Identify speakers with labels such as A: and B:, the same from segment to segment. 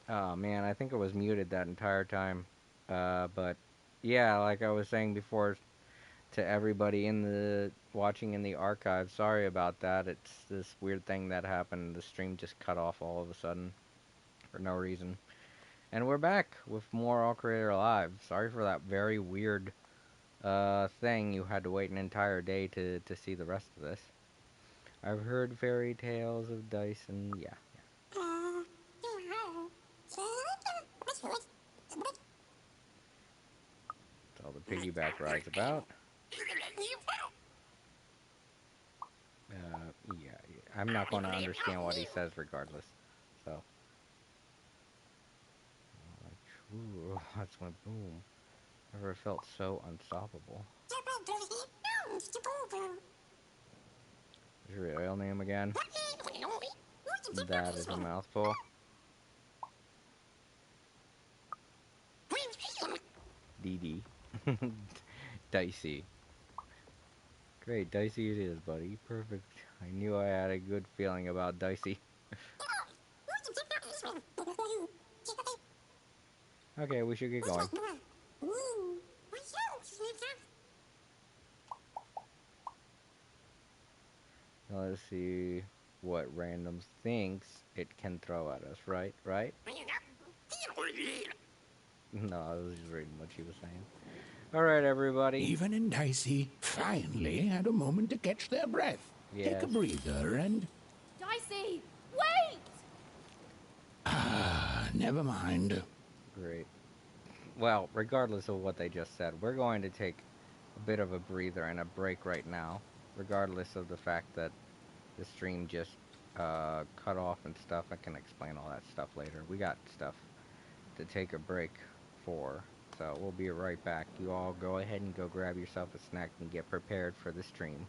A: Oh man, I think it was muted that entire time. But yeah, like I was saying before to everybody in the watching in the archive, sorry about that. It's this weird thing that happened. The stream just cut off all of a sudden for no reason. And we're back with more All Creator Live. Sorry for that very weird thing. You had to wait an entire day to see the rest of this. I've heard fairy tales of Dyson. Yeah. That's all the piggyback ride's about. Yeah, I'm not going to understand what he says regardless. So, like, ooh, that's my boom. Never felt so unstoppable. What's your real name again? That is a mouthful. DD. Dicey. Great, Dicey it is, buddy. Perfect. I knew I had a good feeling about Dicey. Okay, we should get going. Now let's see what random thinks it can throw at us, right? Right? No, I was just reading what she was saying. Alright, everybody.
B: Even and Dicey finally had a moment to catch their breath.
A: Yes.
B: Take a breather and...
C: Dicey, wait!
B: Never mind.
A: Great. Well, regardless of what they just said, we're going to take a bit of a breather and a break right now, regardless of the fact that the stream just cut off and stuff. I can explain all that stuff later. We got stuff to take a break for, so we'll be right back. You all go ahead and go grab yourself a snack and get prepared for the stream.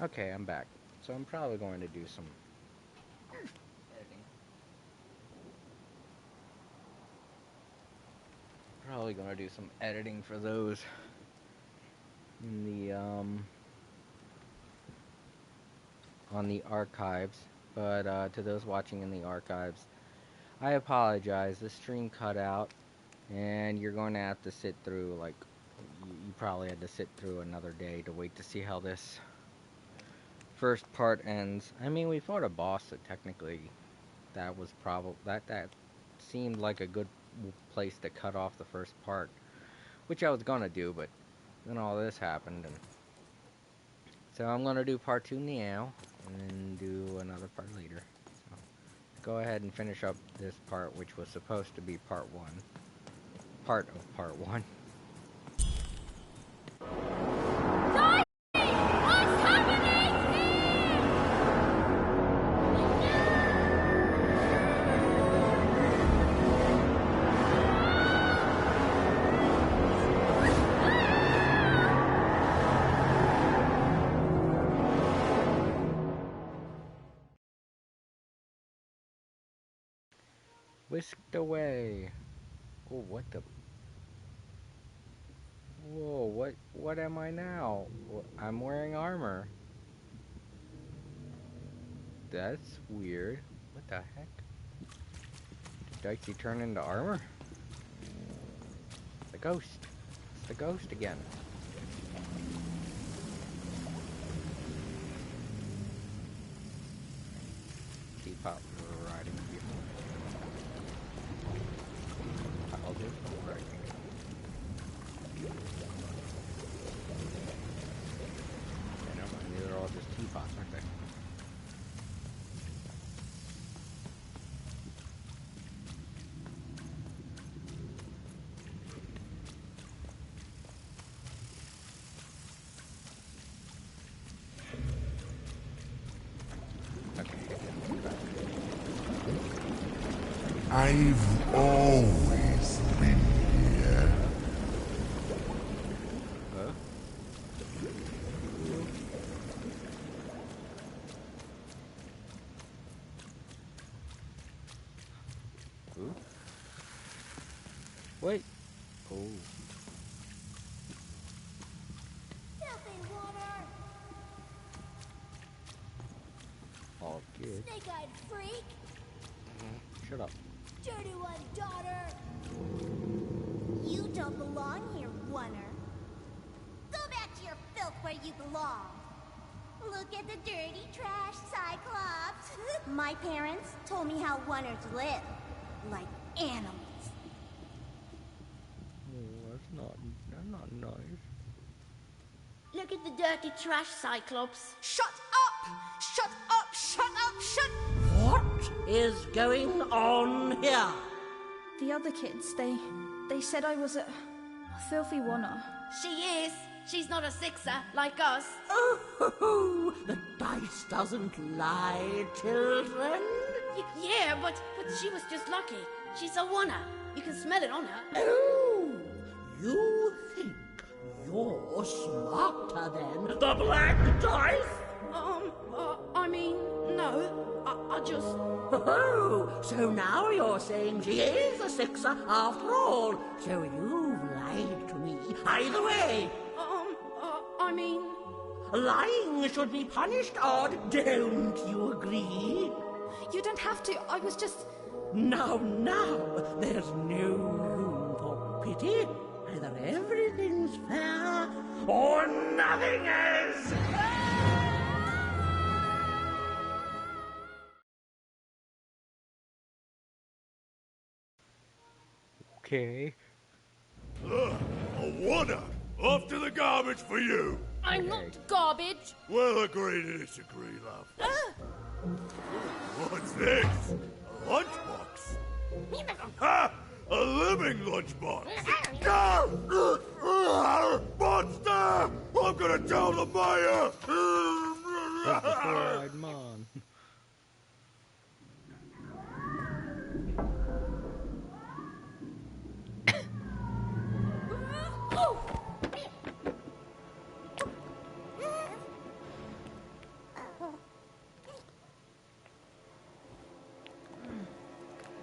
A: Okay, I'm back. So I'm probably going to do some editing. Probably going to do some editing for those in the on the archives. But to those watching in the archives, I apologize. The stream cut out, and you're going to have to sit through, like, you probably had to sit through another day to wait to see how this first part ends. I mean, we fought a boss, so technically that was probably that seemed like a good place to cut off the first part, which I was gonna do, but then all this happened, and so I'm gonna do part 2 now, and then do another part later. So go ahead and finish up this part, which was supposed to be part 1. Part of part 1. Whisked away. Oh, what the? Whoa, what am I now? I'm wearing armor. That's weird. What the heck? Did Dicey turn into armor? The ghost. It's the ghost again. Teapot riding before. I'll do riding. Yeah, never mind. These are all just teapots, aren't they?
B: I've always been here.
A: Huh? Ooh. Wait. Oh.
C: Filthy water!
A: All good.
C: Snake-eyed freak!
A: Shut up.
C: Dirty one, daughter! You don't belong here, Oner. Go back to your filth where you belong. Look at the dirty trash, Cyclops. My parents told me how Oners live. Like animals.
A: Oh, that's not nice.
C: Look at the dirty trash, Cyclops.
D: Shut up! Shut up! Shut up! Shut...
E: What is going on here?
F: The other kids, they said I was a filthy oner.
C: She is. She's not a sixer like us.
E: Oh, the dice doesn't lie, children.
C: Yeah, but she was just lucky. She's a oner. You can smell it on her.
E: Oh, you think you're smarter than the black dice?
C: I mean, no. I just...
E: Oh, so now you're saying she is a sixer after all. So you've lied to me. Either way,
C: I mean...
E: lying should be punished, Odd. Don't you agree?
F: You don't have to, I was just...
E: Now, there's no room for pity. Either everything's fair or nothing is.
A: Okay.
G: A Oner! Off to the garbage for you!
C: I'm not garbage.
G: We'll agree to disagree, love. What's this? A lunchbox? Ha! A living lunchbox! Monster! I'm gonna tell the mayor!
A: Four-eyed mom.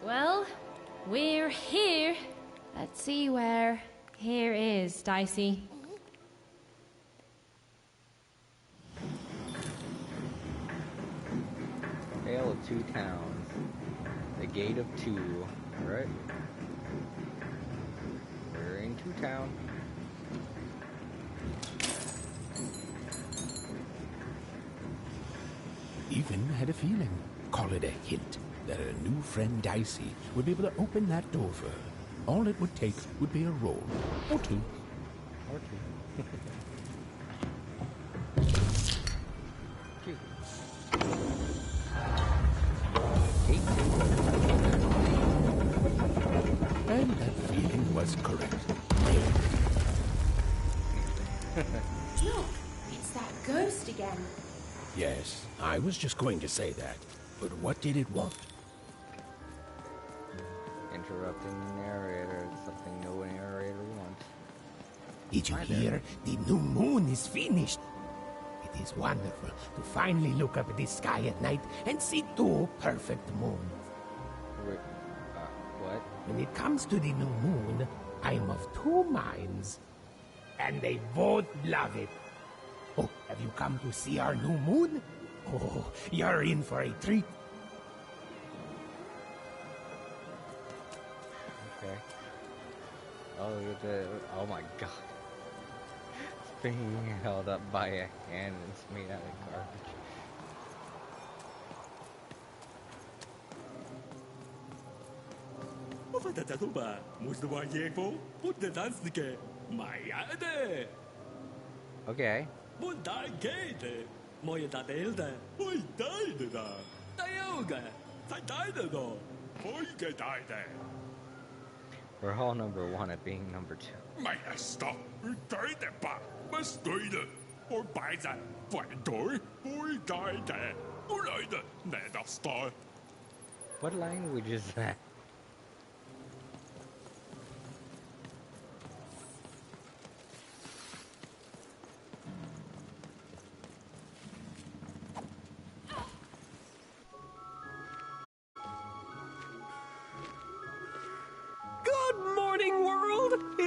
H: Well, we're here. Let's see where here is, Dicey.
A: Tale of Two Towns. The Gate of Two. Right? We're in Two Town.
B: Even had a feeling, call it a hint, that her new friend Dicey would be able to open that door for her. All it would take would be a roll or two.
A: Or two. Two. Gate
B: And that feeling was correct.
H: Look, it's that ghost again.
B: Yes, I was just going to say that. But what did it want?
A: Interrupting the narrator. It's something no narrator wants.
I: Did you
A: Hi there.
I: hear? The new moon is finished. It is wonderful to finally look up at the sky at night and see two perfect moons.
A: Wait, what?
I: When it comes to the new moon, I am of two minds. And they both love it. Oh, have you come to see our new moon? Oh, you're in for a treat.
A: Okay. Oh, look at the... Oh my god. It's being held up by a hand and it's made out of garbage.
J: Ofatataruba, Mustawa Yegbo, put the dance the Mayade,
A: Okay.
J: Mundai Gate, Moya Elda, Boy died da, Dioga, Died do, Boy died.
A: We're all number one at being number two.
G: Maestro, died ba, Mastoida, or by that, Boy died, or either, Ned Star.
A: What language is that?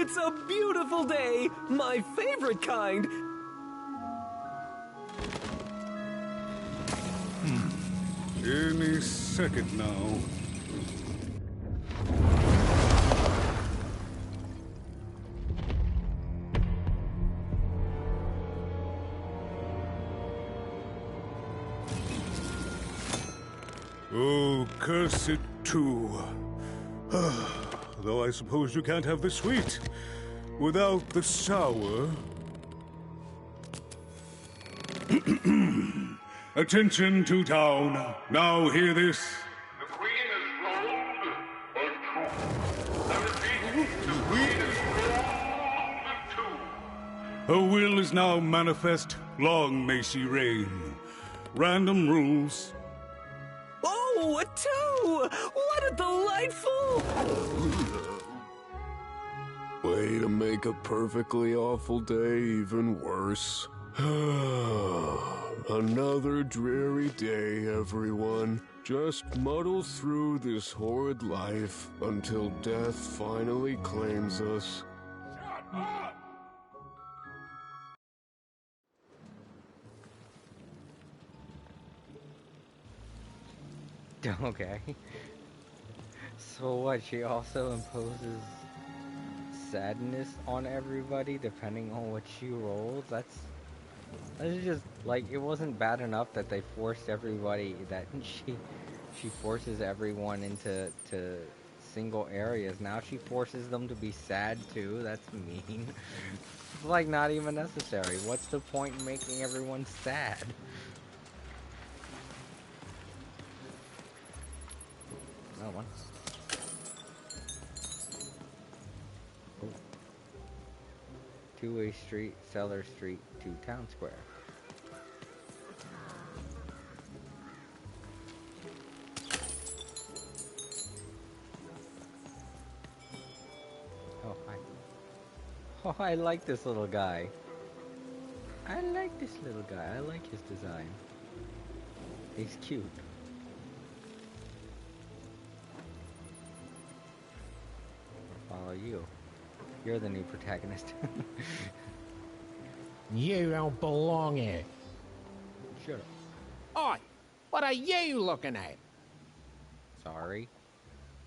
K: It's a beautiful day, my favorite kind.
G: Any second now. Oh, curse it too. Though I suppose you can't have the sweet without the sour. Attention to town. Now hear this.
L: The Queen is rolled or two. I repeat, the Queen is rolled two.
G: Her will is now manifest. Long may she reign. Random rules.
K: Oh, a 2! What a delightful...
M: Way to make a perfectly awful day even worse. Another dreary day, everyone. Just muddle through this horrid life until death finally claims us.
A: Okay. So what, she also imposes sadness on everybody depending on what she rolls? That's just, like, it wasn't bad enough that they forced everybody, that she forces everyone into single areas. Now she forces them to be sad too. That's mean. It's like not even necessary. What's the point in making everyone sad? Another one. Oh. Two-way street, Cellar Street to Town Square. Oh, hi. Oh, I like this little guy. I like this little guy. I like his design. He's cute. Follow you. You're the new protagonist.
I: You don't belong here.
A: Shut up.
I: Oi! What are you looking at?
A: Sorry.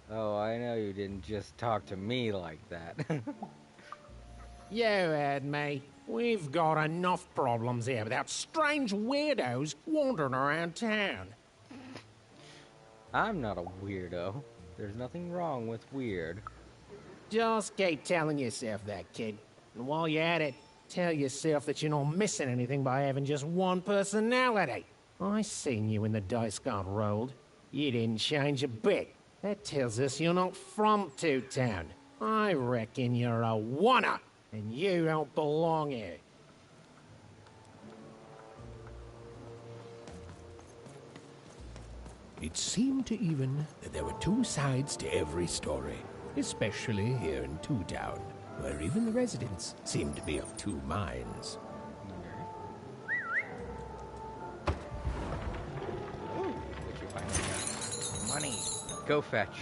A: Oh, I know you didn't just talk to me like that.
I: You heard me. We've got enough problems here without strange weirdos wandering around town.
A: I'm not a weirdo. There's nothing wrong with weird.
I: Just keep telling yourself that, kid. And while you're at it, tell yourself that you're not missing anything by having just one personality. I seen you when the dice got rolled. You didn't change a bit. That tells us you're not from Two Town. I reckon you're a oner, and you don't belong here.
B: It seemed to even that there were two sides to every story, especially here in Two Town, where even the residents seemed to be of two minds.
A: Money. Go fetch.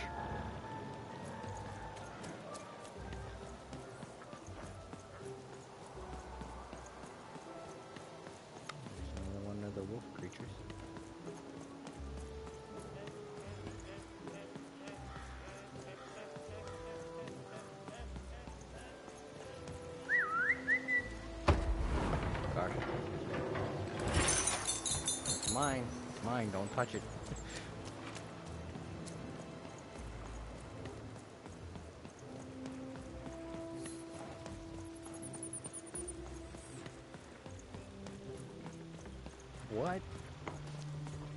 A: There's another one of the wolf creatures. Got it. It's mine. It's mine. Don't touch it. What?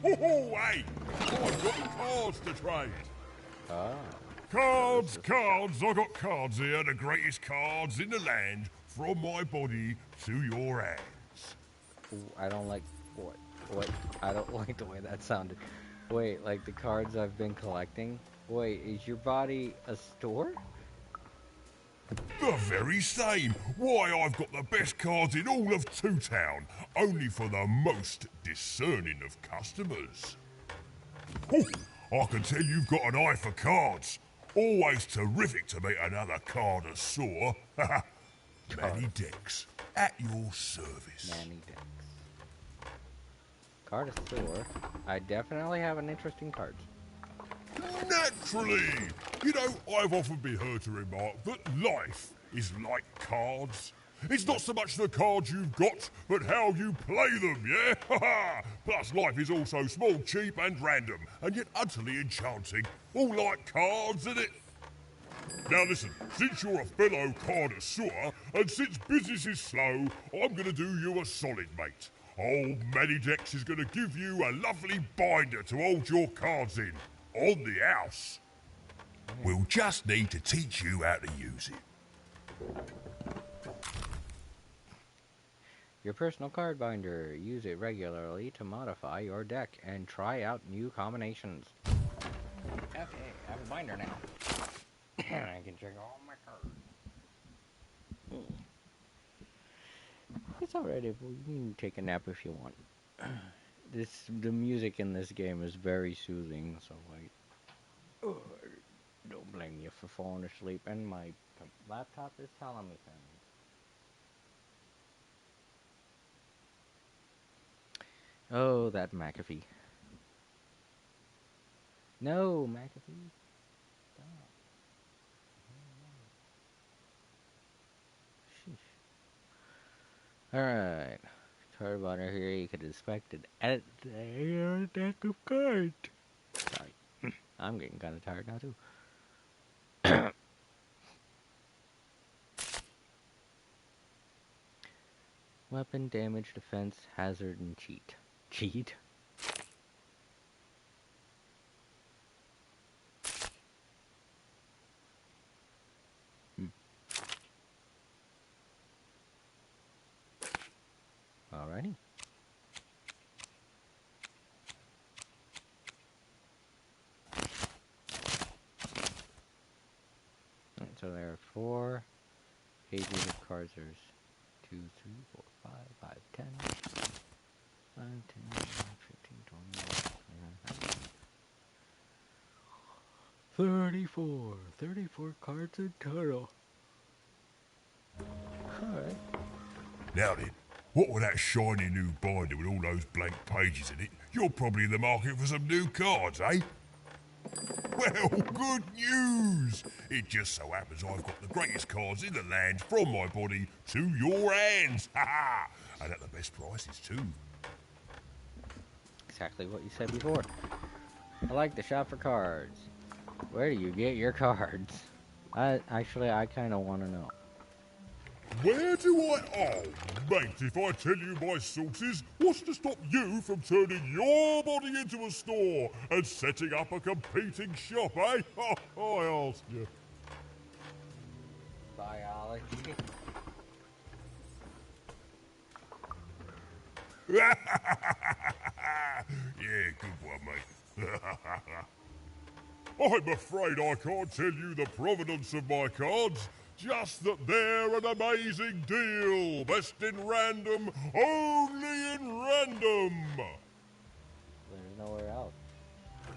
G: Ho ho, hey! I've got cards to trade.
A: Ah.
G: Cards, cards, I got cards here, the greatest cards in the land, from my body to your hands.
A: Ooh, I don't like what I don't like the way that sounded. Wait, like the cards I've been collecting? Wait, is your body a store?
G: The very same. Why, I've got the best cards in all of Two Town, only for the most discerning of customers. Oh, I can tell you've got an eye for cards. Always terrific to meet another connoisseur. Manny Dex, at your service.
A: Manny Dex. Connoisseur. I definitely have an interesting card.
G: Naturally! You know, I've often been heard to remark that life is like cards. It's not so much the cards you've got, but how you play them, yeah? Plus, life is also small, cheap, and random, and yet utterly enchanting. All like cards, isn't it? Now listen, since you're a fellow connoisseur, and since business is slow, I'm gonna do you a solid, mate. Old Manny Dex is gonna give you a lovely binder to hold your cards in. On the house. We'll just need to teach you how to use it.
A: Your personal card binder. Use it regularly to modify your deck and try out new combinations. Okay, I have a binder now. I can check all my cards. It's alright if you can take a nap if you want. The music in this game is very soothing, so I don't blame you for falling asleep. And my laptop is telling me things. Oh, that McAfee. No, McAfee. Stop. Alright. Card binder here, you could inspect it. Edit your deck of cards. Sorry. I'm getting kind of tired now, too. Weapon, damage, defense, hazard, and cheat. Cheat? Alrighty. So there are 4 pages of cards. There's 2, 3, 4, 5, 5, 10, 5, 10, 15, 20, 34 cards in total. Alright.
G: Now then, what with that shiny new binder with all those blank pages in it, you're probably in the market for some new cards, eh? Well, good news! It just so happens I've got the greatest cards in the land from my body to your hands. Ha ha! And at the best prices, too.
A: Exactly what you said before. I like to shop for cards. Where do you get your cards? I kind of want to know.
G: Where do I... Oh, mate, if I tell you my sources, what's to stop you from turning your body into a store and setting up a competing shop, eh? Oh, I ask you.
A: Biology.
G: Yeah, good one, mate. I'm afraid I can't tell you the provenance of my cards, just that they're an amazing deal. Best in random, only in random.
A: There's nowhere else.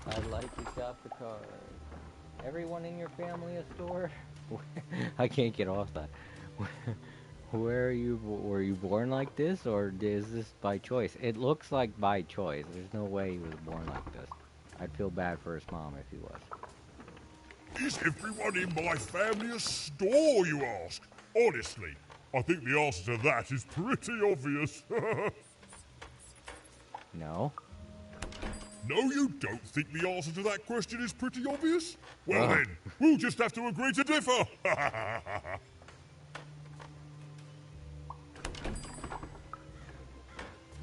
A: I'd like to shop the cards. Everyone in your family a store? I can't get off that. Where are you? Were you born like this, or is this by choice? It looks like by choice. There's no way he was born like this. I'd feel bad for his mom if he was.
G: Is everyone in my family a store, you ask? Honestly, I think the answer to that is pretty obvious.
A: No.
G: No, you don't think the answer to that question is pretty obvious? Well then, we'll just have to agree to differ.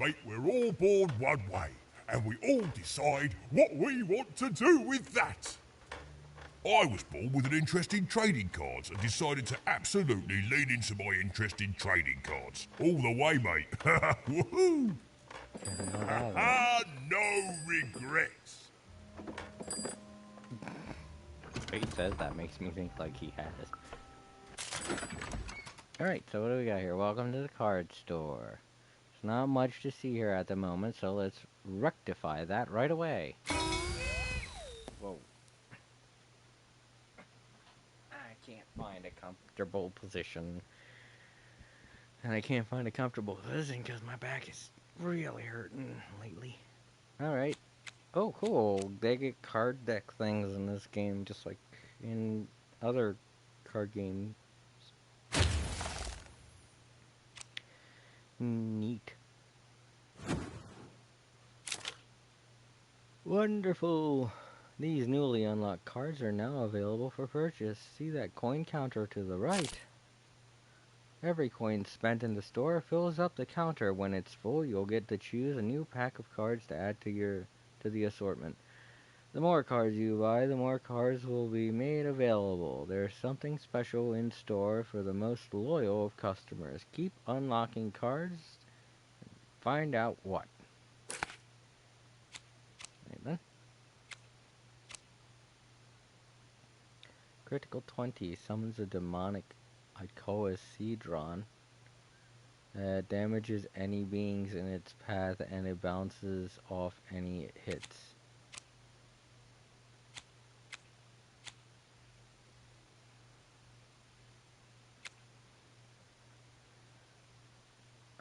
G: Mate, we're all born one way, and we all decide what we want to do with that. I was born with an interest in trading cards and decided to absolutely lean into my interest in trading cards. All the way, mate. Woohoo! No regrets.
A: He says that makes me think like he has. Alright, so what do we got here? Welcome to the card store. There's not much to see here at the moment, so let's rectify that right away. Whoa. find a comfortable position. And I can't find a comfortable position because my back is really hurting lately. Alright. Oh, cool. They get card deck things in this game, just like in other card games. Neat. Wonderful. These newly unlocked cards are now available for purchase. See that coin counter to the right. Every coin spent in the store fills up the counter. When it's full, you'll get to choose a new pack of cards to add to the assortment. The more cards you buy, the more cards will be made available. There's something special in store for the most loyal of customers. Keep unlocking cards. Find out what. Right then. Critical 20 summons a demonic Icosidron that damages any beings in its path and it bounces off any it hits.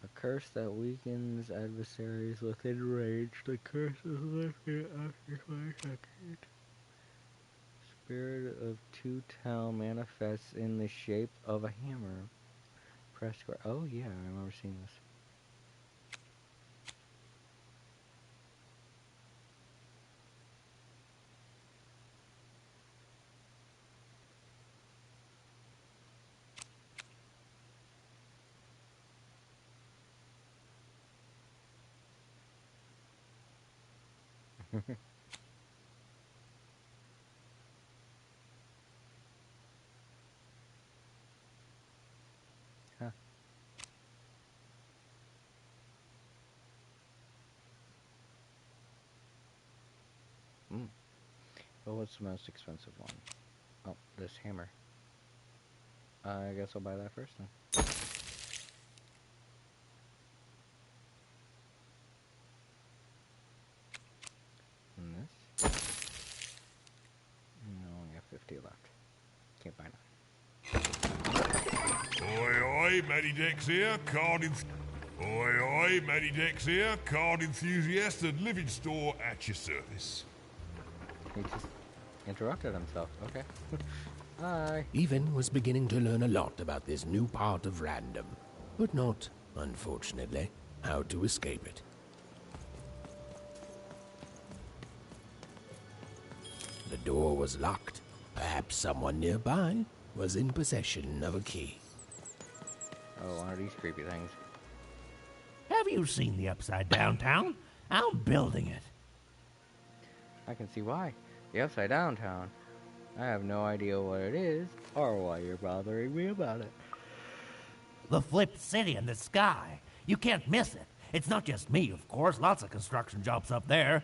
A: A curse that weakens adversaries within range. The curse is lifted after 5 seconds. Spirit of Two-Town manifests in the shape of a hammer. Press square. Oh yeah, I remember seeing this. Huh. Well, what's the most expensive one? Oh, this hammer. I guess I'll buy that first then. And this. No, I only have 50 left. Can't buy none.
G: Oi, oi, Matty Dex here, Oi, oi, Matty Dex here, card enthusiast and living store at your service.
A: He just interrupted himself. Okay. Hi.
B: Even was beginning to learn a lot about this new part of random, but not, unfortunately, how to escape it. The door was locked. Perhaps someone nearby was in possession of a key.
A: Oh, one of these creepy things.
N: Have you seen the Upside Down Town? I'm building it.
A: I can see why. The Upside Down Town. I have no idea what it is, or why you're bothering me about it.
N: The flipped city in the sky. You can't miss it. It's not just me, of course. Lots of construction jobs up there.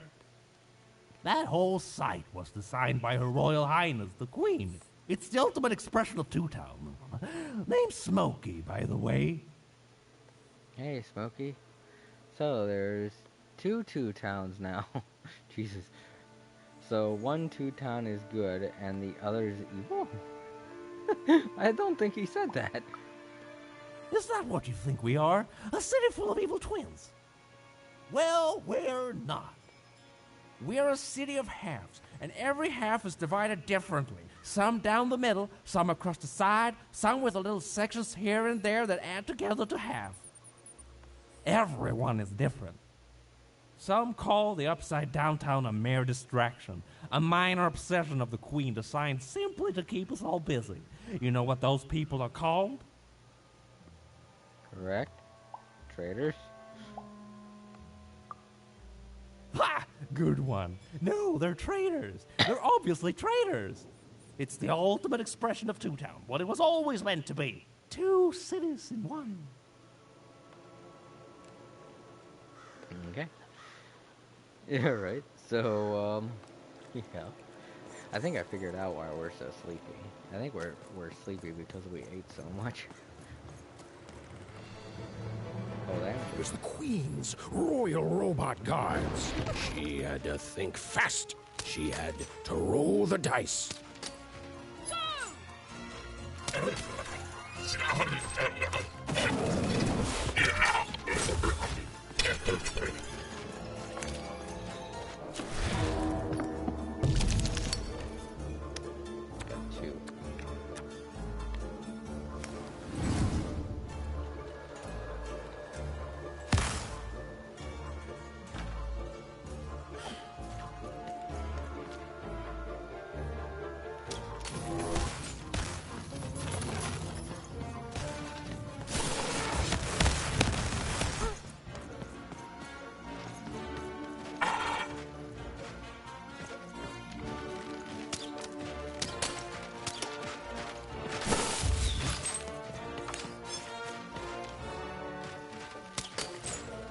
N: That whole site was designed by Her Royal Highness, the Queen. It's the ultimate expression of Two-Town. Name's Smokey, by the way.
A: Hey, Smokey. So, there's two Towns now. Jesus. So, one Town is good, and the other is evil? I don't think he said that.
N: Is that what you think we are? A city full of evil twins? Well, we're not. We're a city of halves, and every half is divided differently. Some down the middle, some across the side, some with little sections here and there that add together to half. Everyone is different. Some call the Upside Down Town a mere distraction, a minor obsession of the Queen designed simply to keep us all busy. You know what those people are called?
A: Correct. Traitors.
N: Ha! Good one. No, they're traitors. They're obviously traitors. It's the ultimate expression of Two-Town, what it was always meant to be. Two cities in one.
A: Okay. Yeah, right. So, yeah. I think I figured out why we're so sleepy. I think we're sleepy because we ate so much. Oh, that
B: was the Queen's Royal Robot Guards. She had to think fast. She had to roll the dice.
A: Two.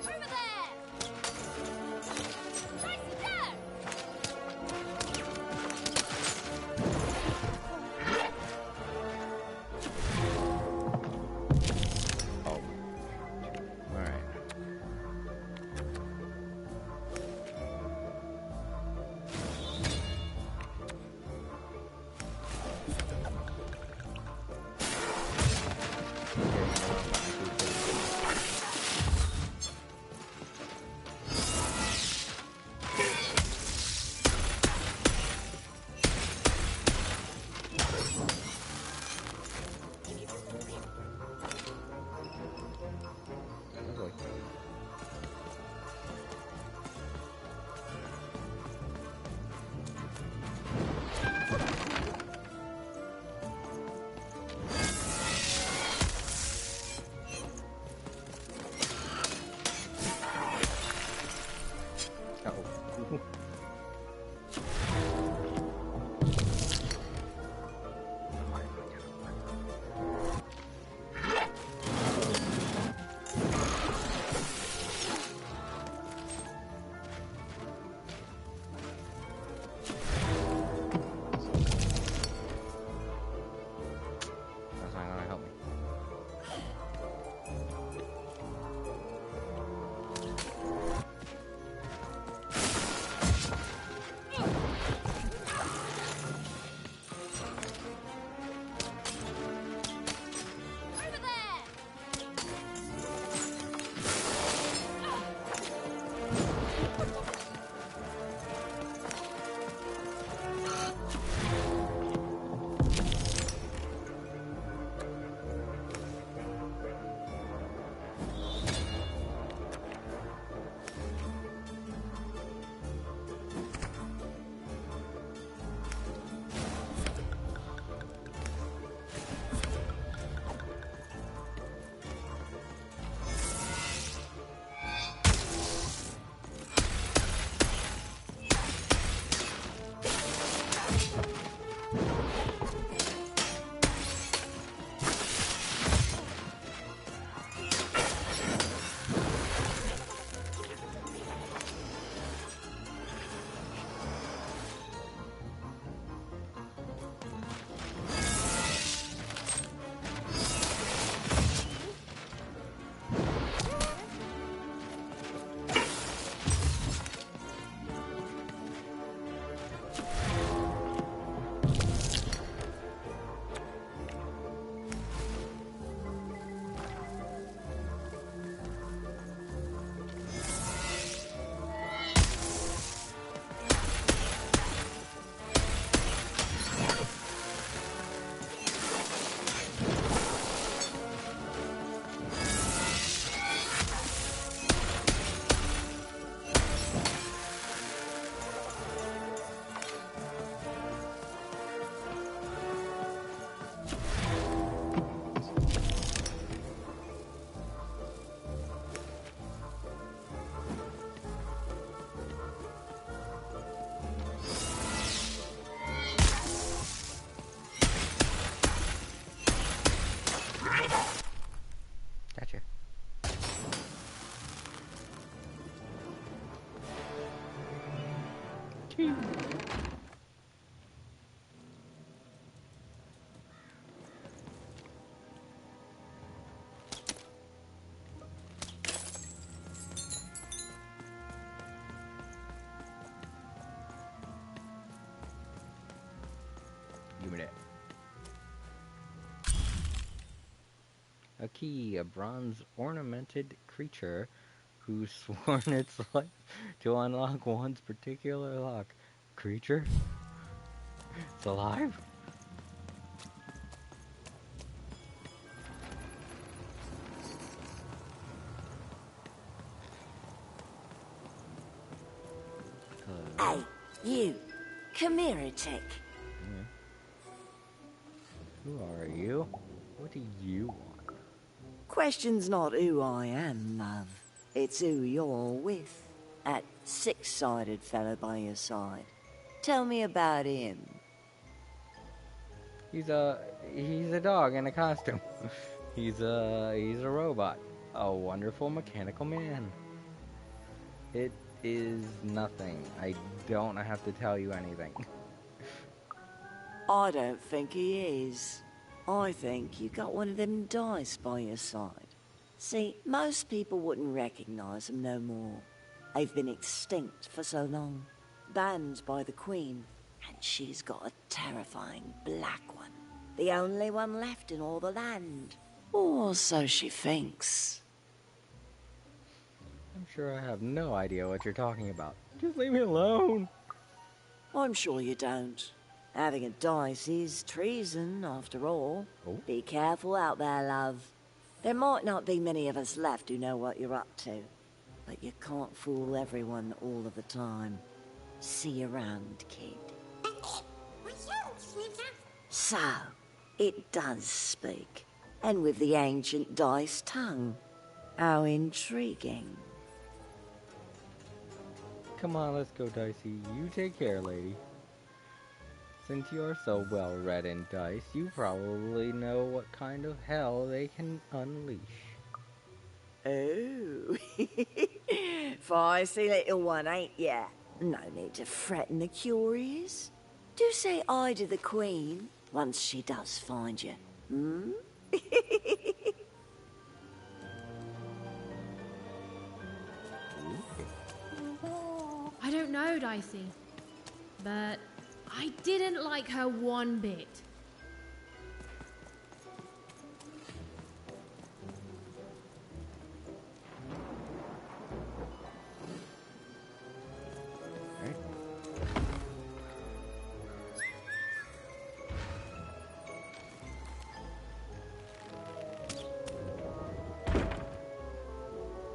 C: Over there! Dicey, there!
A: Oh. Alright. Lovely. Uh-oh. That's not gonna help me.
C: Over there!
A: Give me that. key, a bronze ornamented creature who's sworn its life to unlock one's particular lock. Creature? It's alive?
O: Hey, you. Come here a tick.
A: Who are you? What do you want?
O: Question's not who I am, love. It's who you're with. That six-sided fellow by your side. Tell me about him.
A: He's a dog in a costume. He's a robot. A wonderful mechanical man. It is nothing. I don't have to tell you anything.
O: I don't think he is. I think you got one of them dice by your side. See, most people wouldn't recognize them no more. They've been extinct for so long. Banned by the Queen. And she's got a terrifying black one. The only one left in all the land. Or so she thinks.
A: I'm sure I have no idea what you're talking about. Just leave me alone.
O: I'm sure you don't. Having a dice is treason, after all.
A: Oh.
O: Be careful out there, love. There might not be many of us left who know what you're up to. But you can't fool everyone all of the time. See you around, kid. So, it does speak. And with the ancient dice tongue. How intriguing.
A: Come on, let's go, Dicey. You take care, lady. Since you're so well read in dice, you probably know what kind of hell they can unleash.
O: Oh. Feisty little one, ain't ya? No need to threaten the curious. Do say aye to the Queen once she does find you. Hmm?
H: I don't know, Dicey, but I didn't like her one bit.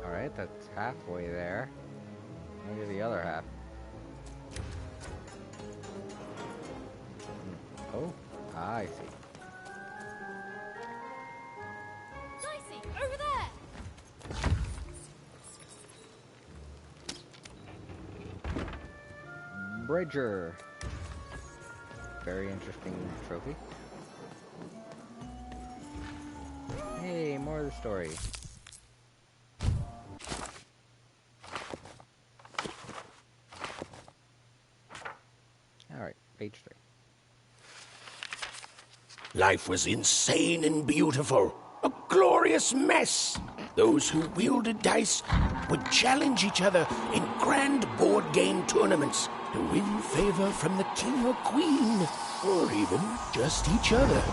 A: Alright, that's halfway there. Look at the other half. Oh, I see.
D: Dicey, over there!
A: Bridger. Very interesting trophy. Hey, more of the story. Alright, page 3.
B: Life was insane and beautiful. A glorious mess. Those who wielded dice would challenge each other in grand board game tournaments to win favor from the king or queen, or even just each other.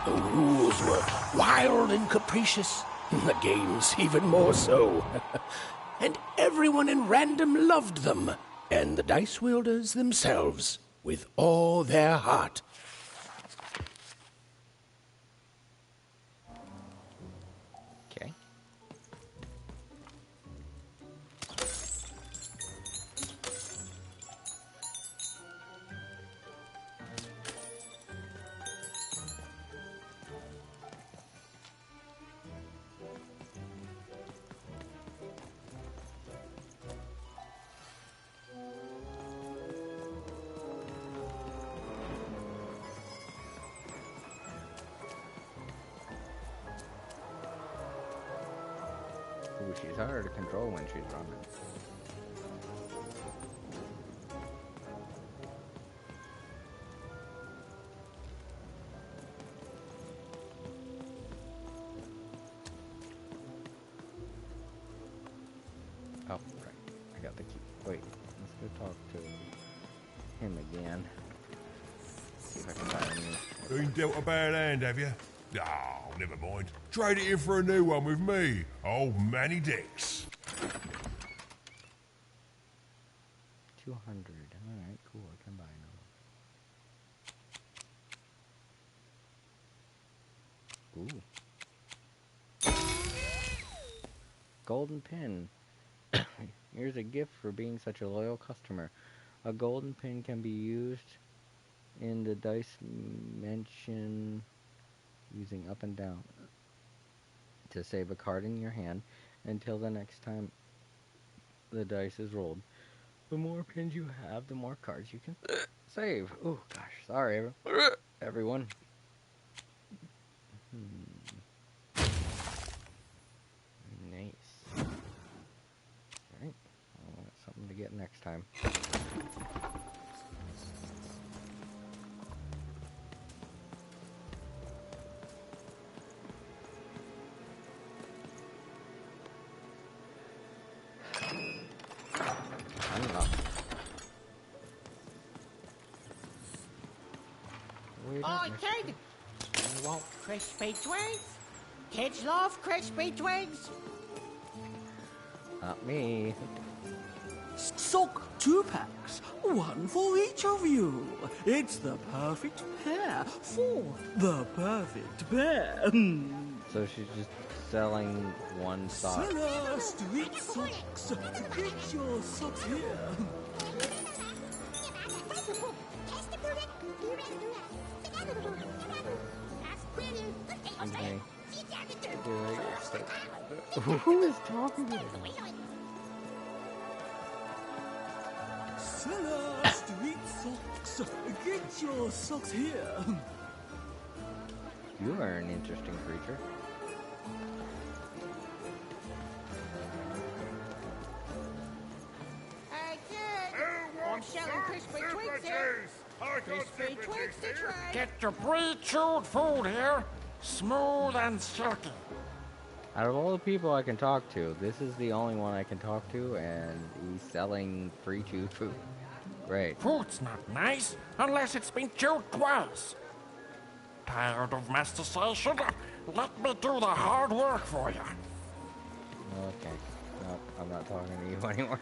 B: The rules were wild and capricious, the games even more so. And everyone in random loved them, and the dice wielders themselves, with all their heart.
A: Okay. Ooh, she's harder to control when she's running. Oh, right. I got the key. Wait, let's go talk to him again. See if I can buy any.
G: Been dealt a bad hand, have you? Oh, never mind. Trade it in for a new one with me, old Manny Dex.
A: 200. Alright, cool. I can buy another. Ooh. Golden pin. Here's a gift for being such a loyal customer. A golden pin can be used in the dice mention using up and down to save a card in your hand until the next time the dice is rolled. The more pins you have, the more cards you can save. Oh gosh, sorry everyone. Nice. Alright, I'll have something to get next time.
E: Oi, kid! You want crispy twigs? Kids love crispy twigs.
A: Not me.
P: Stock 2 packs, one for each of you. It's the perfect pair for the perfect pair.
A: So she's just selling one sock.
P: Seller Street Socks. Get your socks here.
A: Who is talking to me?
P: Seller Street Socks. Get your socks here.
A: You are an interesting creature.
E: Hey, kid! I'm selling crispy twigs here. Crispy twigs to try.
Q: Get your pre-chewed food here, smooth and silky.
A: Out of all the people I can talk to, this is the only one I can talk to, and he's selling pre-chewed food. Great.
Q: Food's not nice unless it's been chewed twice. Tired of mastication? Let me do the hard work for you.
A: Okay. No, I'm not talking to you anymore.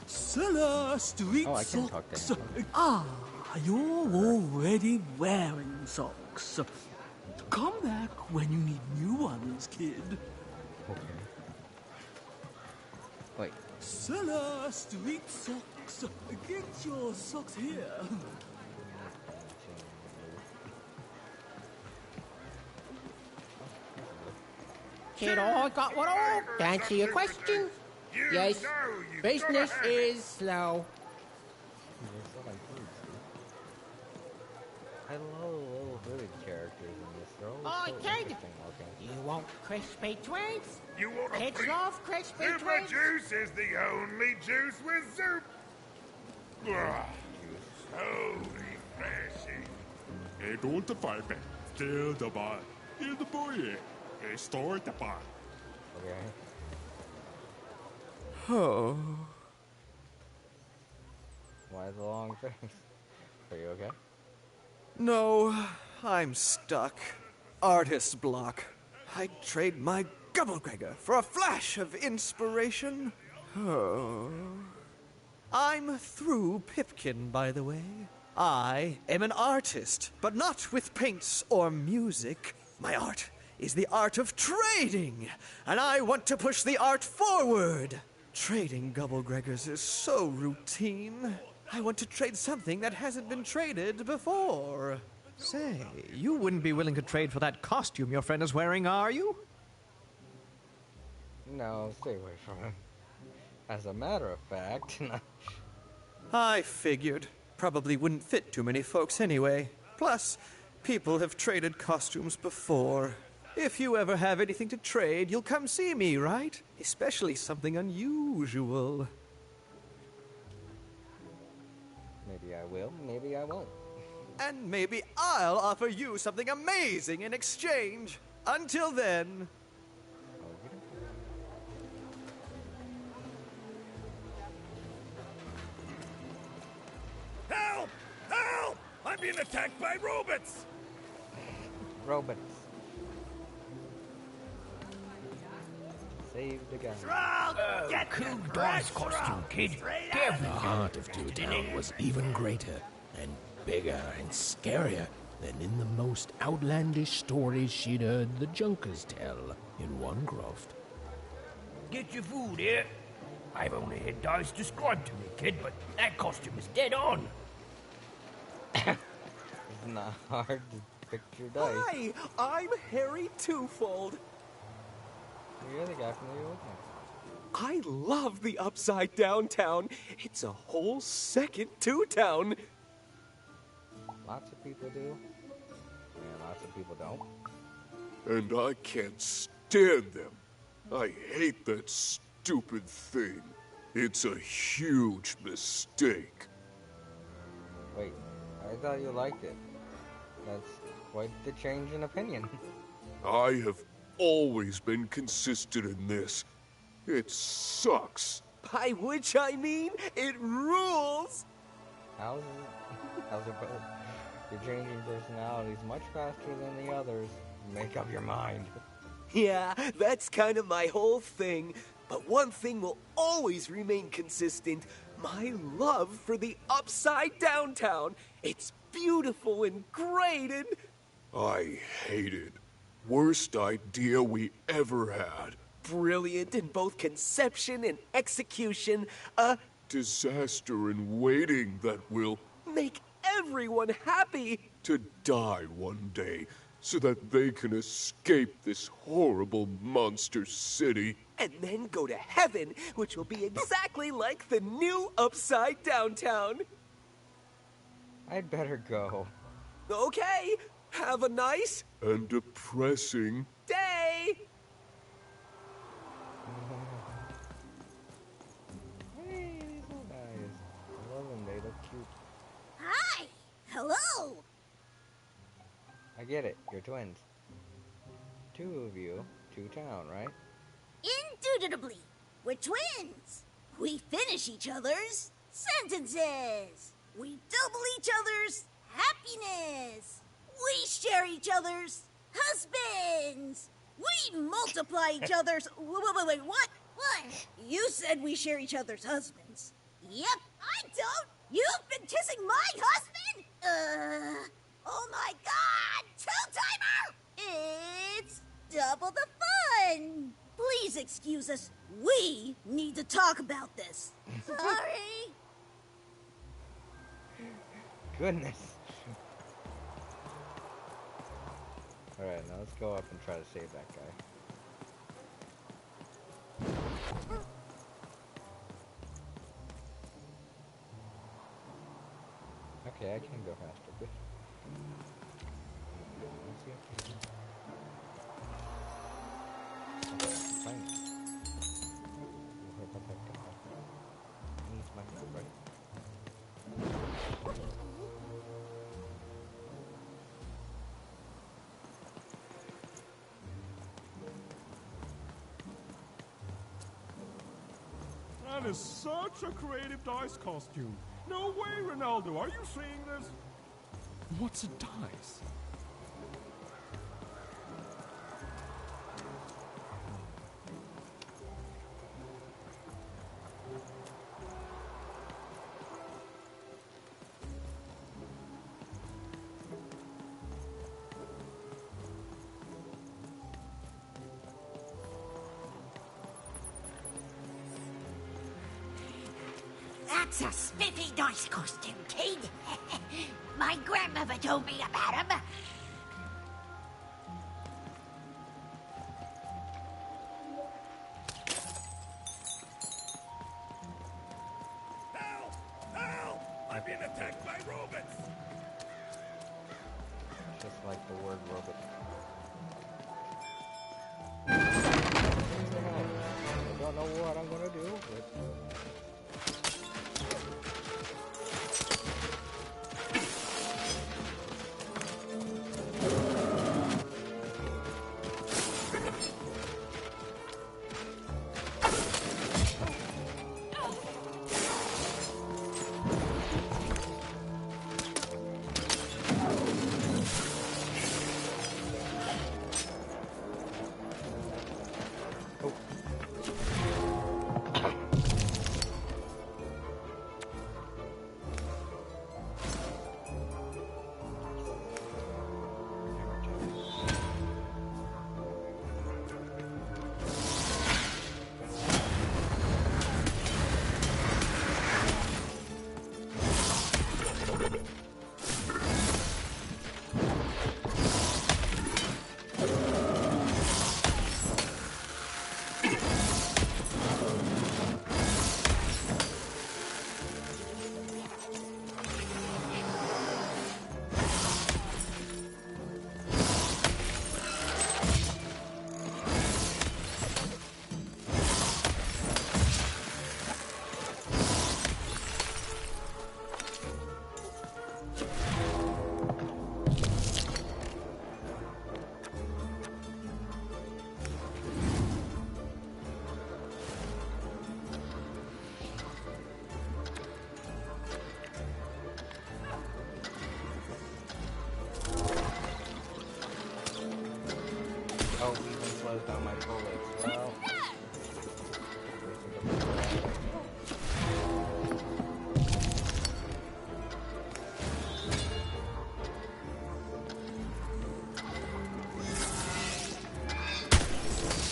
P: Seller Street
A: I can talk to
P: Socks.
A: him.
P: Ah, you're already wearing socks. Come back when you need new ones, kid.
A: Okay. Wait.
P: Seller Street Socks. Get your socks here.
E: Kid, I got what all. To answer your question, yes, business is slow.
A: I love little hooded characters in this. They're all
E: Oi,
A: so
E: kid!
A: interesting looking.
E: You want crispy twigs?
L: You want a
E: Kids
L: free-
E: love crispy
L: Super
E: twigs.
L: juice is the only juice with soup. Ah, so refreshing.
J: È don't fare bene. Still the bar. In the boy. E store the bar.
A: Okay.
K: Oh.
A: Why the long face? Are you okay?
K: No, I'm stuck. Artist block. I'd trade my Gubblegregor for a flash of inspiration. Oh. I'm through Pipkin, by the way. I am an artist, but not with paints or music. My art is the art of trading, and I want to push the art forward. Trading Gubblegregors is so routine. I want to trade something that hasn't been traded before.
R: Say, you wouldn't be willing to trade for that costume your friend is wearing, are you?
A: No, stay away from him. As a matter of fact,
K: I figured. Probably wouldn't fit too many folks anyway. Plus, people have traded costumes before. If you ever have anything to trade, you'll come see me, right? Especially something unusual.
A: maybe I will, maybe I won't.
K: And maybe I'll offer you something amazing in exchange. Until then...
B: Help! Help! I'm I'm being attacked by robots!
A: Robots. Save the guy.
B: Cool dice costume, kid. The heart of Toontown was even greater and bigger and scarier than in the most outlandish stories she'd heard the Junkers tell in Onegrove.
I: Get your food here. I've only had dice described to me, kid, but that costume is dead on.
A: It's not hard to picture dice.
S: Hi, I'm Harry Twofold.
A: You're the guy from the old one.
S: I love the Upside Down Town. It's a whole second Toontown.
A: Lots of people do, and lots of people don't.
M: And I can't stand them. I hate that stupid thing. It's a huge mistake.
A: Wait, I thought you liked it. That's quite the change in opinion.
M: I have always been consistent in this. It sucks.
S: By which I mean, it rules.
A: How's it both? You're changing personalities much faster than the others. Make up your mind.
S: Yeah, that's kind of my whole thing. But one thing will always remain consistent. My love for the Upside Down Town. It's beautiful and great and...
M: I hate it. Worst idea we ever had.
S: Brilliant in both conception and execution. A
M: disaster in waiting that will
S: make everyone happy.
M: To die one day so that they can escape this horrible monster city.
S: And then go to heaven, which will be exactly like the new Upside Down Town.
A: I'd better go.
S: Okay, have a nice
M: and depressing
S: day.
A: Hey, these little guys. I love them, they look cute.
C: Hi! Hello!
A: I get it, you're twins. Two of you, two town, right?
C: Indubitably, we're twins. We finish each other's sentences. We double each other's happiness. We share each other's husbands. We multiply each other's... Wait, what? What? You said we share each other's husbands. Yep, I don't. You've been kissing my husband? Oh my God! Two-timer! It's double the fun. Please excuse us. We need to talk about this. Sorry.
A: Goodness. Alright, now let's go up and try to save that guy. Okay, I can go faster. Good. Okay, fine. What about that guy? He needs my help, right?
J: That is such a creative dice costume. No way, Ronaldo. Are you seeing this? What's a dice?
C: That's a spiffy dice costume, kid. My grandmother told me about him.
B: Help! Help! I'm being attacked by robots!
A: Just like the word robot. I don't know what I'm gonna do, but... Well,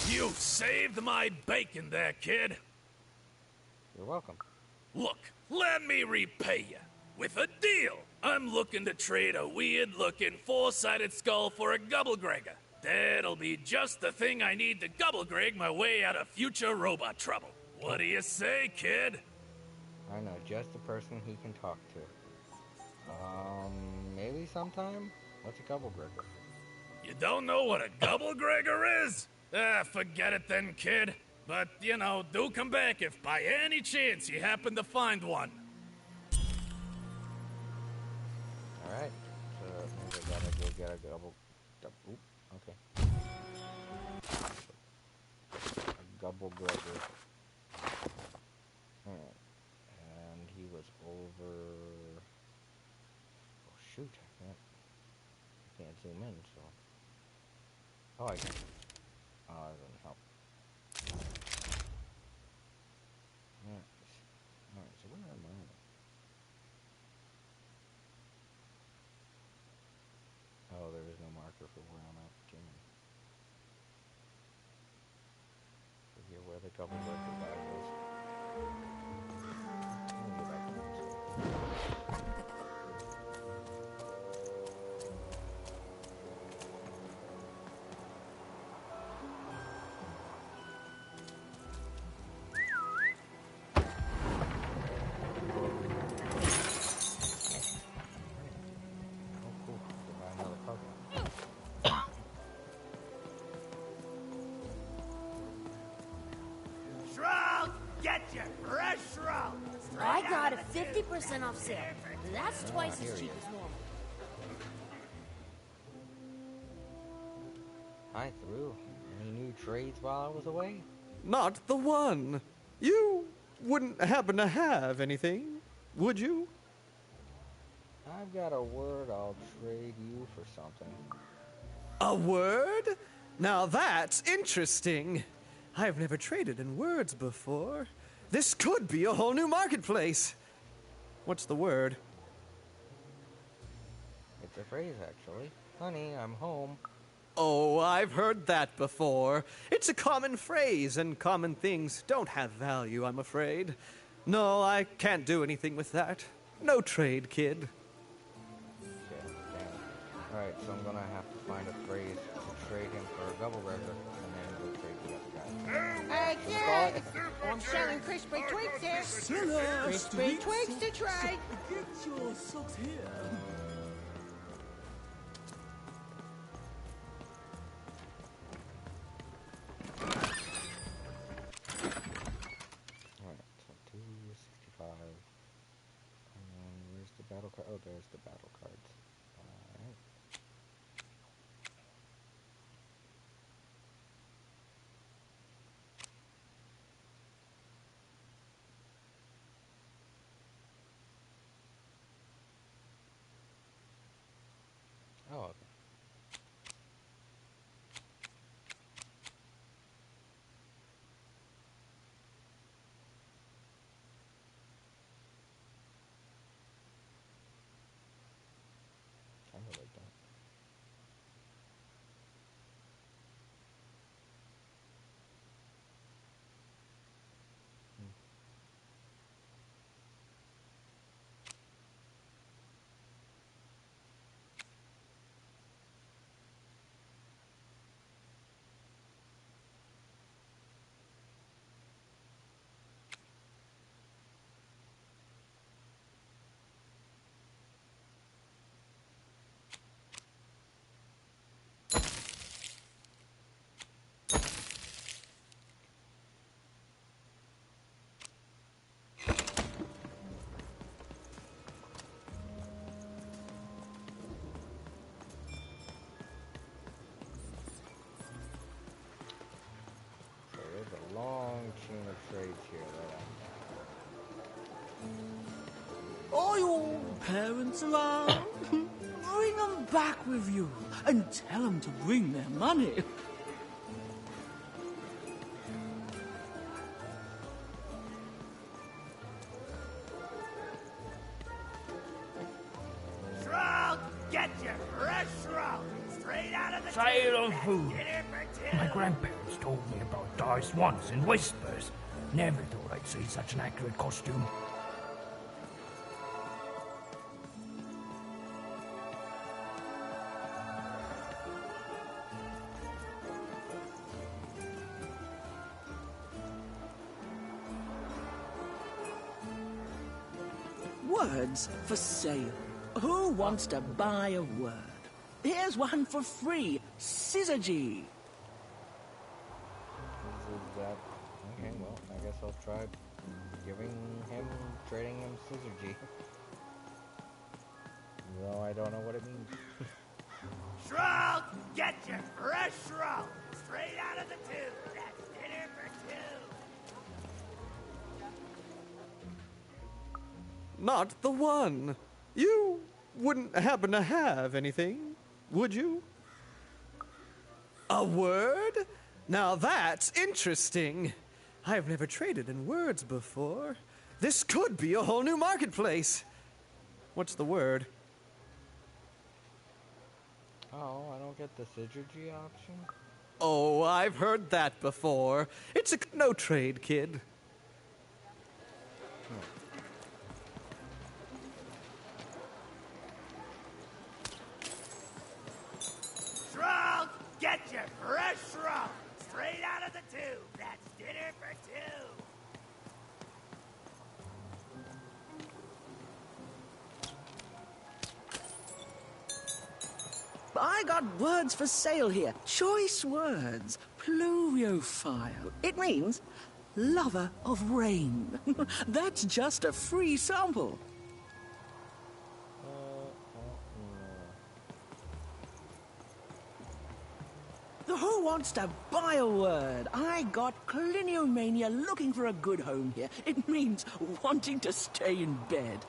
T: You've saved my bacon there, kid.
A: You're welcome.
T: Look, let me repay you. With a deal. I'm looking to trade a weird-looking four-sided skull for a Gubblegregor. That'll be just the thing I need to Gubblegreg my way out of future robot trouble. What do you say, kid?
A: I know just the person he can talk to. Maybe sometime? What's a Gubblegregor?
T: You don't know what a Gubblegregor is? Forget it then, kid. But, you know, do come back if by any chance you happen to find one.
A: Alright, so maybe I gotta go get a oop, okay. A Gubblegregor. Alright, and he was over... Oh shoot, I can't zoom in, so... Oh, I can. Oh, that doesn't help. Alright, so where am I? Oh, there is no marker for where I'm at beginning. So here where the Gubblegregor guy was. Let me go back to this one.
E: Shroud! Get your fresh shroud!
D: I got a 50% off sale. That's twice
A: here
D: as
A: he
D: cheap
A: is.
D: as normal.
A: Hi, through. Any new trades while I was away?
K: Not the one. You wouldn't happen to have anything, would you?
A: I've got a word I'll trade you for something.
K: A word? Now that's interesting. I've never traded in words before. This could be a whole new marketplace. What's the word?
A: It's a phrase, actually. Honey, I'm home.
K: Oh, I've heard that before. It's a common phrase, and common things don't have value, I'm afraid. No, I can't do anything with that. No trade, kid.
A: Okay, damn. Alright, so I'm gonna have to find a phrase to trade him for a Gubblegregor, and then go trade the other guy.
E: Hey, kid! I'm selling crispy tweaks here. Crispy tweaks to trade.
P: Get your socks here.
A: Alright, so 265. And where's the battle card? Oh, there's the battle cards. Alright. Oh, okay. Kind of like that. So there's a long chain of trades here that
P: Are your parents around? Bring them back with you and tell them to bring their money.
I: who? My grandparents told me about dice once in whispers. Never thought I'd see such an accurate costume.
P: Words for sale. Who wants to buy a word? Here's one for free. Syzygy.
A: Is that okay? Well, I guess I'll try trading him Syzygy. Though I don't know what it means.
Q: Shroud, get your fresh shroud straight out of the tube. That's dinner for two.
K: Not the one. You wouldn't happen to have anything, would you? A word? Now that's interesting. I've never traded in words before. This could be a whole new marketplace. What's the word?
A: Oh, I don't get the Syzygy option?
K: Oh, I've heard that before. It's a no trade, kid.
Q: Shroud, get your fresh shroud straight out of the tube. That's dinner for two.
P: I got words for sale here. Choice words. Pluviophile. It means lover of rain. That's just a free sample. Who wants to buy a word? I got Cliniomania looking for a good home here. It means wanting to stay in bed.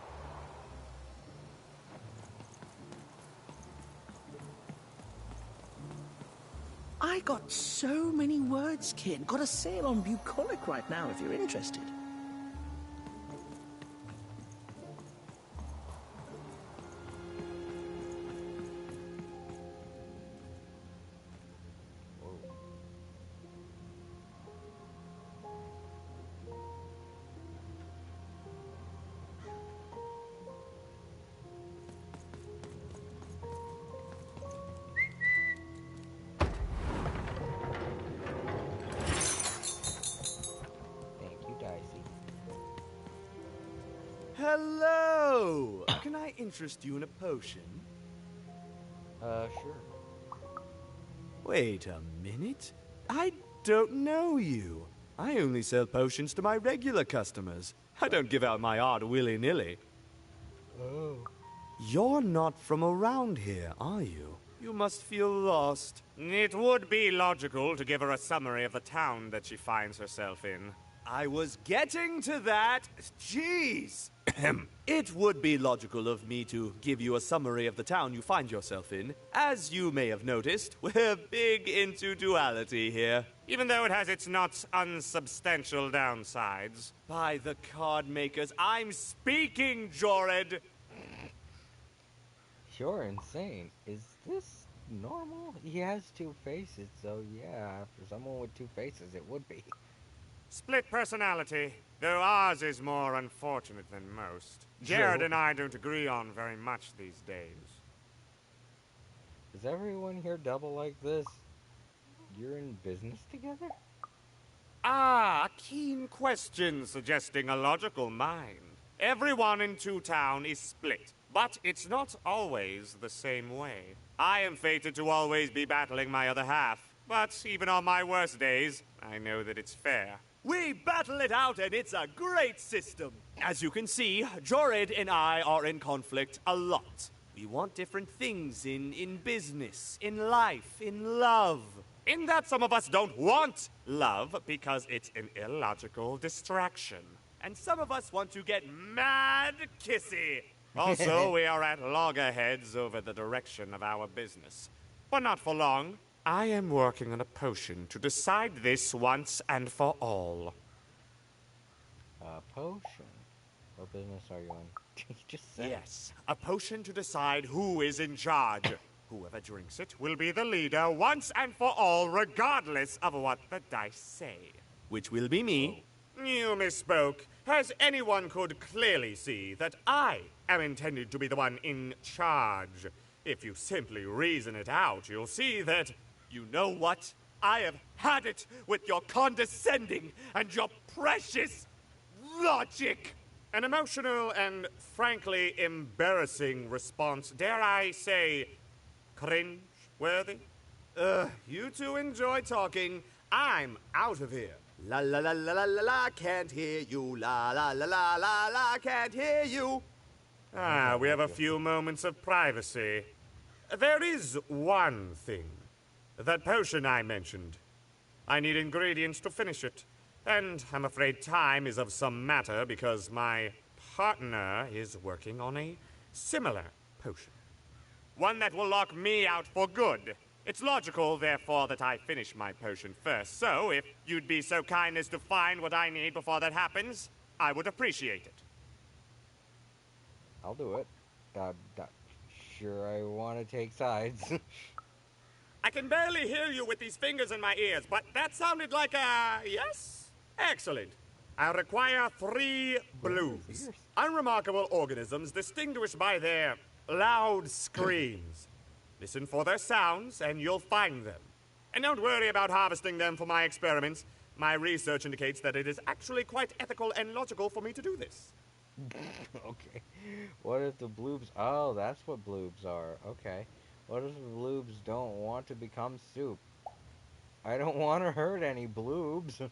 P: I got so many words, kid. Got a sale on bucolic right now if you're interested.
U: Hello! Can I interest you in a potion?
A: Sure.
U: Wait a minute. I don't know you. I only sell potions to my regular customers. I don't give out my art willy-nilly.
A: Oh.
U: You're not from around here, are you? You must feel lost.
V: It would be logical to give her a summary of the town that she finds herself in.
U: I was getting to that. Jeez! It would be logical of me to give you a summary of the town you find yourself in. As you may have noticed, we're big into duality here.
V: Even though it has its not unsubstantial downsides.
U: By the card makers, I'm speaking, Jorid!
A: You're insane. Is this normal? He has two faces, so yeah, for someone with two faces, it would be.
V: Split personality, though ours is more unfortunate than most. Jared and I don't agree on very much these days.
A: Is everyone here double like this? You're in business together?
V: Ah, a keen question suggesting a logical mind. Everyone in Two Town is split, but it's not always the same way. I am fated to always be battling my other half, but even on my worst days, I know that it's fair.
U: We battle it out, and it's a great system. As you can see, Jorid and I are in conflict a lot. We want different things in business, in life, in love.
V: In that some of us don't want love because it's an illogical distraction.
U: And some of us want to get mad kissy.
V: Also, we are at loggerheads over the direction of our business. But not for long. I am working on a potion to decide this once and for all.
A: A potion? What business are you in? You just said.
V: Yes, a potion to decide who is in charge. Whoever drinks it will be the leader once and for all, regardless of what the dice say.
U: Which will be me.
V: You misspoke, as anyone could clearly see that I am intended to be the one in charge. If you simply reason it out, you'll see that,
U: You know what? I have had it with your condescending and your precious logic.
V: an emotional and frankly embarrassing response, dare I say, cringe-worthy.
U: You two enjoy talking. I'm out of here. La la la la la la la, can't hear you. La la la la la la, can't hear you.
V: We have a few moments of privacy. There is one thing. That potion I mentioned. I need ingredients to finish it. And I'm afraid time is of some matter because my partner is working on a similar potion. One that will lock me out for good. It's logical, therefore, that I finish my potion first. So, if you'd be so kind as to find what I need before that happens, I would appreciate it.
A: I'll do it. Sure, I want to take sides.
V: I can barely hear you with these fingers in my ears, but that sounded like a yes? Excellent. I require 3 blues. Unremarkable organisms distinguished by their loud screams. Listen for their sounds, and you'll find them. And don't worry about harvesting them for my experiments. My research indicates that it is actually quite ethical and logical for me to do this.
A: Okay. What if the bloobs... Oh, that's what bloobs are. Okay. What if the bloobs don't want to become soup? I don't want to hurt any bloobs.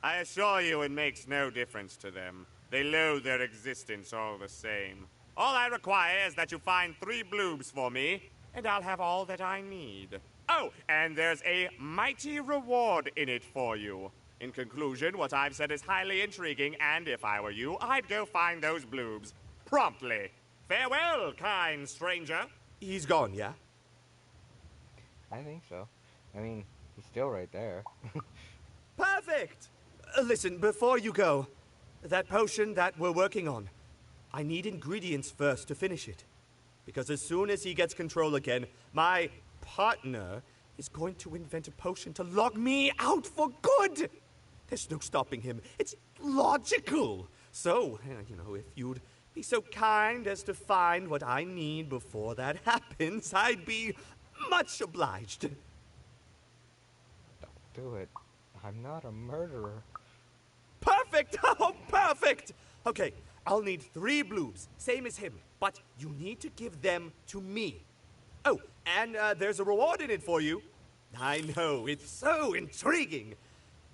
V: I assure you it makes no difference to them. They loathe their existence all the same. All I require is that you find 3 bloobs for me, and I'll have all that I need. Oh, and there's a mighty reward in it for you. In conclusion, what I've said is highly intriguing, and if I were you, I'd go find those bloobs. Promptly. Farewell, kind stranger.
U: He's gone, yeah?
A: I think so. I mean, he's still right there.
U: Perfect! Listen, before you go, that potion that we're working on, I need ingredients first to finish it. Because as soon as he gets control again, my partner is going to invent a potion to lock me out for good! There's no stopping him. It's logical. So, if you'd be so kind as to find what I need before that happens, I'd be much obliged.
A: Don't do it. I'm not a murderer.
U: Perfect! Oh, perfect! Okay, I'll need 3 bloobs, same as him, but you need to give them to me. Oh, and there's a reward in it for you. I know, it's so intriguing.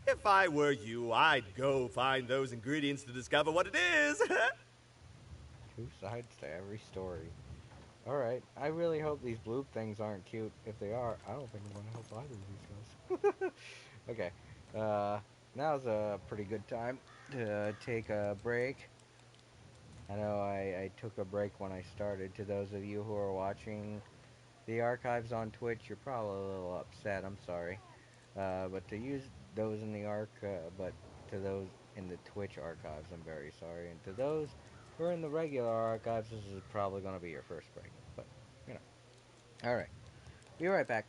U: If I were you, I'd go find those ingredients to discover what it is.
A: 2 sides to every story. Alright, I really hope these bloob things aren't cute. If they are, I don't think I'm going to help either of these guys. Okay, now's a pretty good time to take a break. I know I took a break when I started. To those of you who are watching the archives on Twitch, you're probably a little upset. I'm sorry. But to use those in the but to those in the Twitch archives, I'm very sorry. And to those who are in the regular archives, this is probably going to be your first break. But, Alright. Be right back.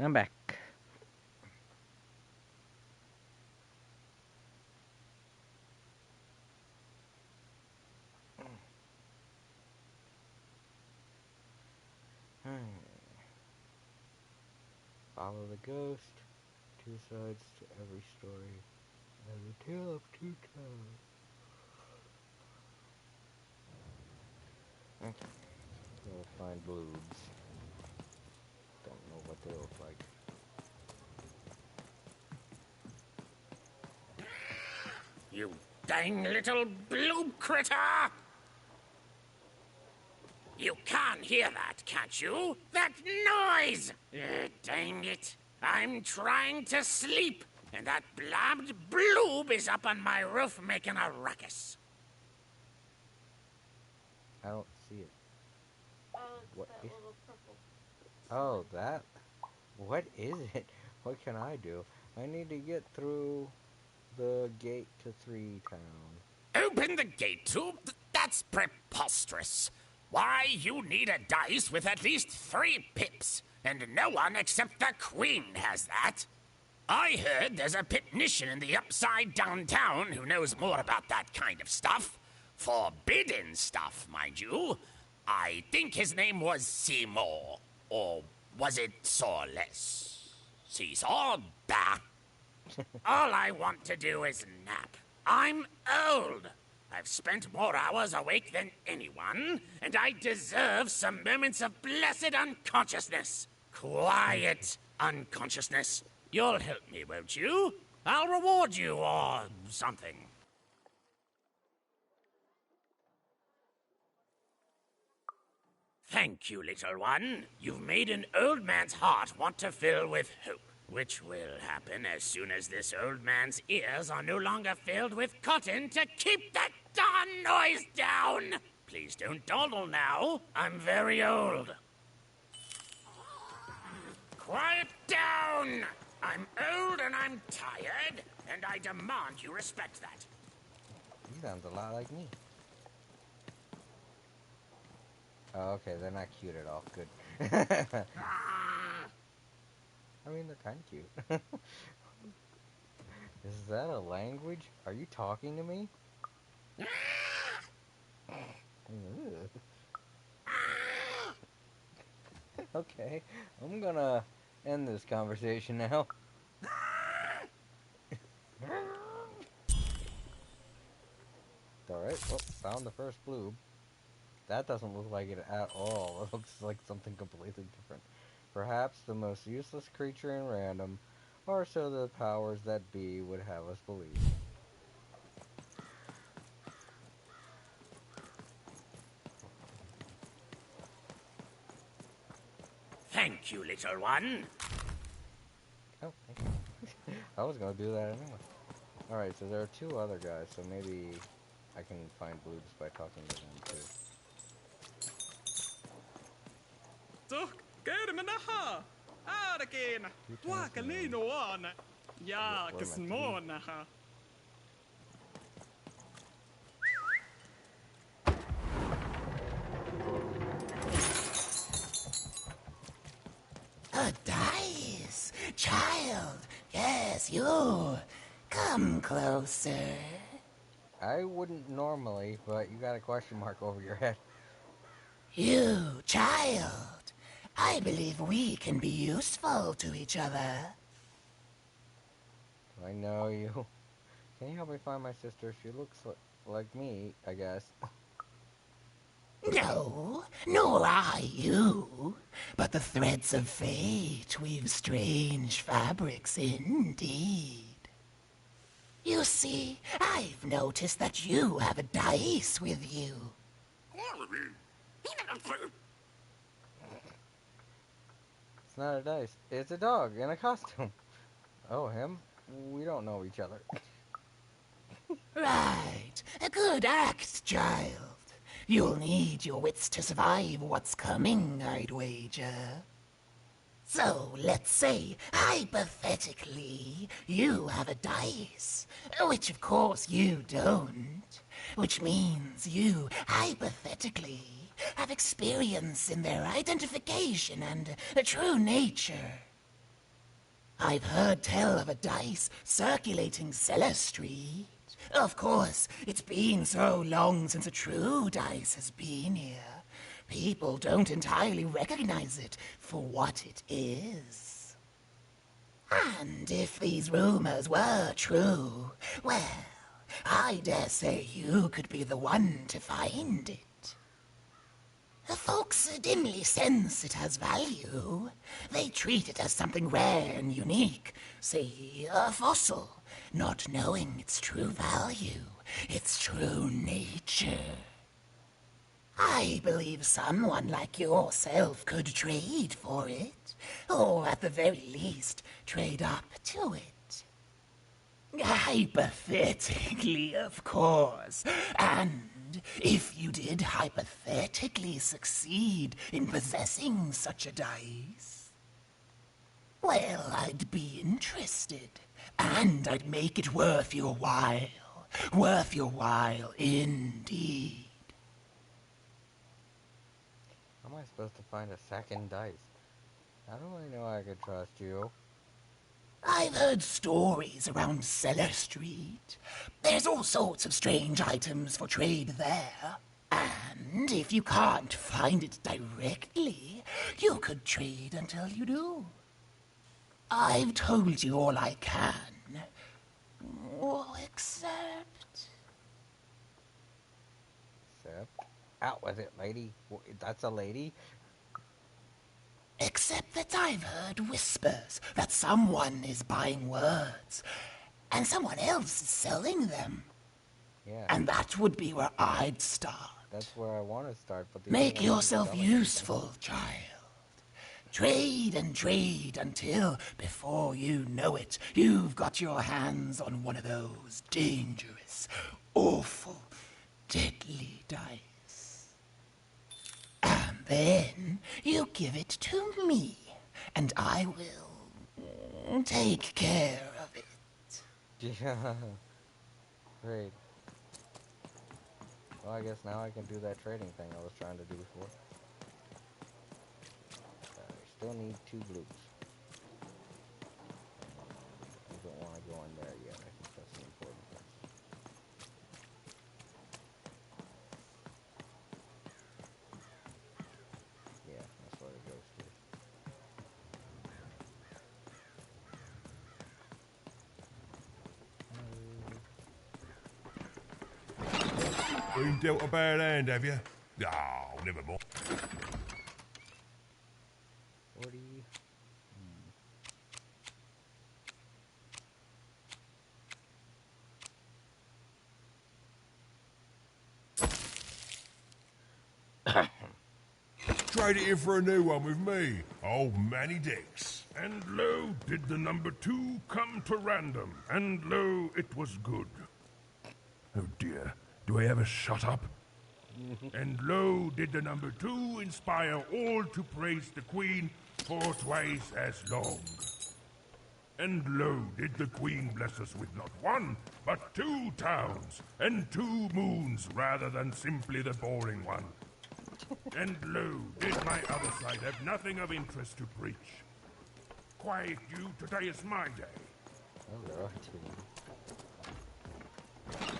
A: I'm back. Follow the ghost. Two sides to every story. And the tale of two towns. Okay. We'll find bloobs. Don't know what they look like.
B: You dang little bloob critter! You can't hear that, can't you? That noise! Dang it. I'm trying to sleep, and that blabbed bloob is up on my roof making a ruckus.
A: I don't see it.
F: Oh, it's
A: What
F: that
A: is-
F: little purple.
A: Oh, that? What is it? What can I do? I need to get through the gate to 3 Town.
B: Open the gate tube? That's preposterous. Why, you need a dice with at least 3 pips, and no one except the Queen has that. I heard there's a pitnician in the upside down town who knows more about that kind of stuff. Forbidden stuff, mind you. I think his name was Seymour. Or was it Sawless? Seesaw? Bah. All I want to do is nap. I'm old. I've spent more hours awake than anyone, and I deserve some moments of blessed unconsciousness. Quiet unconsciousness. You'll help me, won't you? I'll reward you or something. Thank you, little one. You've made an old man's heart want to fill with hope, which will happen as soon as this old man's ears are no longer filled with cotton to keep that darn noise down. Please don't dawdle now. I'm very old. Quiet down! I'm old and I'm tired, and I demand you respect that.
A: He sounds a lot like me. Oh, okay, they're not cute at all. Good. I mean, they're kind of cute. Is that a language? Are you talking to me? Okay, I'm gonna end this conversation now. Alright, well, found the first bloob. That doesn't look like it at all. It looks like something completely different. Perhaps the most useless creature in random, or so the powers that be would have us believe.
B: Thank you, little one.
A: Oh, thank you. I was gonna do that anyway. Alright, so there are 2 other guys, so maybe I can find bloobs by talking to them too.
J: Doch, gör med det här! Ärken! Tuakalino on! Ja, kasmona ha!
B: A dice! Child! Yes, you! Come closer.
A: I wouldn't normally, but you got a question mark over your head.
B: You, child! I believe we can be useful to each other.
A: I know you. Can you help me find my sister? She looks like me, I guess.
B: No, nor I you. But the threads of fate weave strange fabrics indeed. You see, I've noticed that you have a dice with you.
A: It's not a dice. It's a dog in a costume. Oh, him? We don't know each other.
B: Right. A good act, child. You'll need your wits to survive what's coming, I'd wager. So, let's say, hypothetically, you have a dice, which of course you don't, which means you, hypothetically, have experience in their identification and true nature. I've heard tell of a dice circulating Cellar Street. Of course, it's been so long since a true dice has been here. People don't entirely recognize it for what it is. And if these rumors were true, well, I dare say you could be the one to find it. Folks dimly sense it has value. They treat it as something rare and unique, say a fossil, not knowing its true value, its true nature. I believe someone like yourself could trade for it, or at the very least, trade up to it. Hypothetically, of course, and if you did hypothetically succeed in possessing such a dice, well, I'd be interested, and I'd make it worth your while indeed.
A: How am I supposed to find a second dice? How do I know I could trust you?
B: I've heard stories around Cellar Street. There's all sorts of strange items for trade there. And if you can't find it directly, you could trade until you do. I've told you all I can. Except...
A: Out with it, lady. That's a lady?
B: Except that I've heard whispers that someone is buying words, and someone else is selling them.
A: Yeah.
B: And that would be where I'd start.
A: That's where I want to start, but
B: make yourself useful, child. Trade and trade until, before you know it, you've got your hands on one of those dangerous, awful, deadly dice. And then you give it to me, and I will take care of it.
A: Yeah. Great. Well, I guess now I can do that trading thing I was trying to do before. I still need 2 blues. I don't want to go in there yet. I think that's the important thing. Yeah, that's what it goes to.
G: Been dealt a bad hand, have you? Oh, never mind.
A: 40.
G: Trade it in for a new one with me, old Manny Dix.
L: And lo, did the number 2 come to random, and lo, it was good. Oh dear, do I ever shut up? And lo, did the number 2 inspire all to praise the Queen for twice as long. And lo, did the Queen bless us with not 1, but 2 towns, and 2 moons rather than simply the boring one. And lo, did my other side have nothing of interest to preach. Quiet you, today is my day.
A: Oh, there are 2. Let's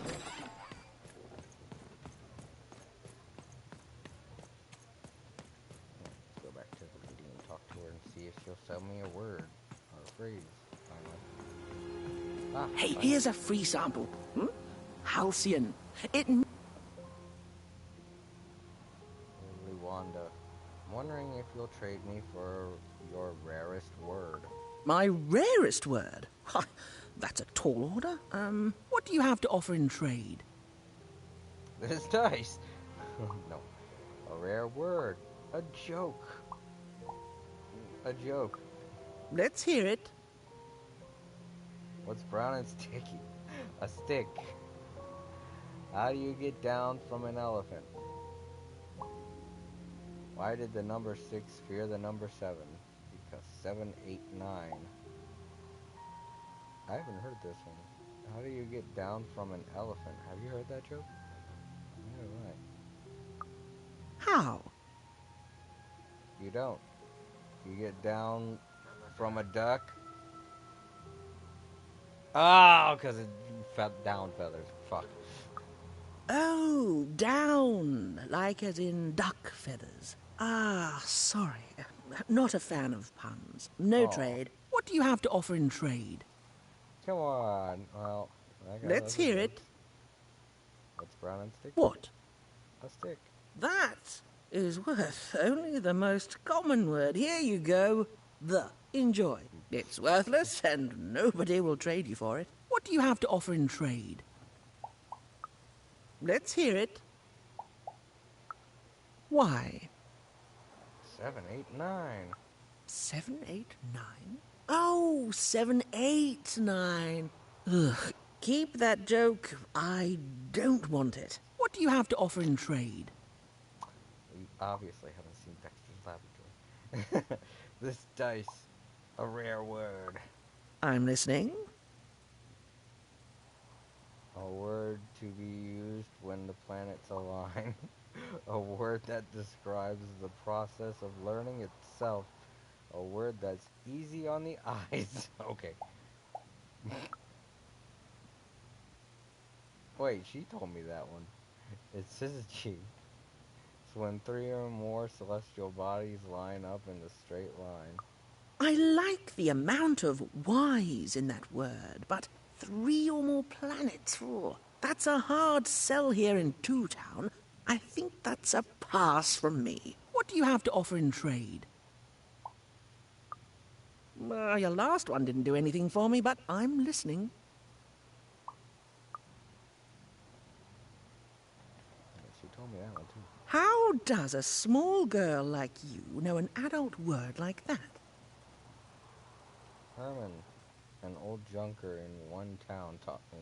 A: go back to the lady and talk to her and see if she'll sell me a word or a phrase.
P: Hey, here's a free sample. Halcyon.
A: Lovely Wanda. I'm wondering if you'll trade me for your rarest word.
P: My rarest word? That's a tall order. What do you have to offer in trade?
A: This dice. No. A rare word. A joke. A joke.
P: Let's hear it.
A: What's brown and sticky? A stick. How do you get down from an elephant? Why did the number 6 fear the number 7? Because 7, 8, 9. I haven't heard this one. How do you get down from an elephant? Have you heard that joke? Neither have I.
P: How?
A: You don't. You get down from a duck Oh, because it down feathers. Fuck.
P: Oh, down, like as in duck feathers. Ah, sorry. Not a fan of puns. No
A: Aw.
P: trade. What do you have to offer in trade?
A: Come on. Well, I got
P: Let's
A: other
P: hear
A: words.
P: it.
A: What's brown and sticky?
P: What?
A: A stick.
P: That is worth only the most common word. Here you go. The. Enjoy. It's worthless, and nobody will trade you for it. What do you have to offer in trade? Let's hear it. Why?
A: 7, 8, 9.
P: 7, 8, 9? Oh, 7, 8, 9. Ugh, keep that joke. I don't want it. What do you have to offer in trade?
A: You obviously haven't seen Dexter's Laboratory. This dice, a rare word.
P: I'm listening.
A: A word to be used when the planets align. A word that describes the process of learning itself. A word that's easy on the eyes. Okay. Wait, she told me that one. It's syzygy. It's when 3 or more celestial bodies line up in a straight line.
P: I like the amount of Y's in that word, but 3 or more planets. Oh, that's a hard sell here in Two Town. I think that's a pass from me. What do you have to offer in trade? Your last one didn't do anything for me, but I'm listening.
A: She told me that one too.
P: How does a small girl like you know an adult word like that?
A: Herman, an old junker in one town, taught me.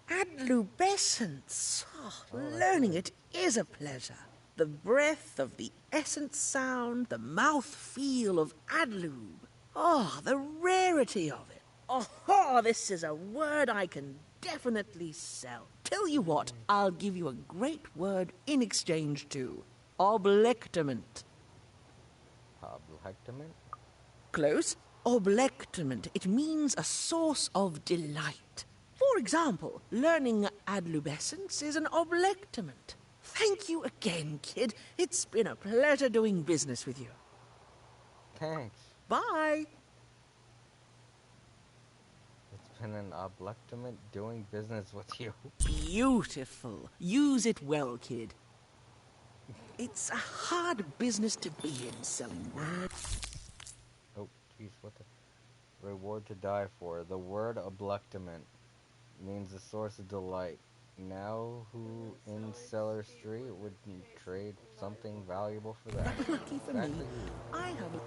P: Adlubescence. Oh, learning it is a pleasure. The breath of the essence sound, the mouth feel of adlube. Oh, the rarity of it. Oh, this is a word I can definitely sell. Tell you what, I'll give you a great word in exchange too. Oblectament.
A: Oblectament?
P: Close. Oblectament. It means a source of delight. For example, learning adlubescence is an oblectament. Thank you again, kid. It's been a pleasure doing business with you.
A: Thanks.
P: Bye.
A: It's been an oblectament doing business with you.
P: Beautiful. Use it well, kid. It's a hard business to be in, selling words.
A: Oh, jeez, what the... Reward to die for. The word oblectament means a source of delight. Now who in Cellar Street would trade something valuable for that?
P: Lucky for me, I have a...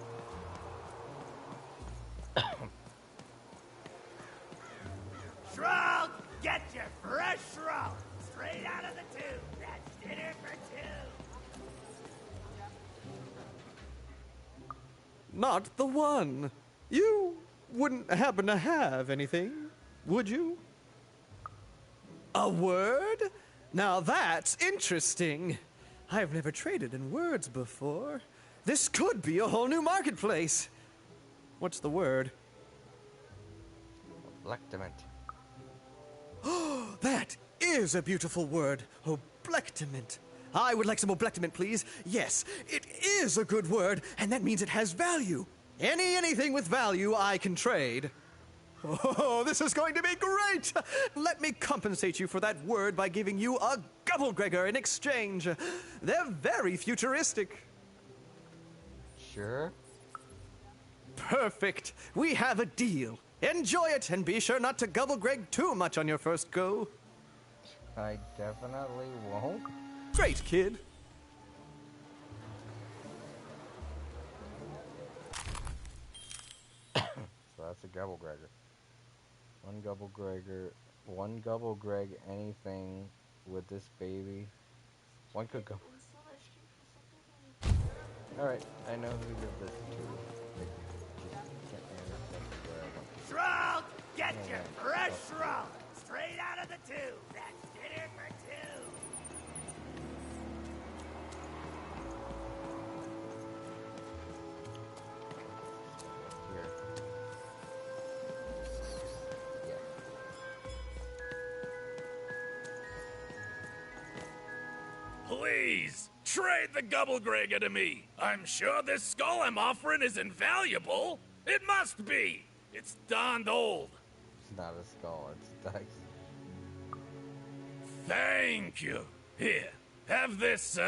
F: Shroud, get your fresh shroud straight out of the tube. That's dinner for two.
K: Not the one. You wouldn't happen to have anything, would you? A word? Now that's interesting. I've never traded in words before. This could be a whole new marketplace. What's the word?
A: Oblectament.
K: Oh, that is a beautiful word. Oblectament. I would like some oblectament, please. Yes, it is a good word, and that means it has value. Anything with value I can trade. Oh, this is going to be great! Let me compensate you for that word by giving you a Gubblegregor in exchange. They're very futuristic.
A: Sure.
K: Perfect. We have a deal. Enjoy it, and be sure not to Gubblegreg too much on your first go.
A: I definitely won't.
K: Great, kid.
A: So that's a Gubblegregor. One Gubblegreg anything with this baby. One could go. Alright, I know who to give this to.
F: Shroud, get your fresh shroud straight out of the tube. That's dinner for two.
A: Here. Yeah.
T: Please, trade the Gubblegregor to me. I'm sure this skull I'm offering is invaluable. It must be. It's darned old.
A: It's not a skull, it's dice.
T: Thank you. Here, have this,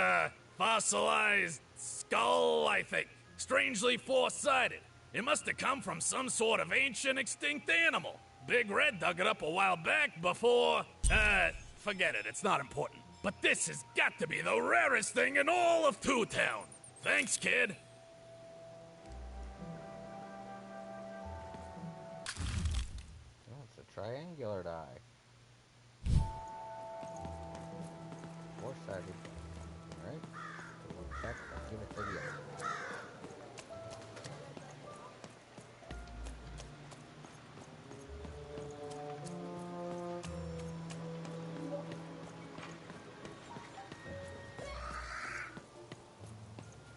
T: fossilized skull, I think. Strangely four-sided. It must have come from some sort of ancient extinct animal. Big Red dug it up a while back before... forget it, it's not important. But this has got to be the rarest thing in all of Two Town. Thanks, kid.
A: Oh, it's a triangular die. Four-sided. Alright. We'll check and give it to the other.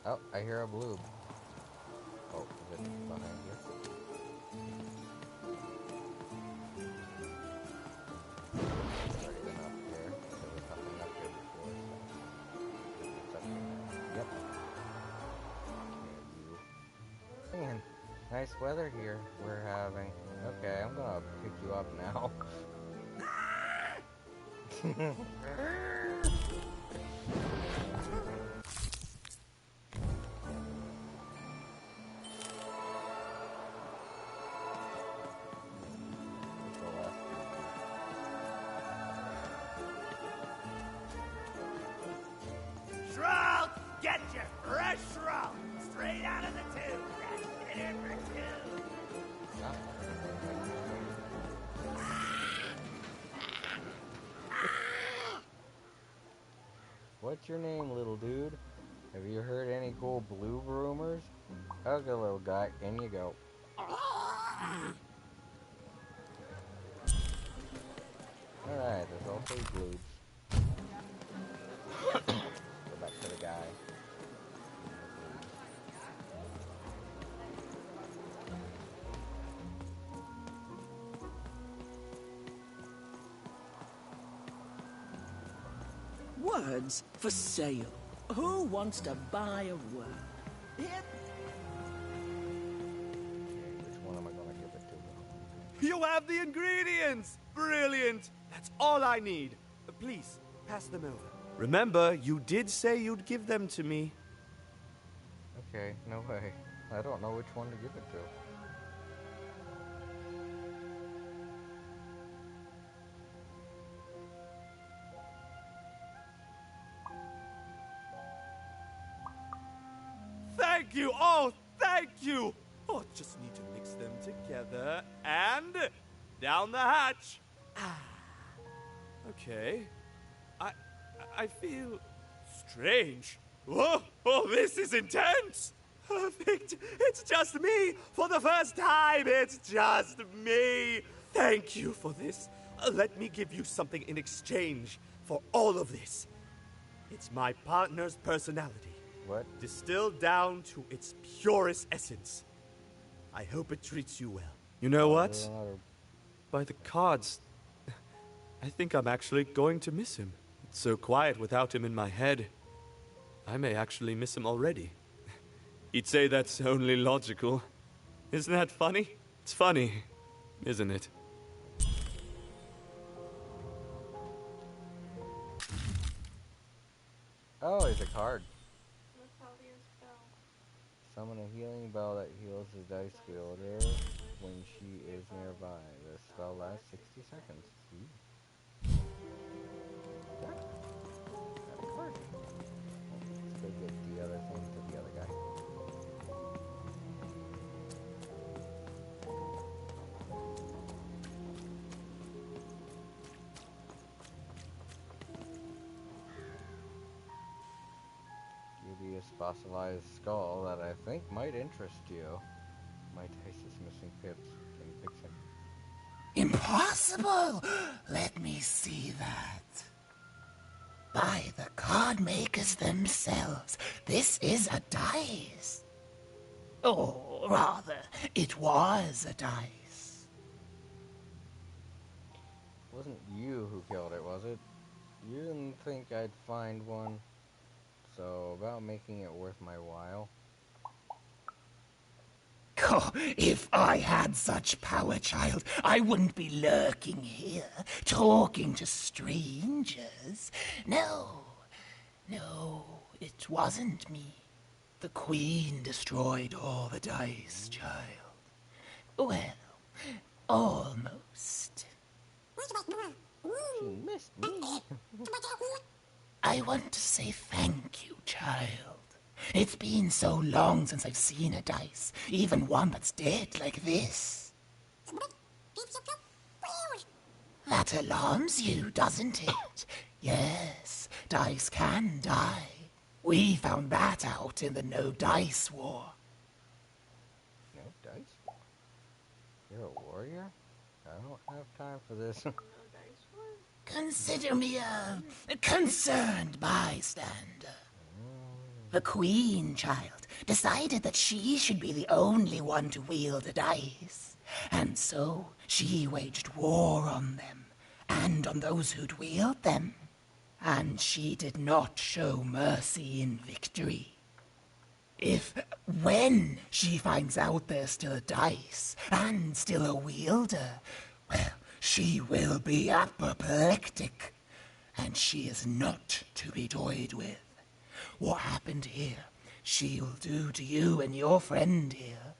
A: Oh, I hear a bloob. Oh, is it behind you? It's already been up there. There was nothing up here before, so it's up here now. Yep. And you. Man, nice weather here we're having. Okay, I'm gonna pick you up now.
F: Shroud! Get your fresh shroud! Straight out of the tube! That's dinner for two!
A: What's your name, little dude? Have you heard any cool blue rumors? Okay, little guy, in you go. Alright, there's all three blues. Go back to the guy.
P: Words for sale. Who wants to buy a word?
A: Which one am I gonna give it to?
U: You have the ingredients! Brilliant! That's all I need. Please, pass them over. Remember, you did say you'd give them to me.
A: Okay, no way. I don't know which one to give it to.
U: Thank you! Oh, thank you! Oh, just need to mix them together and down the hatch. Okay. I feel strange. Whoa! Oh, this is intense! Perfect! It's just me! For the first time, it's just me! Thank you for this. Let me give you something in exchange for all of this. It's my partner's personality.
A: What?
U: Distilled down to its purest essence. I hope it treats you well. You know what? By the cards, I think I'm actually going to miss him. It's so quiet without him in my head. I may actually miss him already. He'd say that's only logical. Isn't that funny? It's funny, isn't it?
A: Oh, it's a card. Summon a healing bell that heals the dice wielder when she is nearby. The spell lasts 60 seconds. Got a card. Let's go get the other thing to the other guy. Dubious fossilized skull that I think might interest you. My dice is missing pips. Can you fix it?
B: Impossible! Let me see that. By the card makers themselves, this is a dice. Or rather, it was a dice.
A: Wasn't you who killed it, was it? You didn't think I'd find one? So, about making it worth my while.
B: Oh, if I had such power, child, I wouldn't be lurking here, talking to strangers. No, it wasn't me. The Queen destroyed all the dice, child. Well, almost.
A: She missed me.
B: I want to say thank you, child. It's been so long since I've seen a dice, even one that's dead like this. That alarms you, doesn't it? Yes, dice can die. We found that out in the No Dice War.
A: No dice war? You're a warrior? I don't have time for this.
B: Consider me a concerned bystander. The Queen, child, decided that she should be the only one to wield a dice, and so she waged war on them, and on those who'd wield them. And she did not show mercy in victory. When she finds out there's still dice, and still a wielder, well, she will be apoplectic, and she is not to be toyed with. What happened here, she'll do to you and your friend here.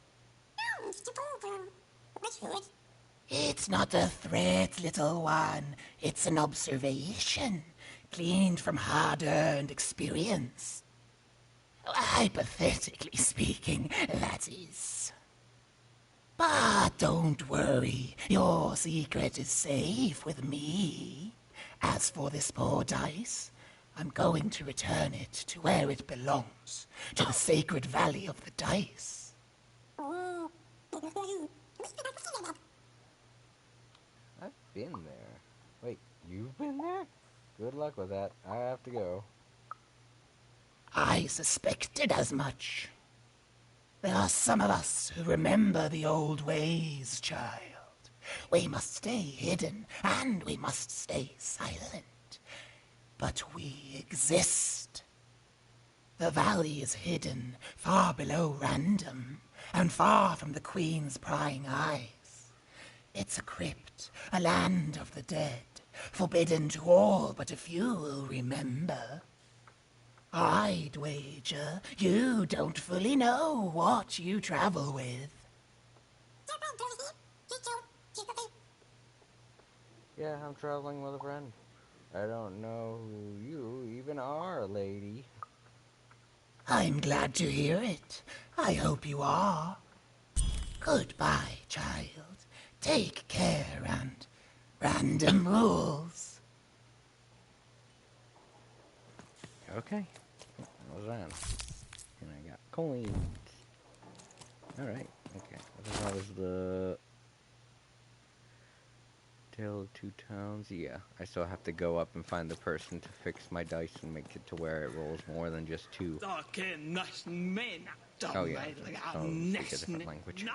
B: It's not a threat, little one. It's an observation, gleaned from hard-earned experience. Hypothetically speaking, that is. But don't worry, your secret is safe with me. As for this poor dice, I'm going to return it to where it belongs, to the sacred valley of the dice.
A: I've been there. Wait, you've been there? Good luck with that. I have to go.
B: I suspected as much. There are some of us who remember the old ways, child. We must stay hidden, and we must stay silent. But we exist. The valley is hidden far below Random, and far from the Queen's prying eyes. It's a crypt, a land of the dead, forbidden to all but a few will remember. I'd wager you don't fully know what you travel with.
A: Yeah, I'm traveling with a friend. I don't know who you even are, lady.
B: I'm glad to hear it. I hope you are. Goodbye, child. Take care, and Random rules.
A: Okay. What was that? And I got coins. Alright, okay. I think that was the Tale of Two Towns. Yeah, I still have to go up and find the person to fix my dice and make it to where it rolls more than just 2. Oh yeah, so speak a different language.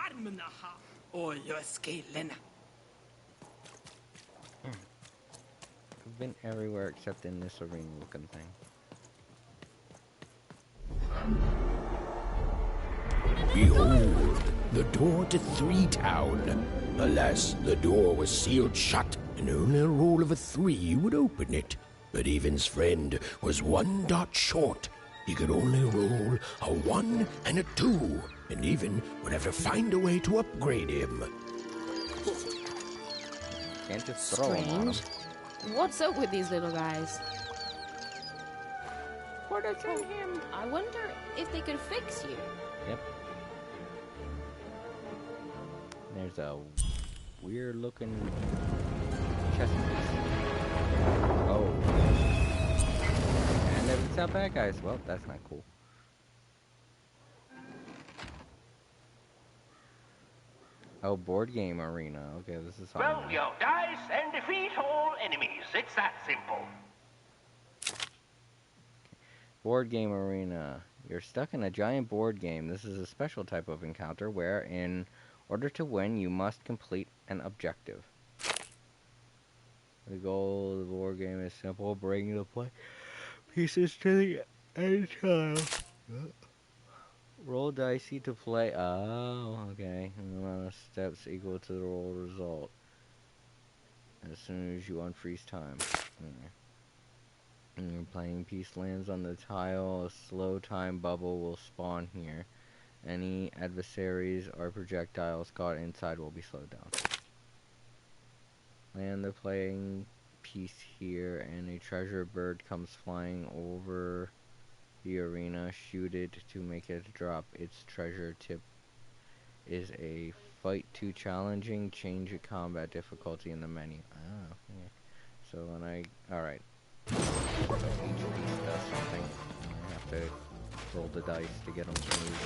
A: I've been everywhere except in this arena looking thing.
B: Behold, the door to Three Town. Alas, the door was sealed shut, and only a roll of a 3 would open it. But Evan's friend was 1 dot short. He could only roll a 1 and a 2, and Evan would have to find a way to upgrade him.
A: Can't just throw him on him.
N: What's up with these little guys? What is in him? I wonder if they could fix you.
A: Yep. There's a weird looking chest piece. Oh. And it's not bad guys. Well, that's not cool. Oh, board game arena. Okay, this is
O: Roll
A: fun.
O: your dice and defeat all enemies. It's that simple.
A: Board game arena. You're stuck in a giant board game. This is a special type of encounter where, in order to win, you must complete an objective. The goal of the board game is simple: bring the play pieces to the Anytime. Roll dicey to play. Oh, okay. And the amount of steps equal to the roll result. As soon as you unfreeze time. Okay. When your playing piece lands on the tile, a slow time bubble will spawn here. Any adversaries or projectiles caught inside will be slowed down. Land the playing piece here, and a treasure bird comes flying over the arena. Shoot it to make it drop. Its treasure tip is a fight too challenging. Change the combat difficulty in the menu. Oh, yeah. So when I... Alright. Each piece does something. I have to roll the dice to get them to move.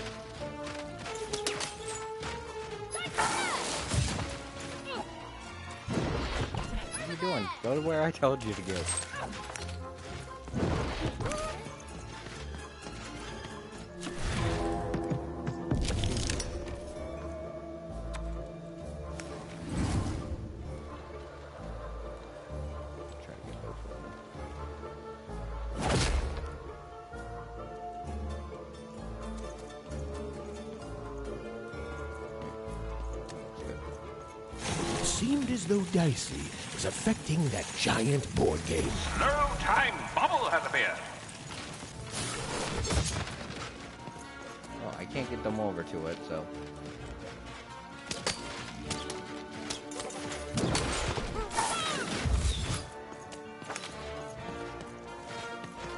A: What are you doing? Go to where I told you to go.
B: Seemed as though Dicey was affecting that giant board game.
O: Slow time bubble has appeared.
A: Well, I can't get them over to it, so...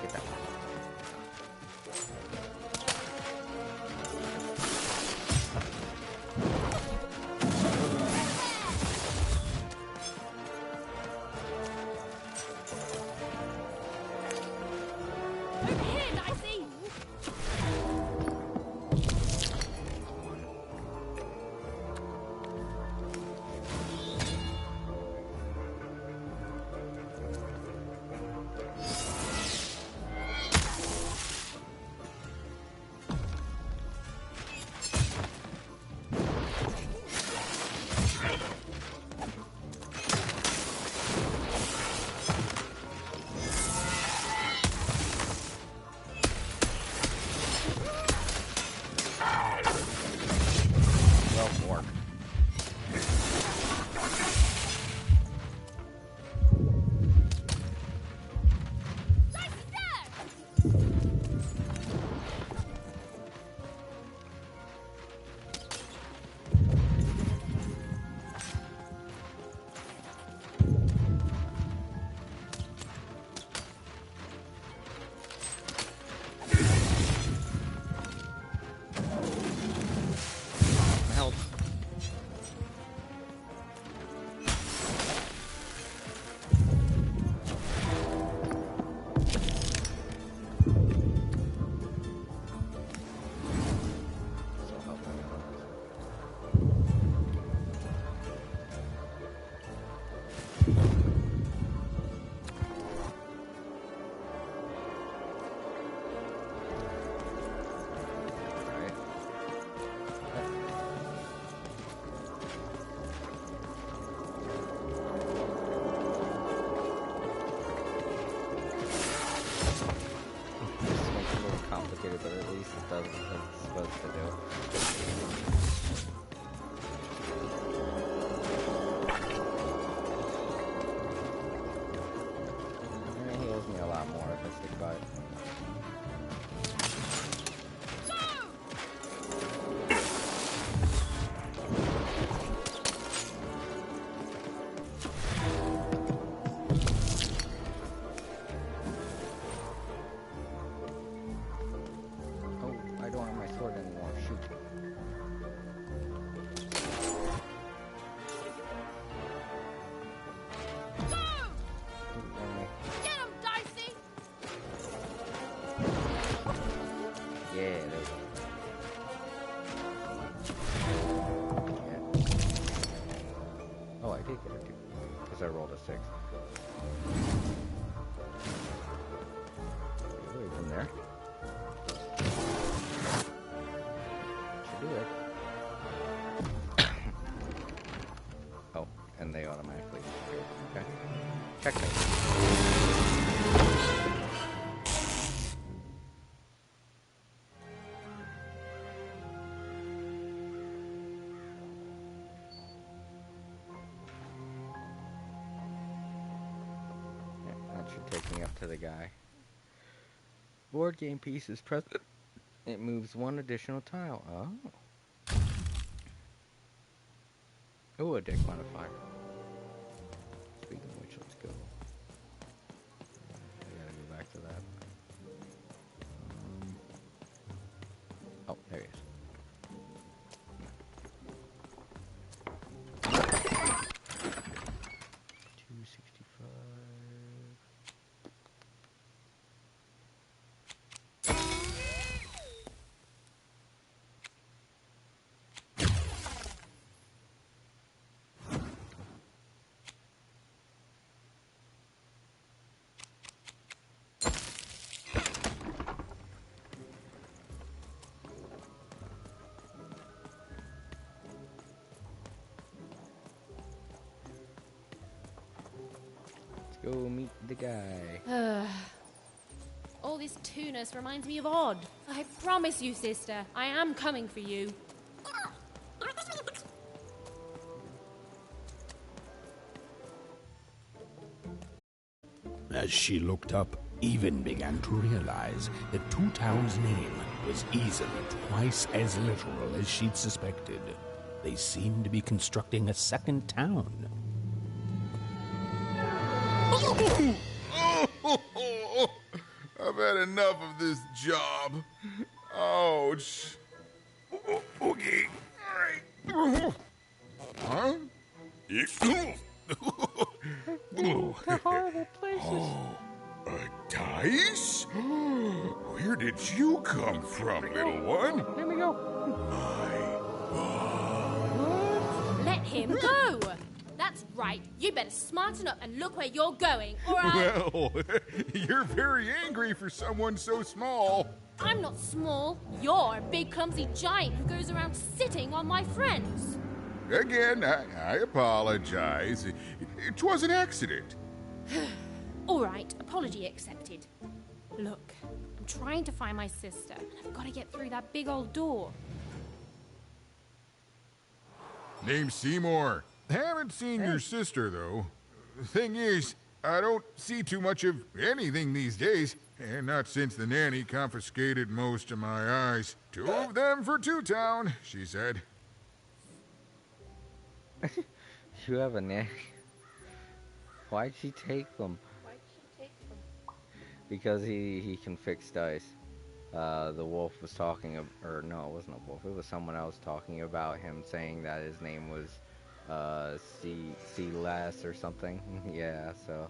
A: Get that one. But at least it does what it's supposed to do. It heals me a lot more if I stick by it. Because I rolled a 6. Away from there. Should do it. Oh, and they automatically disappear. Okay. Checkmate. walking up to the guy. Board game pieces pressed. It moves one additional tile. Oh. Oh, a deck modifier. Speaking of which, let's go. I gotta go back to that. Oh, there he is. Go meet the guy.
N: All this tunus reminds me of Odd. I promise you, sister, I am coming for you.
B: As she looked up, Even began to realize that Two Town's name was easily twice as literal as she'd suspected. They seemed to be constructing a second town.
H: I've had enough of this job. Ouch. Okay. All right. Huh?
N: They're horrible places.
H: Oh, dice? Where did you come from, little one?
N: Let me go. Let him go. That's right. You better smarten up and look where you're going, or I...
H: Well, you're very angry for someone so small.
N: I'm not small. You're a big, clumsy giant who goes around sitting on my friends.
H: Again, I apologize. It was an accident.
N: All right, apology accepted. Look, I'm trying to find my sister, and I've got to get through that big old door.
H: Name's Seymour. Haven't seen your sister, though. The thing is, I don't see too much of anything these days, and not since the nanny confiscated most of my eyes. 2 of them for Two Town, she said.
A: You have a nanny? Why'd she take them? Because he can fix dice. The wolf was talking, or no, it wasn't a wolf. It was someone else talking about him, saying that his name was Silas or something. Yeah, so.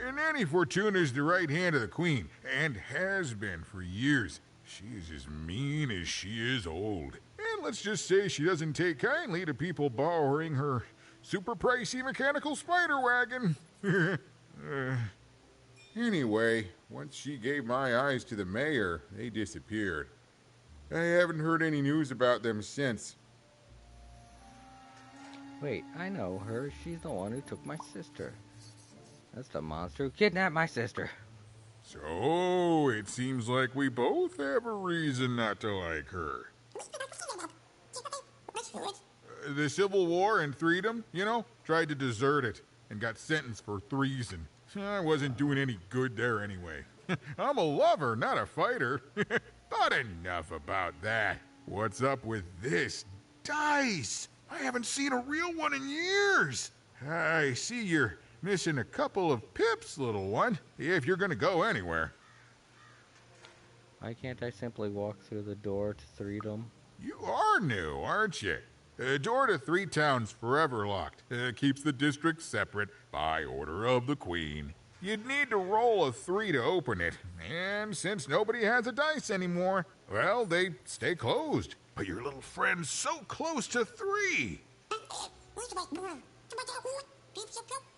H: And Nanny Fortuna is the right hand of the queen, and has been for years. She is as mean as she is old. And let's just say she doesn't take kindly to people borrowing her super pricey mechanical spider wagon. Anyway, once she gave my eyes to the mayor, they disappeared. I haven't heard any news about them since.
A: Wait, I know her. She's the one who took my sister. That's the monster who kidnapped my sister.
H: So, it seems like we both have a reason not to like her. The Civil War and Freedom, you know, tried to desert it and got sentenced for treason. I wasn't doing any good there anyway. I'm a lover, not a fighter. But enough about that. What's up with this? Dice! I haven't seen a real one in years. I see you're missing a couple of pips, little one, if you're gonna go anywhere.
A: Why can't I simply walk through the door to Freedom?
H: You are new, aren't you? The door to Three Towns forever locked. Keeps the district separate by order of the Queen. You'd need to roll a 3 to open it, and since nobody has a dice anymore, well, they stay closed. But your little friend's so close to 3.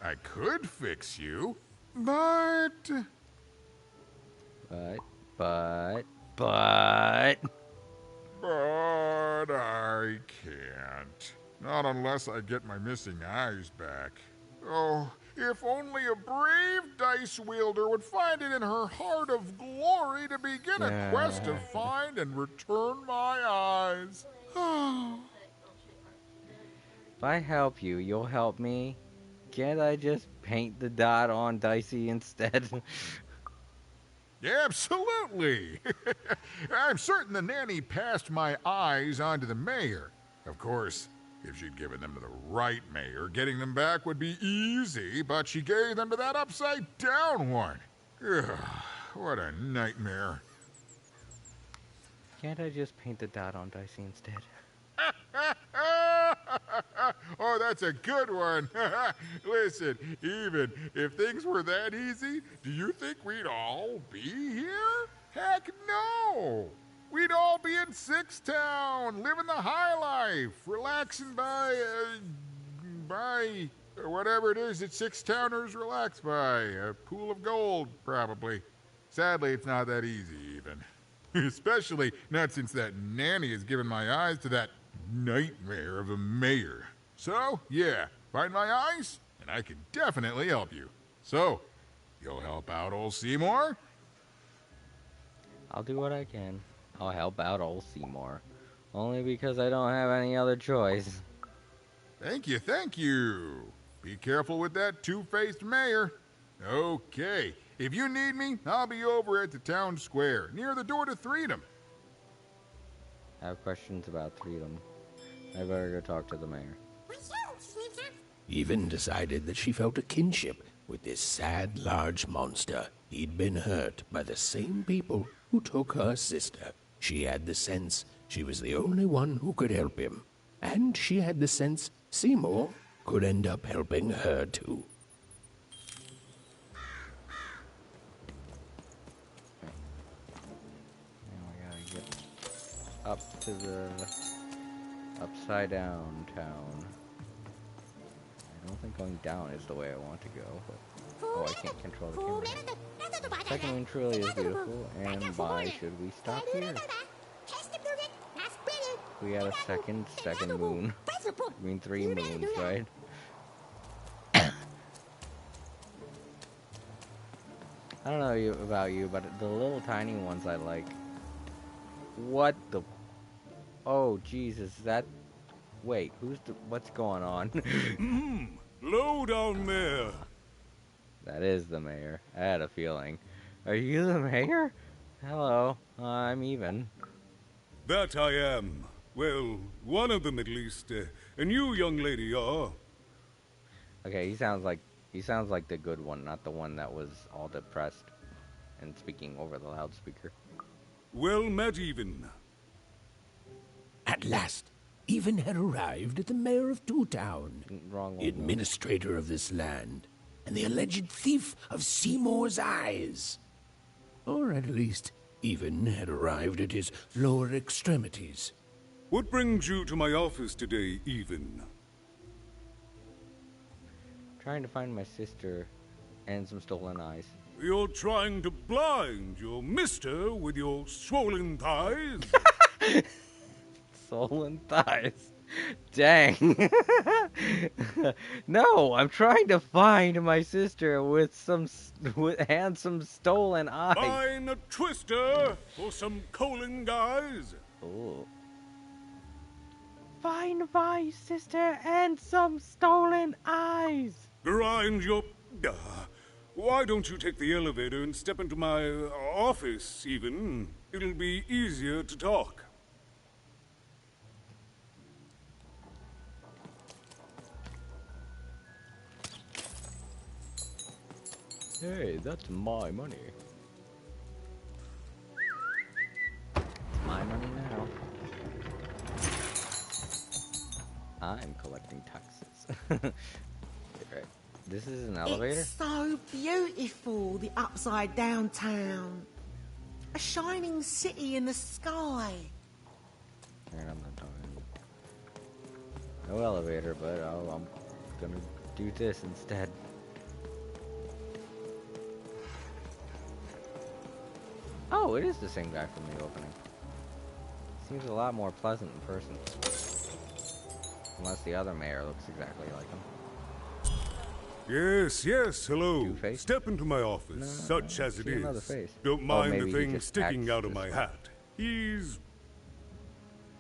H: I could fix you, but I can't. Not unless I get my missing eyes back. Oh, if only a brave dice wielder would find it in her heart of glory to begin a quest to find and return my eyes.
A: If I help you, you'll help me? Can't I just paint the dot on Dicey instead?
H: Yeah, absolutely. I'm certain the nanny passed my eyes on to the mayor. Of course, if she'd given them to the right mayor, getting them back would be easy, but she gave them to that upside-down one. Ugh, what a nightmare.
A: Can't I just paint the dot on Dicey instead?
H: Oh, that's a good one. Listen, even if things were that easy, do you think we'd all be here? Heck no! We'd all be in Six Town, living the high life, relaxing by whatever it is that Six Towners relax by. A pool of gold, probably. Sadly, it's not that easy, even. Especially not since that nanny has given my eyes to that nightmare of a mayor. So, yeah, find my eyes, and I can definitely help you. So, you'll help out old Seymour?
A: I'll do what I can. I'll help out old Seymour. Only because I don't have any other choice.
H: Thank you, thank you. Be careful with that two-faced mayor. Okay, if you need me, I'll be over at the town square, near the door to Threedom.
A: I have questions about Threedom. I better go talk to the mayor.
B: Even decided that she felt a kinship with this sad, large monster. He'd been hurt by the same people who took her sister. She had the sense she was the only one who could help him. And she had the sense Seymour could end up helping her too.
A: Now I gotta get up to the upside down town. I don't think going down is the way I want to go, but oh, I can't control the camera. Second moon truly is beautiful, and why should we stop here? We had a second moon. I mean 3 moons, right? I don't know about you, but the little tiny ones I like. What the? Oh Jesus, that. Wait, what's going on?
J: Low down there.
A: That is the mayor. I had a feeling. Are you the mayor? Hello, I'm Even.
J: That I am. Well, one of them at least. And you, young lady, are.
A: Okay, he sounds like the good one, not the one that was all depressed and speaking over the loudspeaker.
J: Well met, Even.
B: At last, Even had arrived at the mayor of Two Town,
A: wrong
B: administrator of this land, and the alleged thief of Seymour's eyes. Or at least, Even had arrived at his lower extremities.
J: What brings you to my office today, Even?
A: Trying to find my sister and some stolen eyes.
J: You're trying to blind your mister with your swollen thighs?
A: Swollen thighs. Dang. No, I'm trying to find my sister with handsome stolen eyes.
J: Mine a twister for some colon guys.
A: Oh. Find my sister and some stolen eyes.
J: Grind your... why don't you take the elevator and step into my office, Even? It'll be easier to talk.
A: Hey, that's my money. It's my money now. I'm collecting taxes. Right. This is an elevator?
P: It's so beautiful, the upside down town. A shining city in the sky.
A: Alright, I'm not talking. No elevator, but I'm gonna do this instead. Oh, it is the same guy from the opening. Seems a lot more pleasant in person. Unless the other mayor looks exactly like him.
J: Yes, yes, hello. Step into my office, such as it
A: another
J: is.
A: face.
J: Don't
A: Oh,
J: mind
A: maybe
J: the
A: he
J: thing
A: just
J: sticking
A: acts
J: out of
A: this
J: my
A: way.
J: hat. He's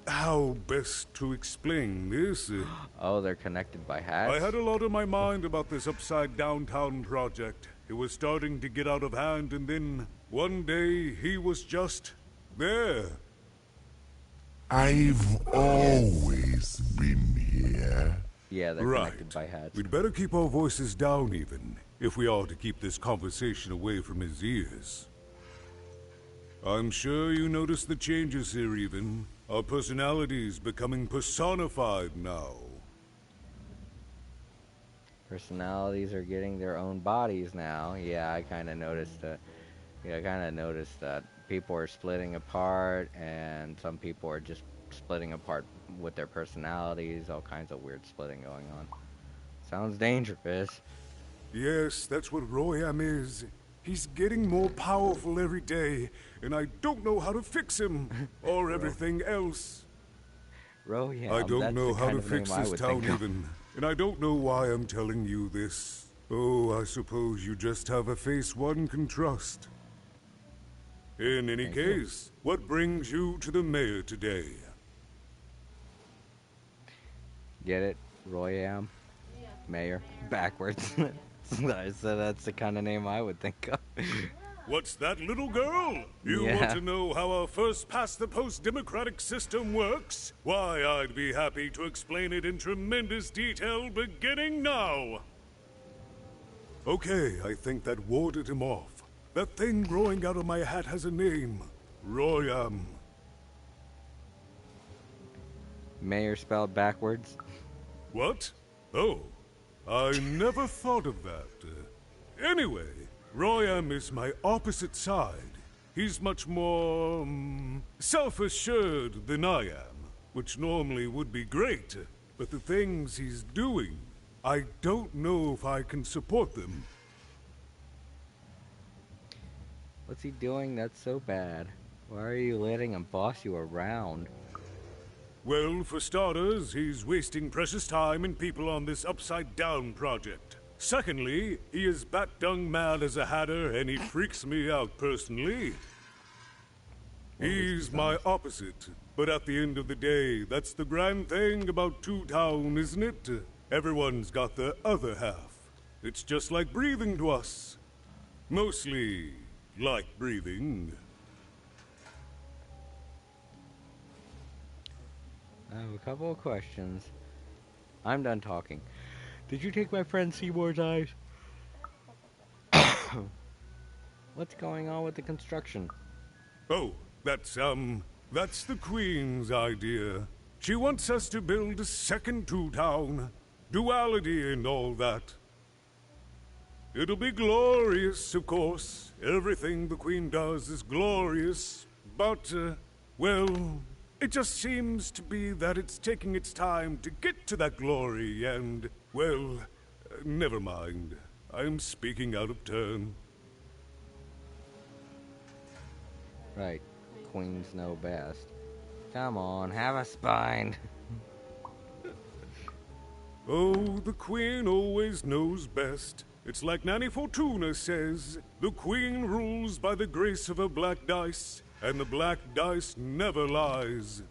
J: how best to explain this?
A: Oh, they're connected by hats?
J: I had a lot on my mind about this Upside Downtown project. It was starting to get out of hand, and then one day he was just there.
G: I've always been here.
A: Yeah, they're connected by hats.
J: We'd better keep our voices down even, if we are to keep this conversation away from his ears. I'm sure you noticed the changes here even. Our personalities becoming personified now.
A: Personalities are getting their own bodies now. Yeah, I kind of noticed that. Yeah, I kind of noticed that people are splitting apart, and some people are just splitting apart with their personalities. All kinds of weird splitting going on. Sounds dangerous.
J: Yes, that's what Royam is. He's getting more powerful every day, and I don't know how to fix him, or everything else.
A: Royam,
J: I don't
A: that's
J: know
A: the
J: how
A: kind
J: to
A: of name
J: fix
A: I
J: this
A: would
J: town
A: think of.
J: even, and I don't know why I'm telling you this. Oh, I suppose you just have a face one can trust. In any case, what brings you to the mayor today?
A: Get it? Royam? Yeah. Mayor. Backwards. I said that's the kind of name I would think of.
J: What's that, little girl? You want to know how our first-past-the-post democratic system works? Why, I'd be happy to explain it in tremendous detail beginning now. Okay, I think that warded him off. That thing growing out of my hat has a name. Royam.
A: Mayor spelled backwards?
J: What? Oh, I never thought of that. Anyway, Royam is my opposite side. He's much more, self-assured than I am, which normally would be great, but the things he's doing, I don't know if I can support them.
A: What's he doing that's so bad? Why are you letting him boss you around?
J: Well, for starters, he's wasting precious time and people on this upside-down project. Secondly, he is bat-dung mad as a hatter, and he freaks me out personally. He's my opposite, but at the end of the day, that's the grand thing about Two Town, isn't it? Everyone's got their other half. It's just like breathing to us. Mostly like breathing.
A: I have a couple of questions. I'm done talking. Did you take my friend Seymour's eyes? What's going on with the construction?
J: Oh, that's the Queen's idea. She wants us to build a second Two Town. Duality and all that. It'll be glorious, of course. Everything the Queen does is glorious. But, well, it just seems to be that it's taking its time to get to that glory, and, well, never mind. I'm speaking out of turn.
A: Right. Queens know best. Come on, have a spine.
J: Oh, the Queen always knows best. It's like Nanny Fortuna says, the Queen rules by the grace of her black dice, and the black dice never lies.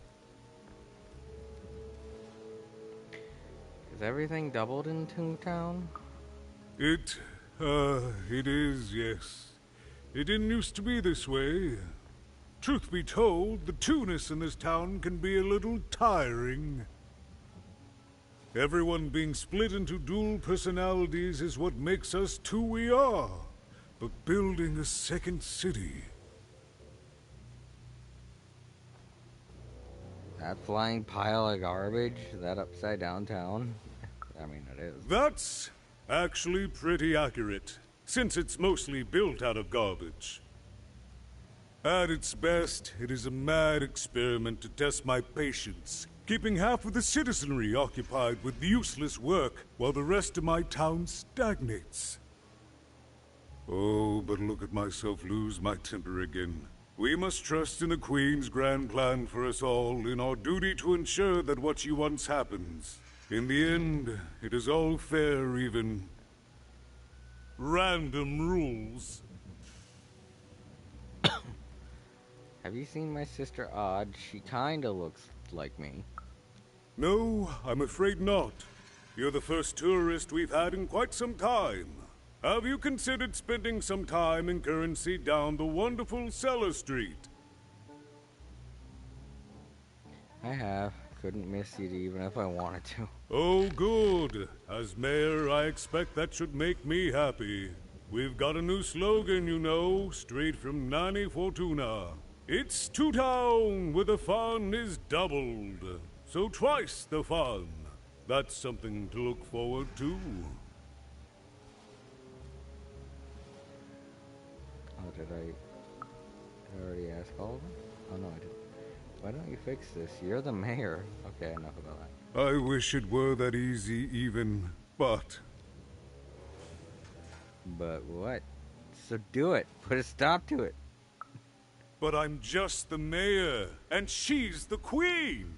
A: Is everything doubled in Toontown?
J: It is, yes. It didn't used to be this way. Truth be told, the two-ness in this town can be a little tiring. Everyone being split into dual personalities is what makes us who we are. But building a second city...
A: That flying pile of garbage? That upside down town? I mean, it is.
J: That's actually pretty accurate, since it's mostly built out of garbage. At its best, it is a mad experiment to test my patience, keeping half of the citizenry occupied with useless work while the rest of my town stagnates. Oh, but look at myself lose my temper again. We must trust in the Queen's grand plan for us all, in our duty to ensure that what she wants happens. In the end, it is all fair, even. Random rules.
A: Have you seen my sister Odd? She kinda looks tourist like me.
J: No, I'm afraid not. You're the first tourist we've had in quite some time. Have you considered spending some time in currency down the wonderful Cellar Street?
A: I have. Couldn't miss it even if I wanted to.
J: Oh, good. As mayor, I expect that should make me happy. We've got a new slogan, you know, straight from Nanny Fortuna. It's Two Town where the fun is doubled. So twice the fun. That's something to look forward to.
A: Oh, did I already ask all of them? Oh, no, I didn't. Why don't you fix this? You're the mayor. Okay, enough about that.
J: I wish it were that easy even, but...
A: But what? So do it. Put a stop to it.
J: But I'm just the mayor, and she's the queen!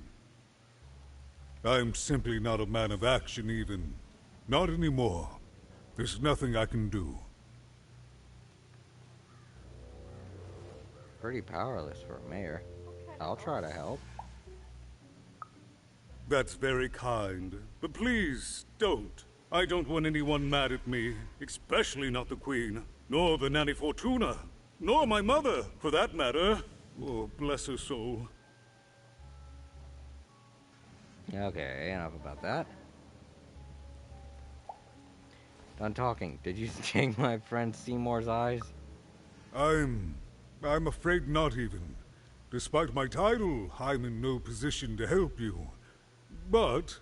J: I'm simply not a man of action even. Not anymore. There's nothing I can do.
A: Pretty powerless for a mayor. I'll try to help.
J: That's very kind, but please don't. I don't want anyone mad at me, especially not the Queen, nor the Nanny Fortuna, nor my mother, for that matter. Oh, bless her soul.
A: Okay, enough about that. Done talking. Did you take my friend Seymour's eyes?
J: I'm afraid not even. Despite my title, I'm in no position to help you. But...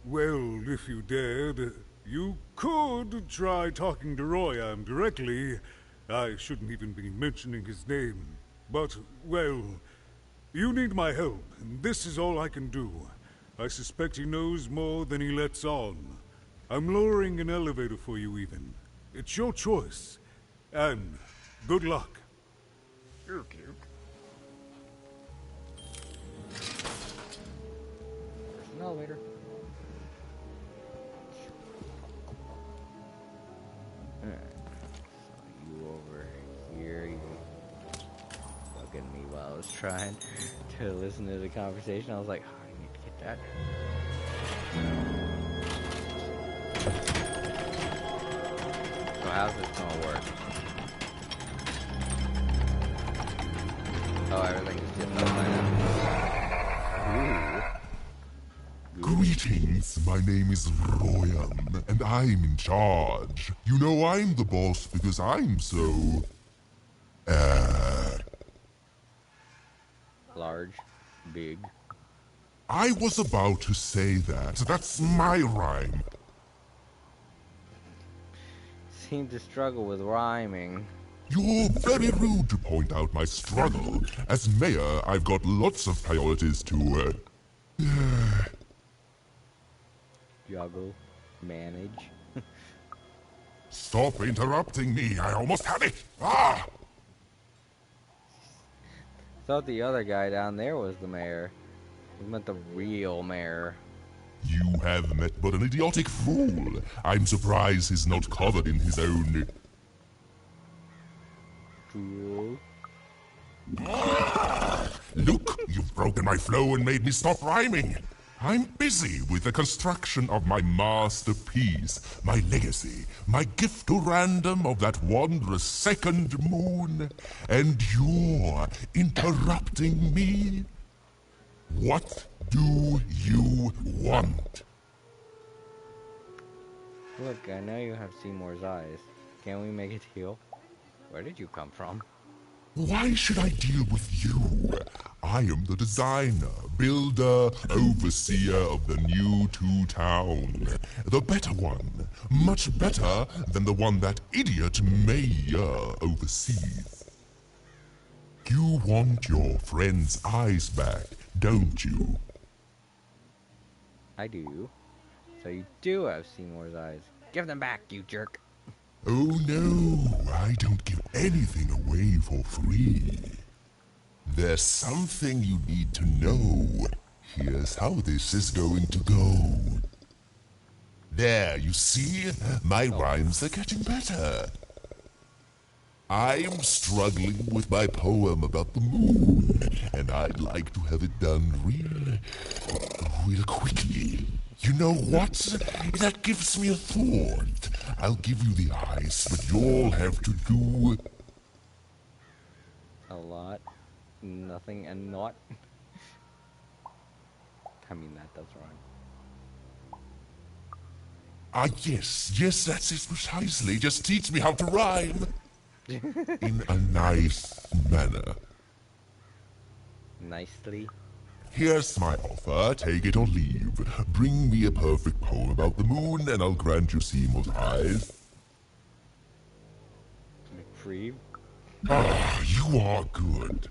J: Well, if you dared, you could try talking to Royam directly. I shouldn't even be mentioning his name. But, well, you need my help, and this is all I can do. I suspect he knows more than he lets on. I'm lowering an elevator for you even. It's your choice. And good luck.
A: You're cute. There's an elevator. Alright. So you over here, you bugging me while I was trying to listen to the conversation. I was like, oh, I need to get that. So how's this gonna work? Oh, everything is just upside down.
G: Greetings, my name is Royam, and I'm in charge. You know I'm the boss because I'm so...
A: large, big.
G: I was about to say that. That's my rhyme.
A: Seem to struggle with rhyming.
G: You're very rude to point out my struggle. As mayor, I've got lots of priorities to,
A: juggle, manage.
G: Stop interrupting me. I almost had it. Ah!
A: Thought the other guy down there was the mayor. He meant the real mayor.
G: You have met but an idiotic fool. I'm surprised he's not covered in his own...
A: Fool.
G: Look, you've broken my flow and made me stop rhyming. I'm busy with the construction of my masterpiece, my legacy, my gift to random of that wondrous second moon. And you're interrupting me? What do you want?
A: Look, I know you have Seymour's eyes. Can we make a deal? Where did you come from?
G: Why should I deal with you? I am the designer, builder, overseer of the new Two-Town. The better one. Much better than the one that idiot mayor oversees. You want your friend's eyes back, don't you?
A: I do. So you do have Seymour's eyes. Give them back, you jerk.
G: Oh no, I don't give anything away for free. There's something you need to know. Here's how this is going to go. There, you see? My rhymes are getting better.
M: I'm struggling with my poem about the moon, and I'd like to have it done real quickly. You know what? That gives me a thought. I'll give you the eyes, but you'll have to do...
A: A lot, nothing, and not. I mean, that does rhyme.
M: Ah, yes, that's it precisely. Just teach me how to rhyme. In a nice manner.
A: Nicely.
M: Here's my offer, take it or leave. Bring me a perfect poem about the moon, and I'll grant you Seymour's eyes.
A: Free.
M: Ah, you are good.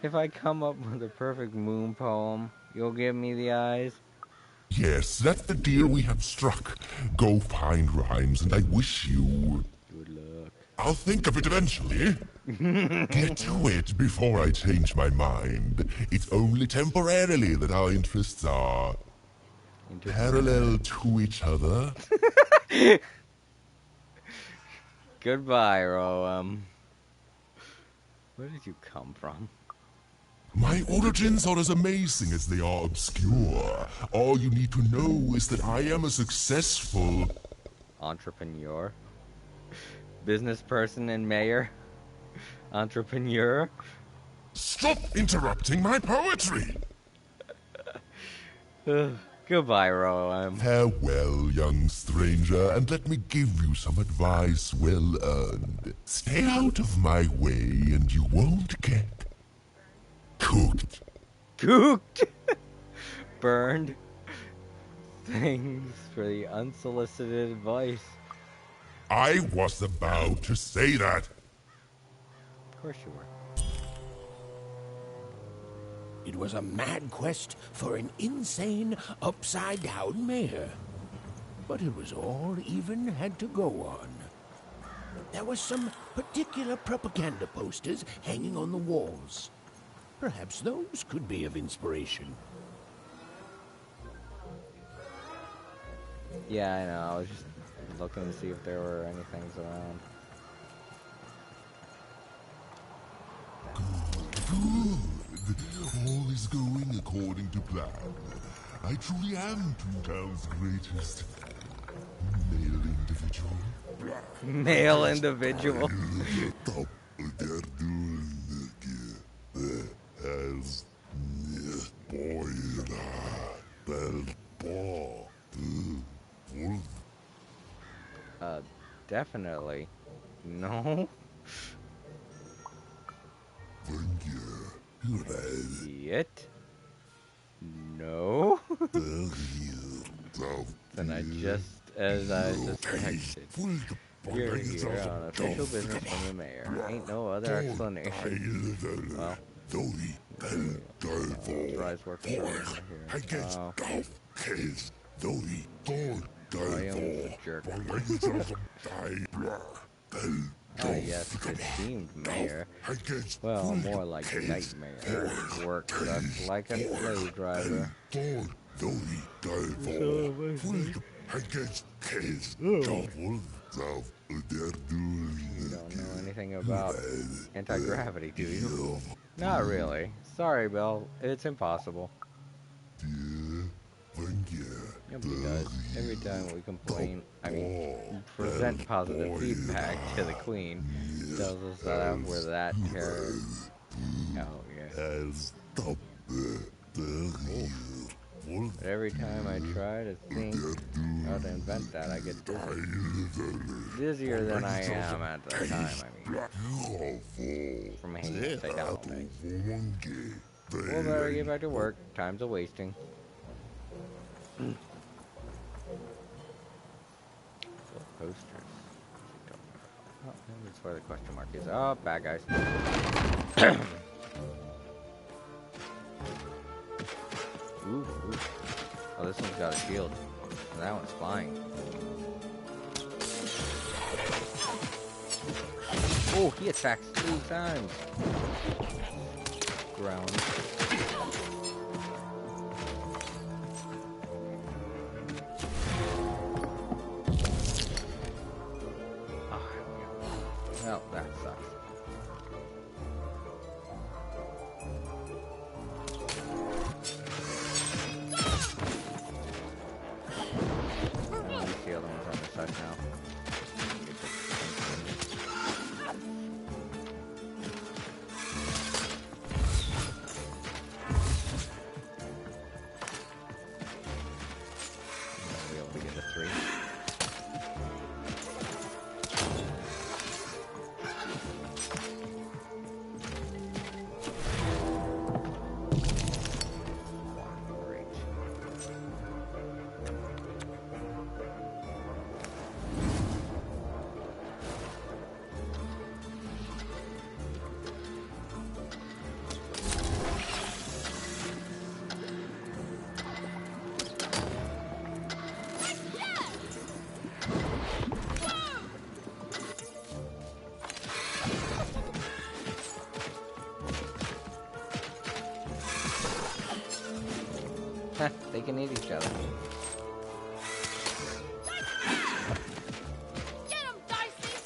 A: If I come up with a perfect moon poem, you'll give me the eyes?
M: Yes, that's the deal we have struck. Go find rhymes, and I wish you...
A: Good luck.
M: I'll think of it eventually. Get to it before I change my mind. It's only temporarily that our interests are... parallel to each other.
A: Goodbye, Roam. Where did you come from?
M: My origins are as amazing as they are obscure. All you need to know is that I am a successful...
A: entrepreneur? Business person and mayor? Entrepreneur?
M: Stop interrupting my poetry!
A: Goodbye, Roam.
M: Farewell, young stranger, and let me give you some advice well earned. Stay out of my way and you won't get... cooked.
A: Cooked? Burned? Thanks for the unsolicited advice.
M: I was about to say that.
A: Of course you were.
B: It was a mad quest for an insane, upside-down mayor. But it was all even had to go on. There were some particular propaganda posters hanging on the walls. Perhaps those could be of inspiration.
A: Yeah, I know. I was just looking to see if there were any things around.
M: Good. All is going according to plan. I truly am Toontown's greatest male individual.
A: Male individual. Definitely. No. Yet. No. Then I just, as I suspected. You're here on official business from the mayor. Ain't no other explanation. Well, authorized work for here. I am a jerk. Ah, yes, esteemed mayor. Well, more like nightmare. Work sucks like a slave driver. You don't know anything about anti-gravity, do you? Not really. Sorry, Bill. It's impossible. Yep, he does. Every time we complain, present positive feedback to the Queen, tells us that we're that terror. Oh, yeah. But every time I try to think how to invent that, I get dizzy. Dizzier than I am at the time, From hanging upside down all day. We'll better get back to work. Time's a-wasting. Posters. Oh, that's where the question mark is. Oh, bad guys. Ooh. Oh, this one's got a shield. And that one's flying. Oh, he attacks 2 times. Ground. They can eat each other.
D: Get him, Dicey!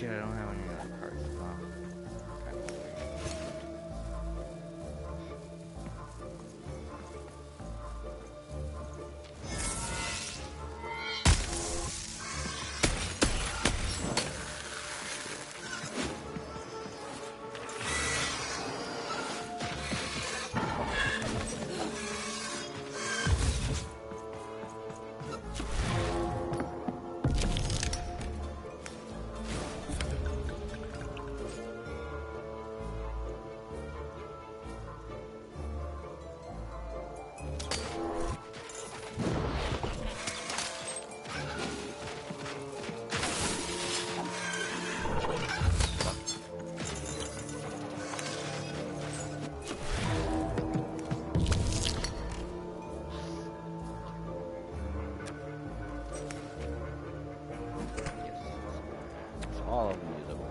A: shit, I don't have any other cards. Wow. All of them usable.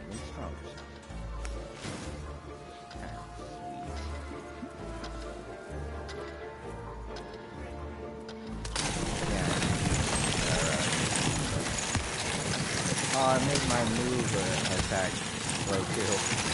A: Even stronger. I made my move attack slow too.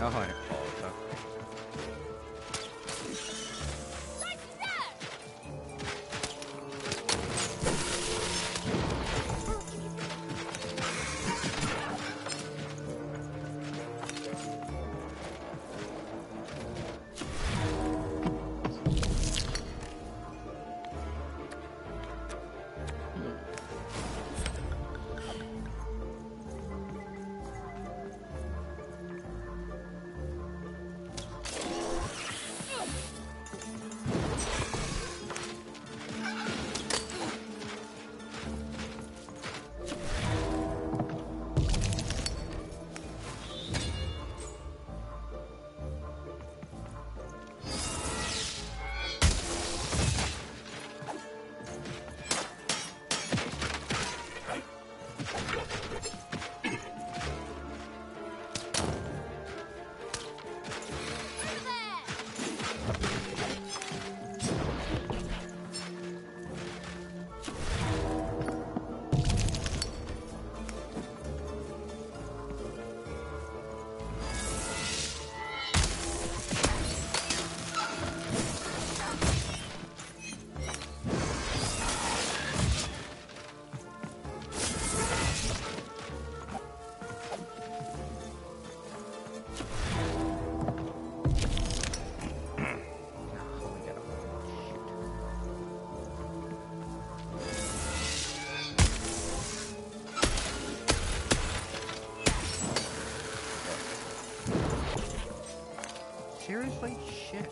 A: Oh, and it falls. Okay. Seriously? Shit.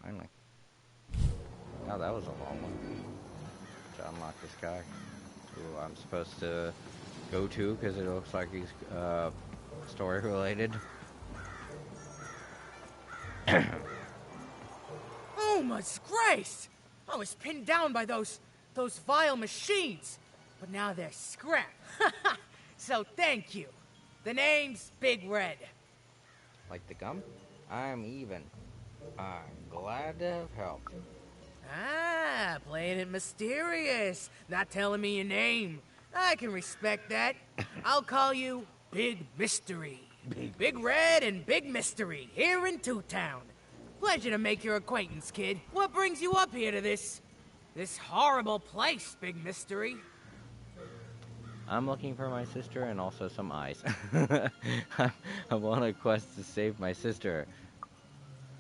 A: Finally. Oh, that was a long one. To unlock this guy, who I'm supposed to go to because it looks like he's story related.
R: Oh my grace! I was pinned down by those vile machines, but now they're scrap. So thank you. The name's Big Red.
A: Like the gum? I'm even. I'm glad to have helped.
R: Ah, playing it mysterious. Not telling me your name. I can respect that. I'll call you Big Mystery. Big Red and Big Mystery, here in Two Town. Pleasure to make your acquaintance, kid. What brings you up here to this horrible place, Big Mystery?
A: I'm looking for my sister and also some eyes. I'm on a quest to save my sister.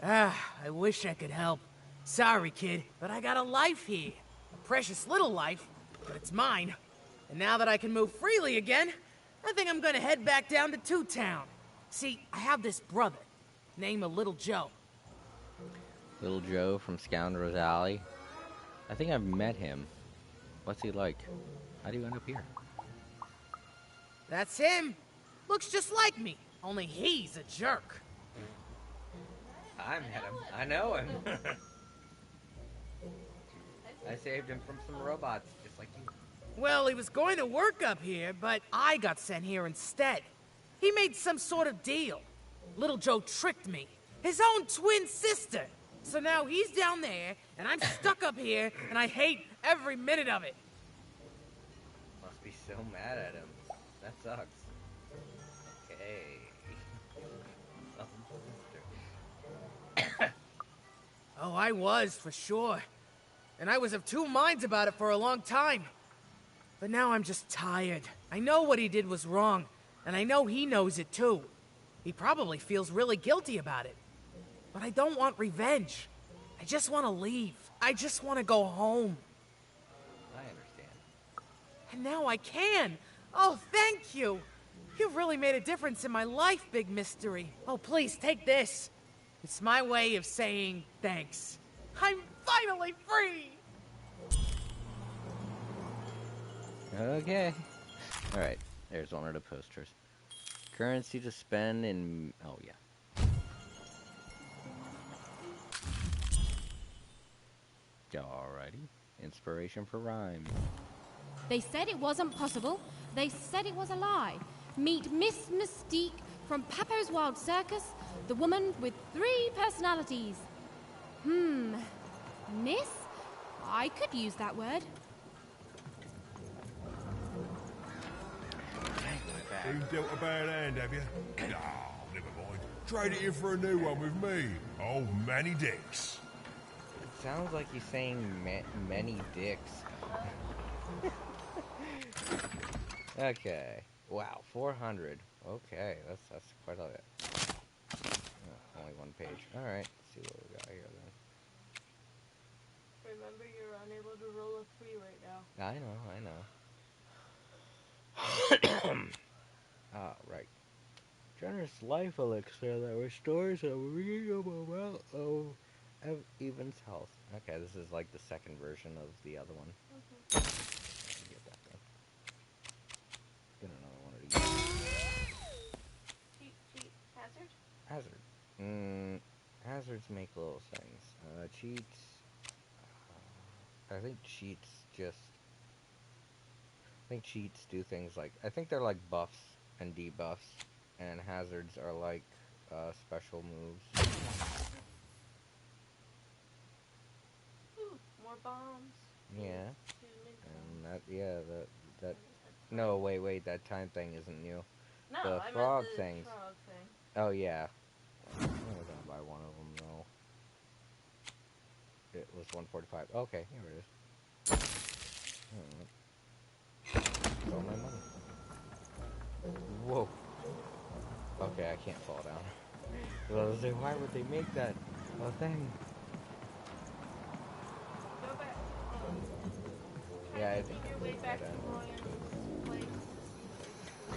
R: Ah, I wish I could help. Sorry, kid, but I got a life here. A precious little life, but it's mine. And now that I can move freely again, I think I'm gonna head back down to Two Town. See, I have this brother, named Little Joe.
A: Little Joe from Scoundrel's Alley? I think I've met him. What's he like? How do you end up here?
R: That's him. Looks just like me, only he's a jerk.
A: I met him. I know him. I saved him from some robots, just like you.
R: Well, he was going to work up here, but I got sent here instead. He made some sort of deal. Little Joe tricked me. His own twin sister. So now he's down there, and I'm stuck up here, and I hate every minute of it.
A: Must be so mad at him. That sucks. Okay.
R: Oh, I was, for sure. And I was of two minds about it for a long time. But now I'm just tired. I know what he did was wrong, and I know he knows it too. He probably feels really guilty about it. But I don't want revenge. I just want to leave. I just want to go home.
A: I understand.
R: And now I can. Oh, thank you. You've really made a difference in my life, Big Mystery. Oh, please, take this. It's my way of saying thanks. I'm finally free!
A: Okay. Alright, there's one of the posters. Currency to spend in... Oh, yeah. Alrighty. Inspiration for rhyme.
N: They said it wasn't possible. They said it was a lie. Meet Miss Mystique from Papo's Wild Circus, the woman with 3 personalities. Miss? I could use that word.
G: You dealt a bad hand, have you? No, never mind. Trade it in for a new one with me. Old Manny Dix.
A: It sounds like he's saying many dicks. Okay. Wow, 400. Okay, that's quite a bit. Oh, only one page. Alright, let's see what we got here then.
C: Remember, you're unable to roll a 3 right now.
A: I know. Right. Generous life elixir that restores a reasonable amount of Evan's health. Okay, this is like the second version of the other one. Get that then. Get another one of these.
C: Cheat. Hazard?
A: Hazard. Hazards make little things. Cheats. I think cheats do things like... I think they're like buffs and debuffs. And hazards are like special moves.
C: Ooh, more bombs.
A: Yeah. And that no, wait, that time thing isn't new.
C: No,
A: the
C: I
A: frog
C: meant the
A: things.
C: frog thing.
A: Oh yeah. I'm only gonna buy one of them though. It was 145. Okay, here it is. All my money. Whoa. Okay, I can't fall down. Well, I was like, why would they make that a thing?
C: Go back.
A: Yeah, I think
C: Your way back to Ryan's place.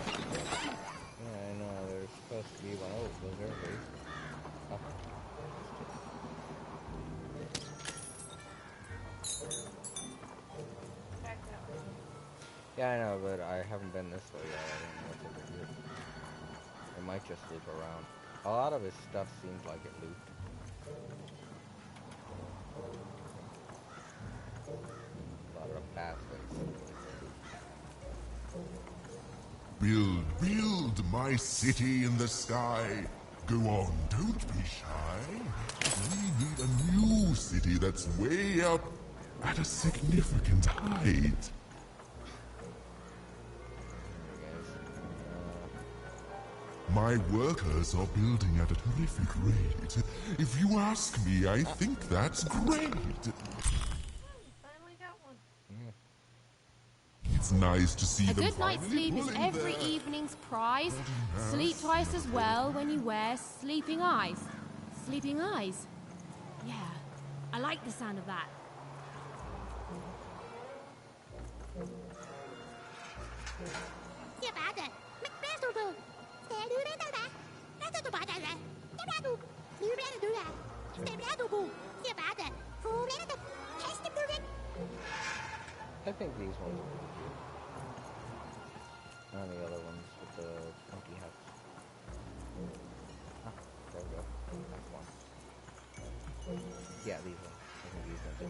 A: Yeah, I know. There's supposed to be one. Oh, those are great. Oh.
C: Back that way.
A: Yeah, I know, but I haven't been this way yet. I don't know what's over here. It might just loop around. A lot of his stuff seems like it looped. A lot of bastards.
M: Build my city in the sky. Go on, don't be shy. We need a new city that's way up at a significant height. My workers are building at a terrific rate. If you ask me, I think that's great.
C: Finally got one.
M: It's nice to see
N: A
M: them
N: good night's
M: finally
N: sleep is
M: pulling
N: every
M: their-
N: evening's prize. Sleep twice as well when you wear sleeping eyes. Sleeping eyes? Yeah, I like the sound of that.
A: I think these ones are pretty cute. And the other ones with the funky hats. Ah, there we go. That's one. Yeah, these ones. I think these ones are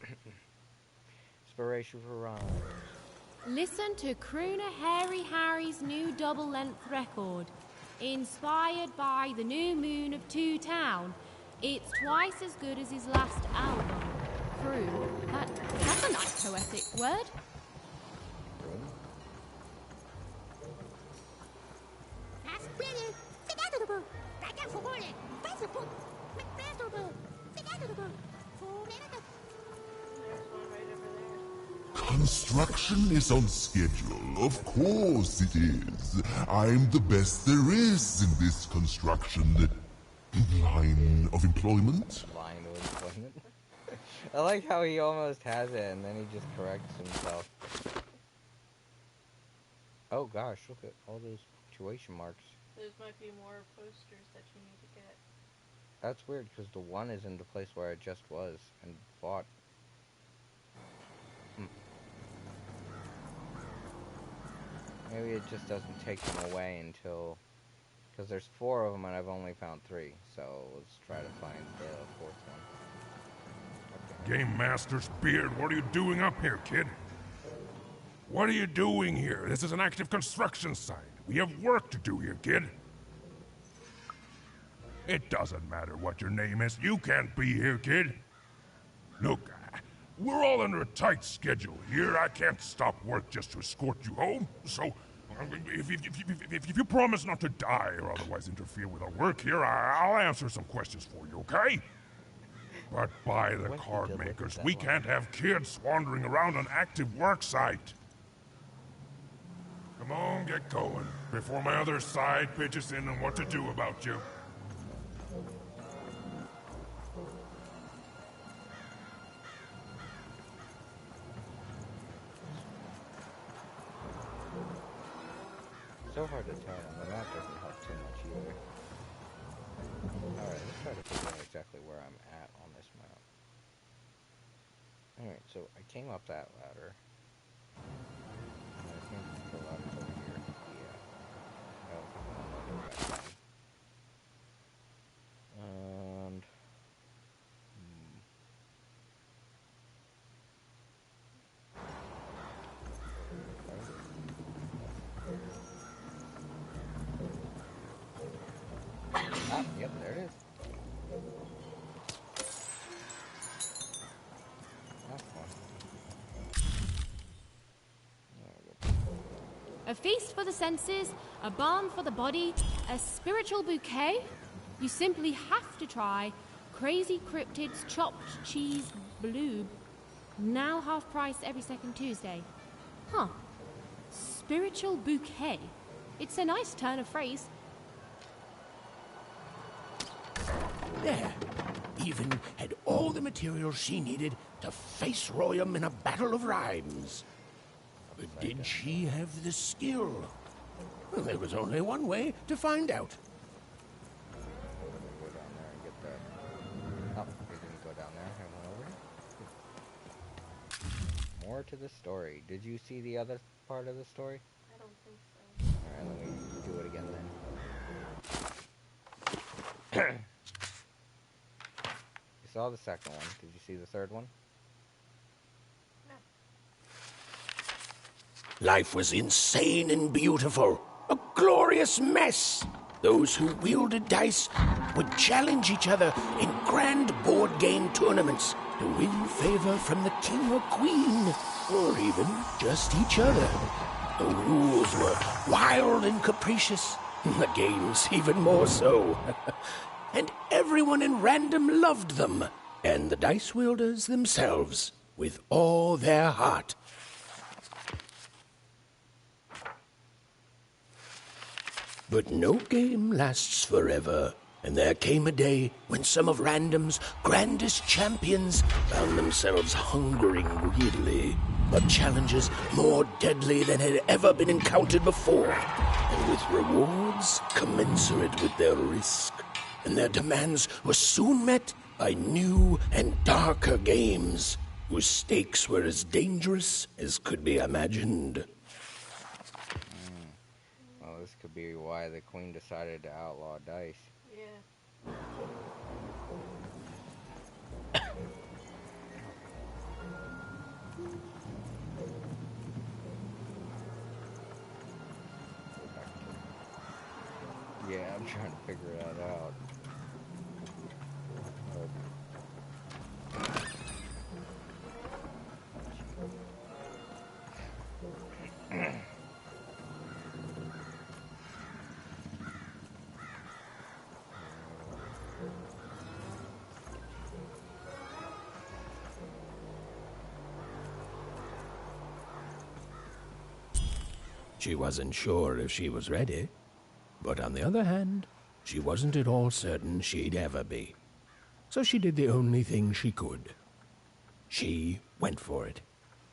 A: cute. Inspiration for rhyme.
N: Listen to Crooner Hairy Harry's new double-length record. Inspired by the new moon of Two Town. It's twice as good as his last album. Crew. That's a nice poetic word.
M: Construction is on schedule. Of course it is. I'm the best there is in this construction line of employment.
A: Line of employment. I like how he almost has it and then he just corrects himself. Oh gosh, look at all those punctuation marks.
C: Those might be more posters that you need to get.
A: That's weird because the one is in the place where I just was and fought. Maybe it just doesn't take them away until... Because there's 4 of them and I've only found 3. So let's try to find the 4th one.
L: Game Master's beard, what are you doing up here, kid? What are you doing here? This is an active construction site. We have work to do here, kid. It doesn't matter what your name is. You can't be here, kid. Look, we're all under a tight schedule here. I can't stop work just to escort you home. So, if you promise not to die or otherwise interfere with our work here, I'll answer some questions for you, okay? But by the card makers, we can't have kids wandering around an active work site. Come on, get going, before my other side pitches in on what to do about you.
A: So hard to tell, and the map doesn't help too much either. Alright, let's try to figure out exactly where I'm at on this map. Alright, so I came up that ladder. And I think the ladder's over here. Yeah. I don't think I'm gonna go back down. And... Ah, yep, there it is. That's fun.
N: A feast for the senses, a balm for the body, a spiritual bouquet? You simply have to try Crazy Cryptid's Chopped Cheese Bloob. Now half price every second Tuesday. Huh. Spiritual bouquet. It's a nice turn of phrase.
B: There. Even had all the materials she needed to face Royum in a battle of rhymes. But did she have the skill? Well, there was only one way to find out.
A: Go down there and get that. Oh, we didn't go down there. I went over. More to the story. Did you see the other part of the story?
C: I don't think so.
A: Alright, let me do it again then. You saw the second one. Did you see the third one?
B: Life was insane and beautiful. A glorious mess. Those who wielded dice would challenge each other in grand board game tournaments to win favor from the king or queen, or even just each other. The rules were wild and capricious, the games even more so. And everyone in Random loved them, and the dice wielders themselves, with all their heart. But no game lasts forever, and there came a day when some of Random's grandest champions found themselves hungering greedily for challenges more deadly than had ever been encountered before, and with rewards commensurate with their risk. And their demands were soon met by new and darker games, whose stakes were as dangerous as could be imagined.
A: Well, this could be why the queen decided to outlaw dice.
C: Yeah.
A: Yeah, I'm trying to figure that out.
B: She wasn't sure if she was ready. But on the other hand, she wasn't at all certain she'd ever be. So she did the only thing she could. She went for it.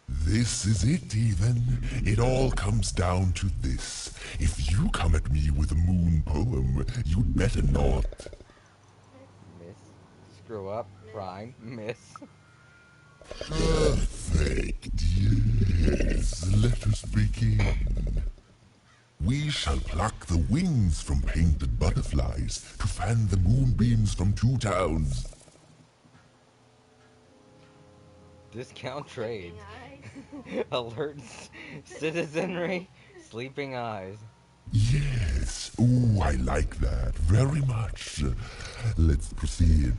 M: This is it, even. It all comes down to this. If you come at me with a moon poem, you'd better not.
A: Miss. Screw up. Prime. Miss.
M: Perfect. Yes. Let us begin. We shall pluck the wings from painted butterflies to fan the moonbeams from 2 towns.
A: Discount trades. Alert citizenry. Sleeping eyes.
M: Yes. Ooh, I like that very much. Let's proceed.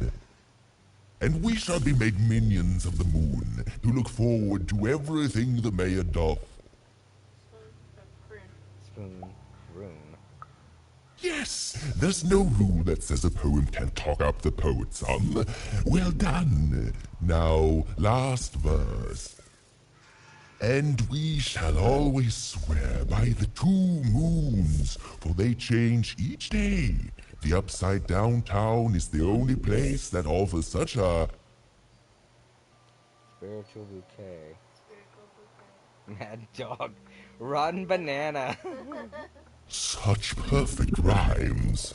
M: And we shall be made minions of the moon, to look forward to everything the mayor doth.
A: Spoon. Rune.
M: Yes, there's no rule that says a poem can't talk up the poet some. Well done. Now, last verse. And we shall always swear by the 2 moons, for they change each day. The Upside Down Town is the only place that offers such a...
A: Spiritual bouquet. Mad dog. Rotten banana.
M: Such perfect rhymes.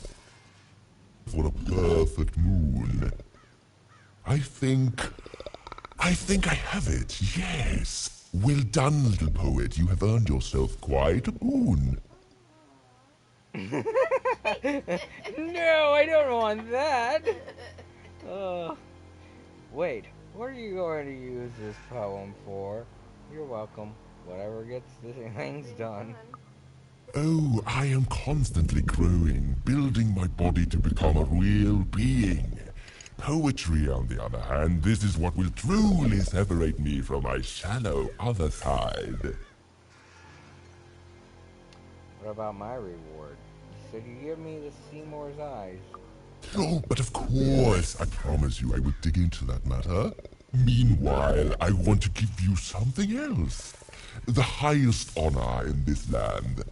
M: For a perfect moon. I think I have it, yes. Well done, little poet. You have earned yourself quite a moon.
A: No, I don't want that. Wait, what are you going to use this poem for? You're welcome. Whatever gets the things done.
M: Oh, I am constantly growing, building my body to become a real being. Poetry, on the other hand, this is what will truly separate me from my shallow other side.
A: What about my reward? You said you give me the Seymour's eyes.
M: Oh, but of course, I promise you I will dig into that matter. Meanwhile, I want to give you something else. The highest honor in this land.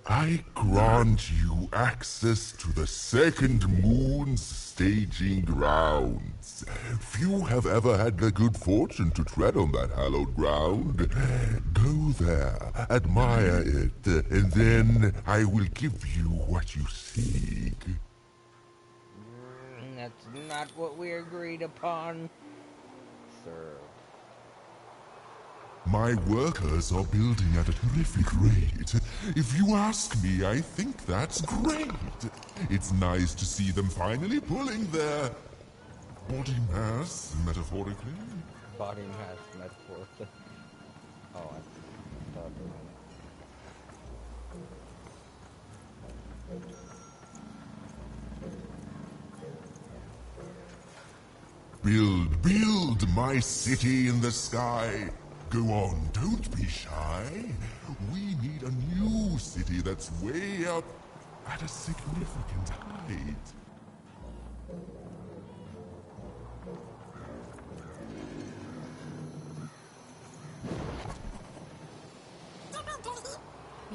M: I grant you access to the second moon's staging grounds. Few have ever had the good fortune to tread on that hallowed ground. Go there, admire it, and then I will give you what you seek.
A: That's not what we agreed upon, sir.
M: My workers are building at a terrific rate. If you ask me, I think that's great. It's nice to see them finally pulling their body mass, metaphorically.
A: Body mass, metaphorically. Oh, I thought
M: Build my city in the sky. Go on, don't be shy. We need a new city that's way up at a significant height.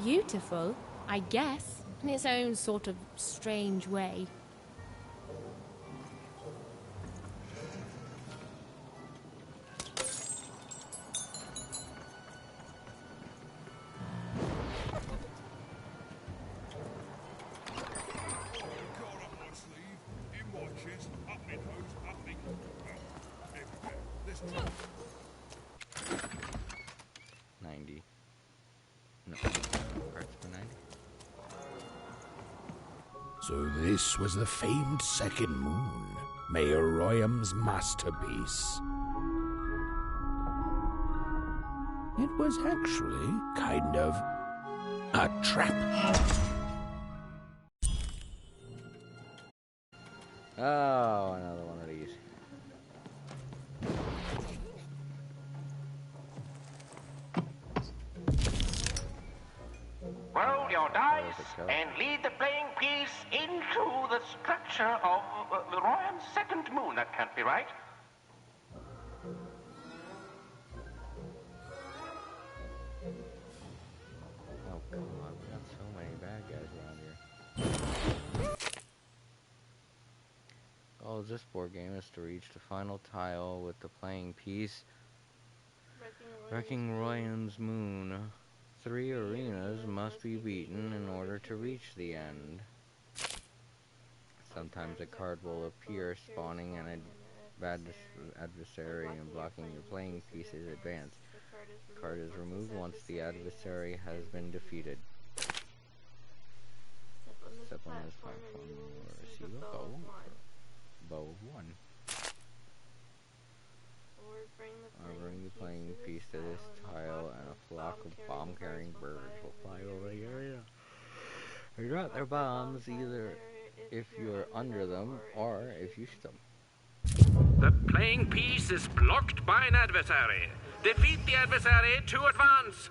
N: Beautiful, I guess, in its own sort of strange way.
B: So this was the famed second moon, Mayor Royham's masterpiece. It was actually kind of a trap.
A: Oh, another one of these.
O: Roll your dice and lead the playing piece into the structure of the Royham's second moon. That can't be right.
A: goal of this board game is to reach the final tile with the playing piece, Wrecking Ryan's Moon. 3 arenas must be beaten in order to reach the end. Sometimes a card will appear, spawning an adversary and blocking your playing piece's advance. The card is removed once the adversary has been defeated. Step on this platform, you will receive a bow of 1. Or bring the playing piece to this tile, and a flock of bomb-carrying birds will fly over the area. They drop their bombs either if you're under them or if you shoot them.
E: The playing piece is blocked by an adversary. Defeat the adversary to advance.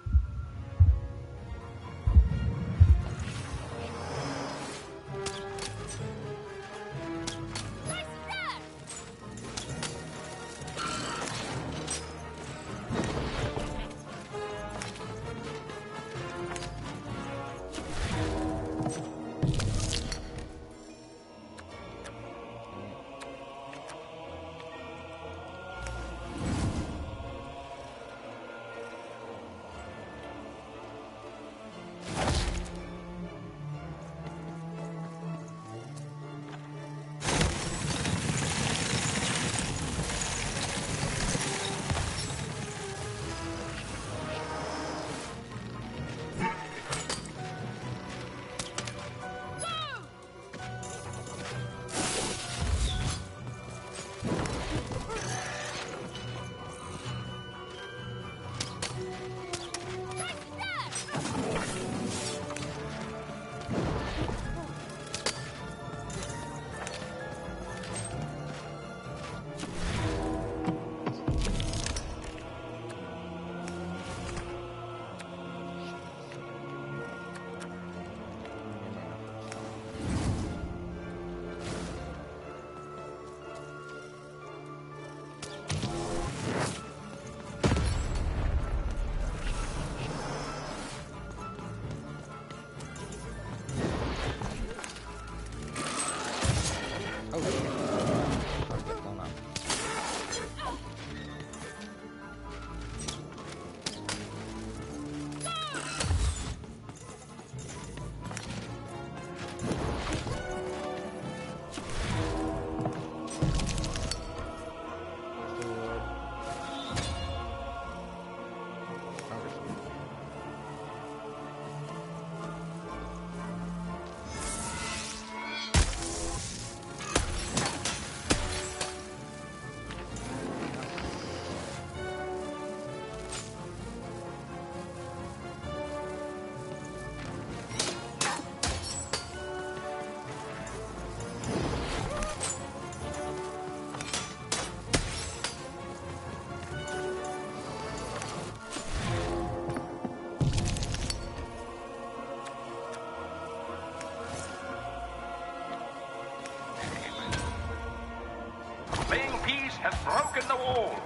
O: Has broken the wall.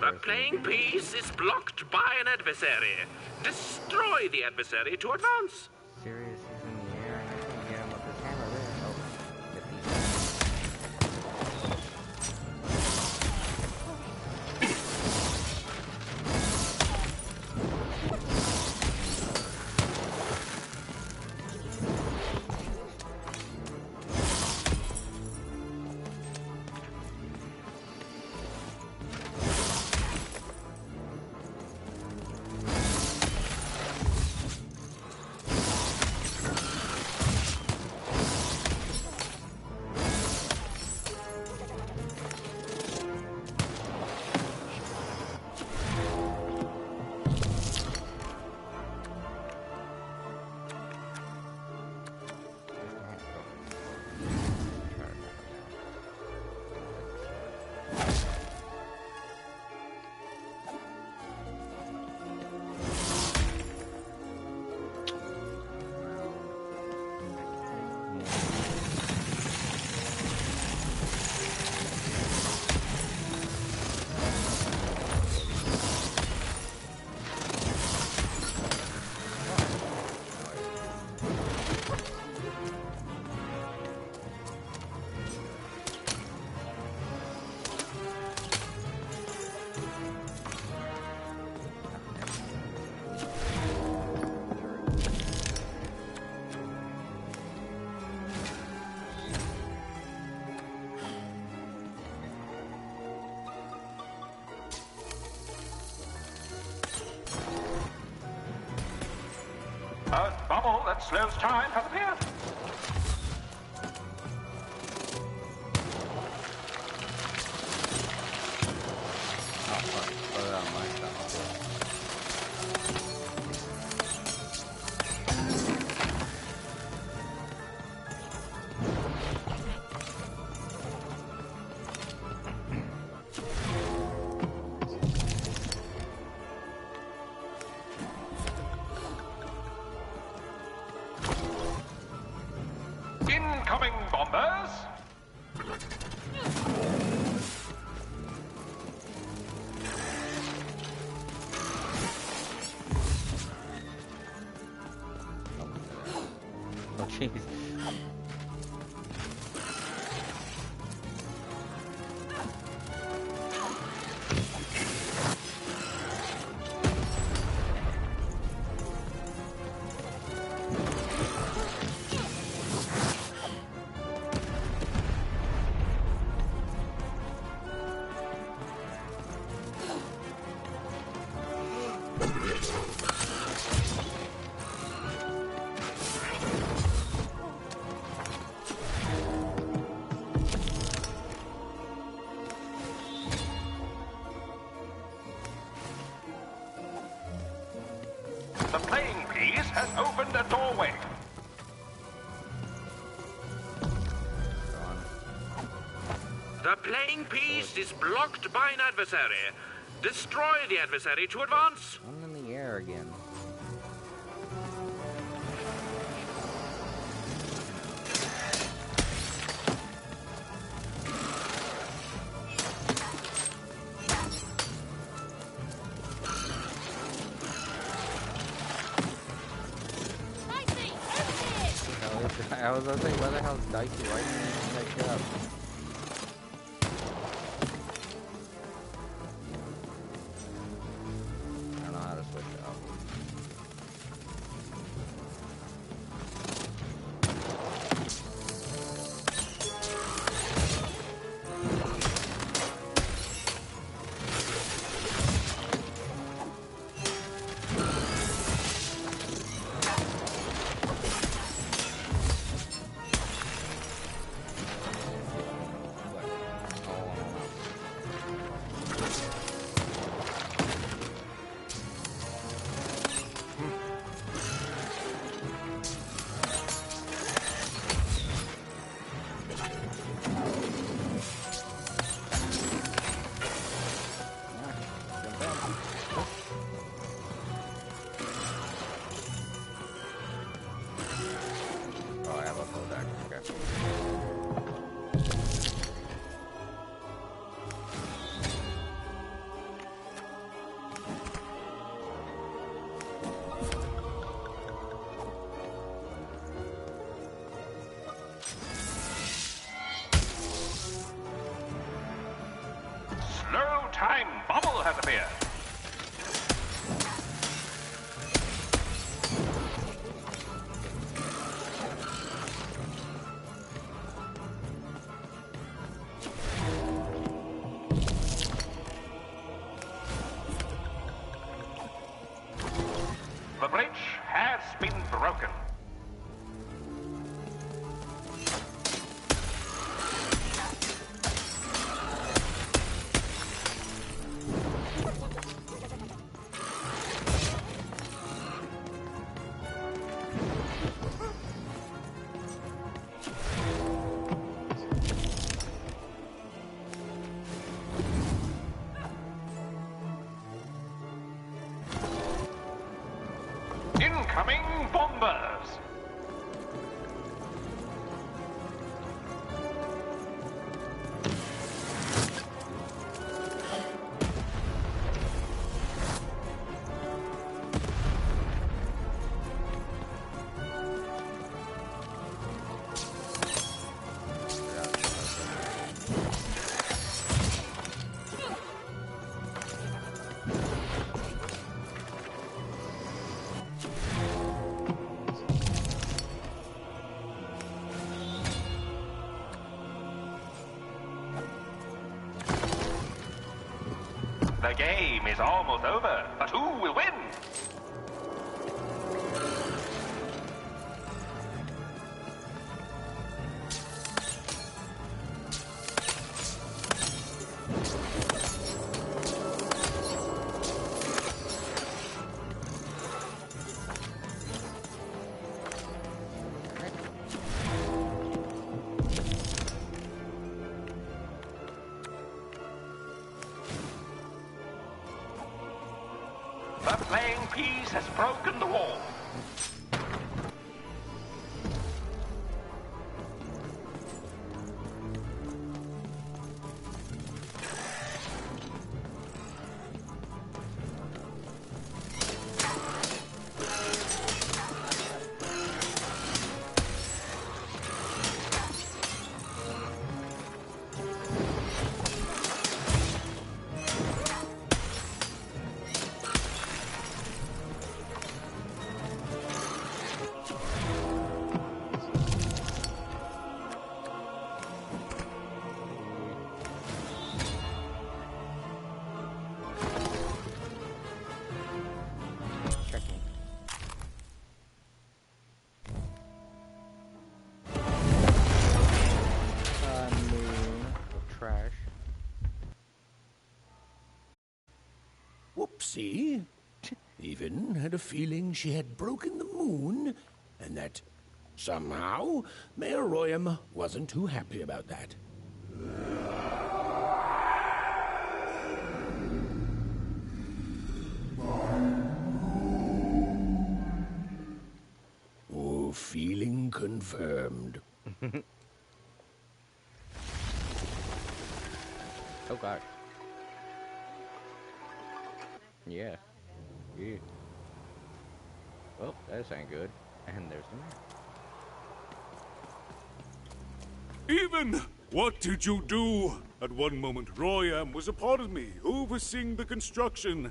E: The playing piece is blocked by an adversary. Destroy the adversary to advance.
A: Sirius is in the air, and I can't get him with his hammer there.
O: A bubble that slows time has appeared.
A: Oh, fuck. Throw that on my stuff.
O: Incoming bombers!
A: Oh, jeez.
O: The playing piece has opened a doorway.
E: The playing piece is blocked by an adversary. Destroy the adversary to advance.
A: I'm in the air again. I was gonna say, where the hell's Dicey? Why didn't you that shit up? I don't know how to switch it up. Oh, I have a full deck. Okay.
O: Slow time bubble has appeared. The bridge has been broken. Incoming bombers! The game is almost over, but who will win? Peas has broken the wall.
B: Whoopsie. Even had a feeling she had broken the moon, and that somehow Mayor Royam wasn't too happy about that. Oh, feeling confirmed.
A: Oh god. Yeah. Yeah. Well, that ain't good. And there's the map.
J: Even! What did you do? At one moment, Royam was a part of me, overseeing the construction.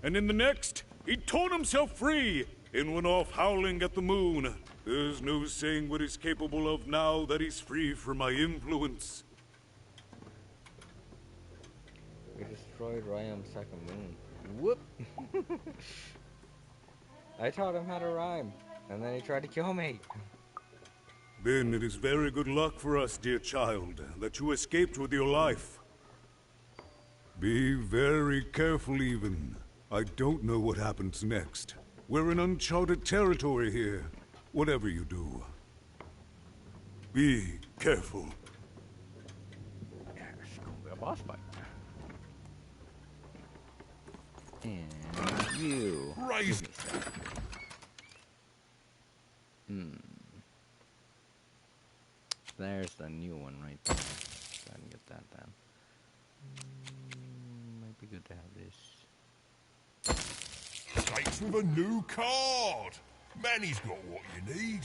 J: And in the next, he'd torn himself free and went off howling at the moon. There's no saying what he's capable of now that he's free from my influence.
A: We destroyed Royam's second moon. Whoop! I taught him how to rhyme, and then he tried to kill me.
J: Then it is very good luck for us, dear child, that you escaped with your life. Be very careful, even. I don't know what happens next. We're in uncharted territory here, whatever you do. Be careful.
A: Yeah, it's gonna be a boss fight. And you.
G: Raise.
A: There's the new one right there. Try and get that down. Might be good to have this.
G: Shakes with a new card. Manny's got what you need.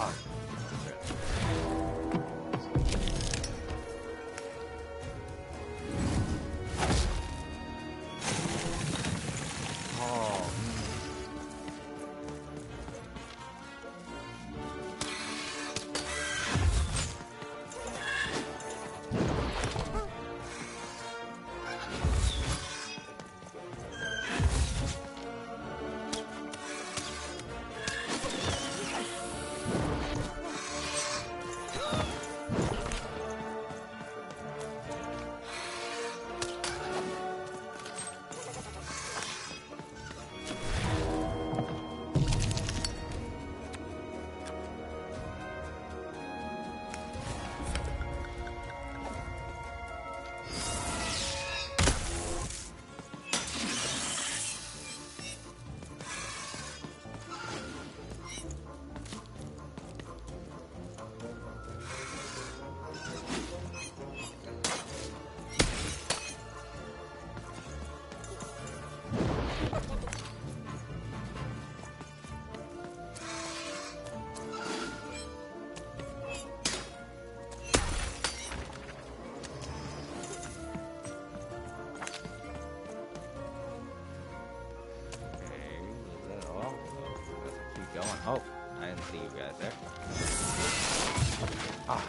A: Ah. Oh. Going. Oh, I didn't see you guys there. Oh,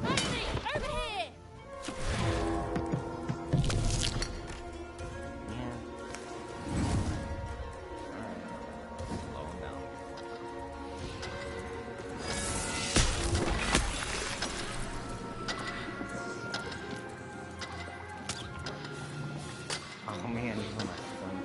N: Henry, over here!
A: Slow him down. Oh man, he's on my phone.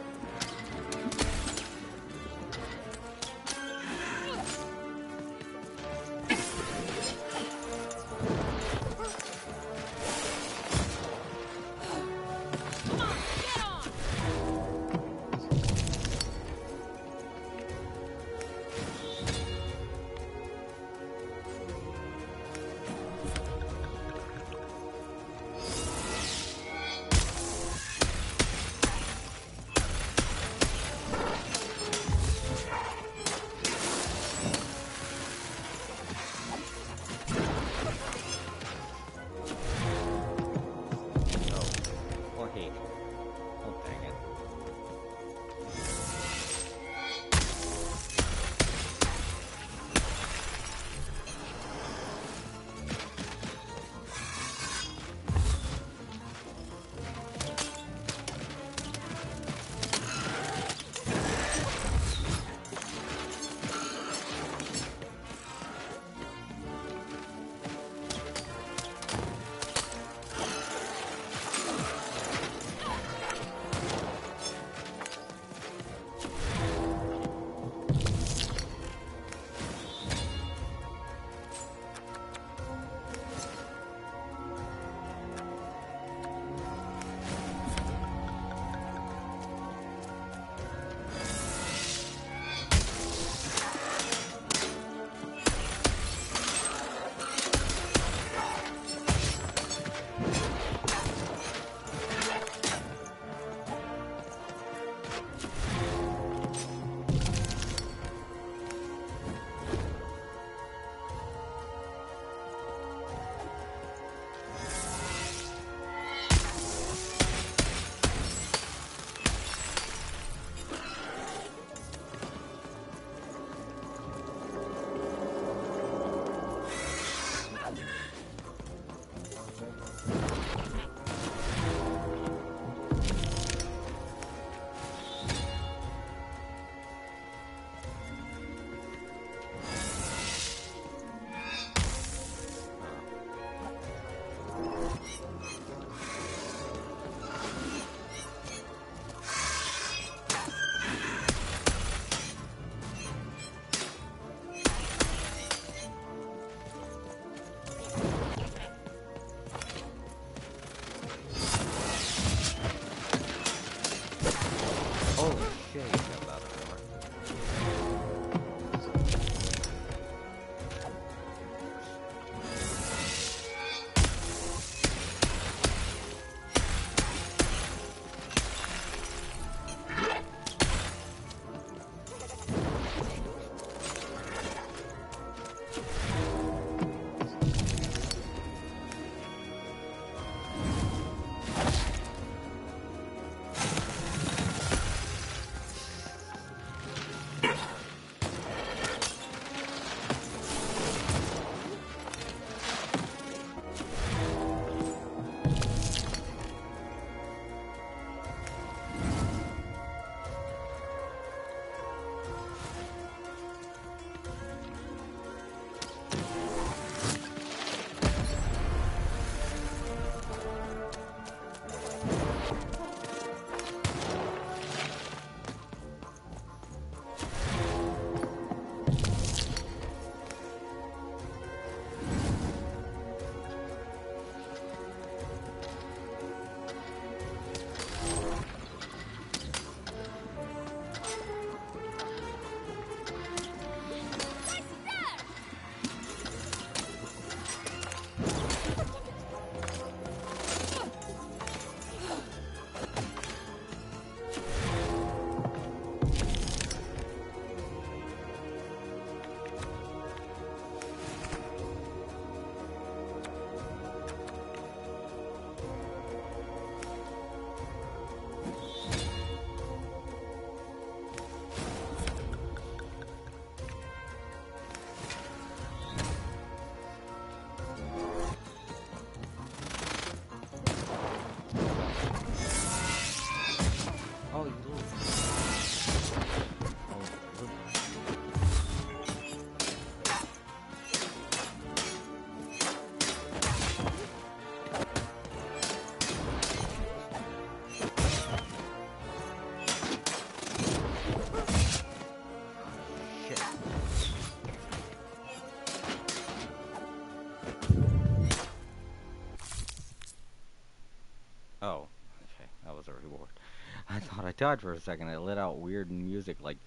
A: died for a second. I let out weird music like,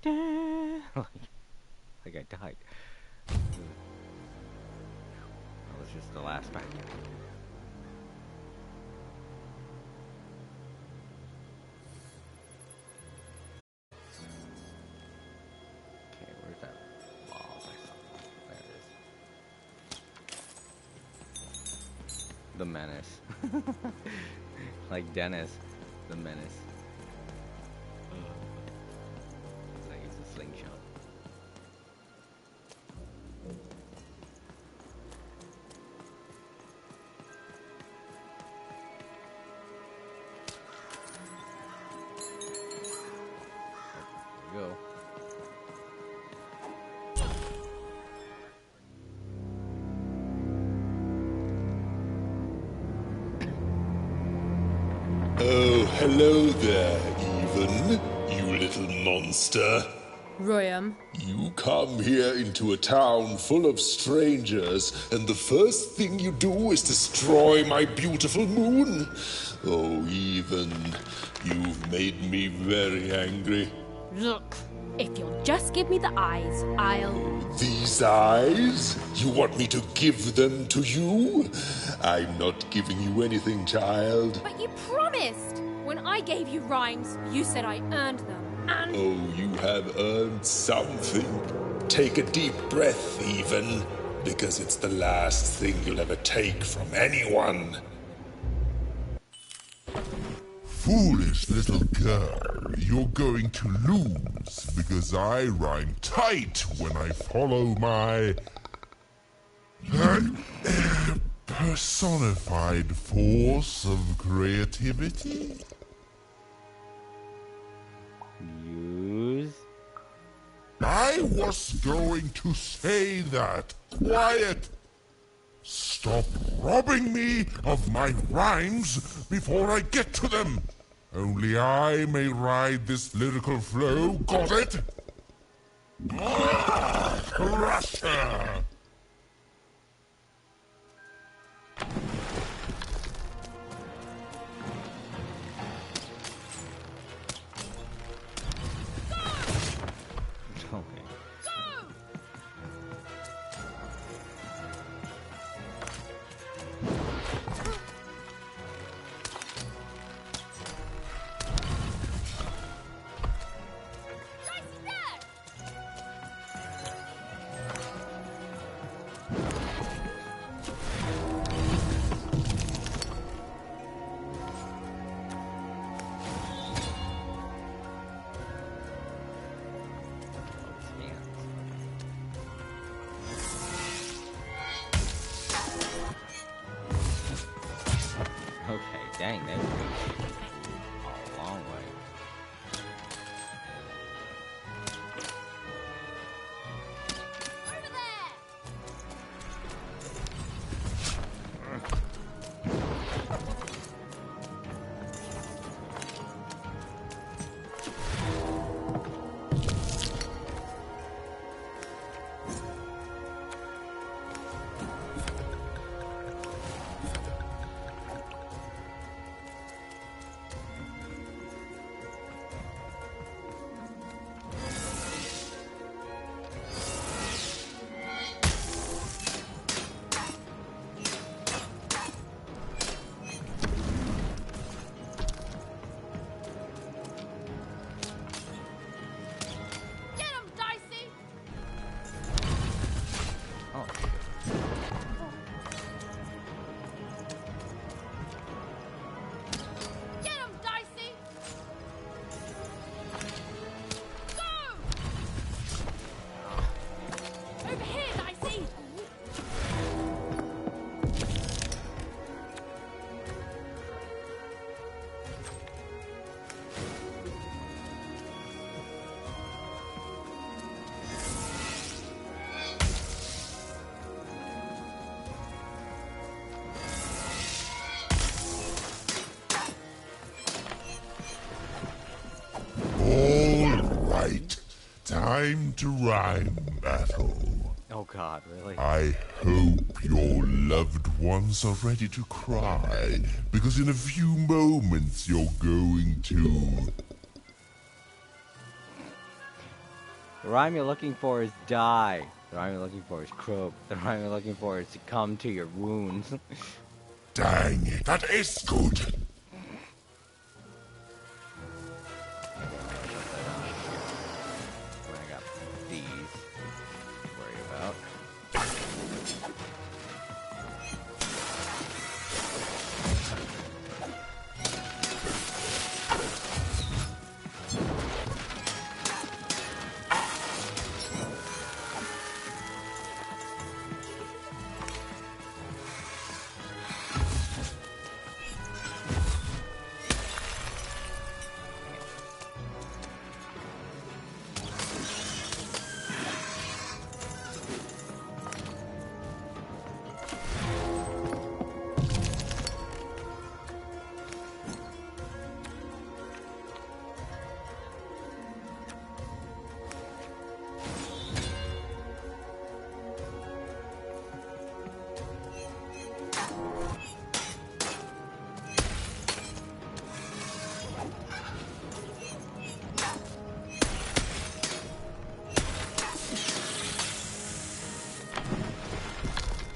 A: like I died. That was just the last fight. Okay, where's that ball? There it is. The Menace. Like Dennis, the Menace. Like it's a slingshot. There we go.
M: Oh, hello there, Even, you little monster.
N: Royam.
M: You come here into a town full of strangers, and the first thing you do is destroy my beautiful moon. Oh, Even, you've made me very angry.
N: Look, if you'll just give me the eyes, I'll...
M: These eyes? You want me to give them to you? I'm not giving you anything, child.
N: But you promised! When I gave you rhymes, you said I earned them, and...
M: Oh, you have earned something. Take a deep breath, Even, because it's the last thing you'll ever take from anyone.
G: Foolish little girl, you're going to lose because I rhyme tight when I follow my personified force of creativity.
A: Use?
G: I was going to say that. Quiet! Stop robbing me of my rhymes before I get to them. Only I may ride this lyrical flow, got it? Crusher!
A: Okay, dang, that was a long way. Time to rhyme battle. Oh God, really?
G: I hope your loved ones are ready to cry, because in a few moments you're going to
A: The rhyme you're looking for is die. The rhyme you're looking for is croak. The rhyme you're looking for is to come to your wounds.
M: Dang, that is good.
A: I got these to worry about.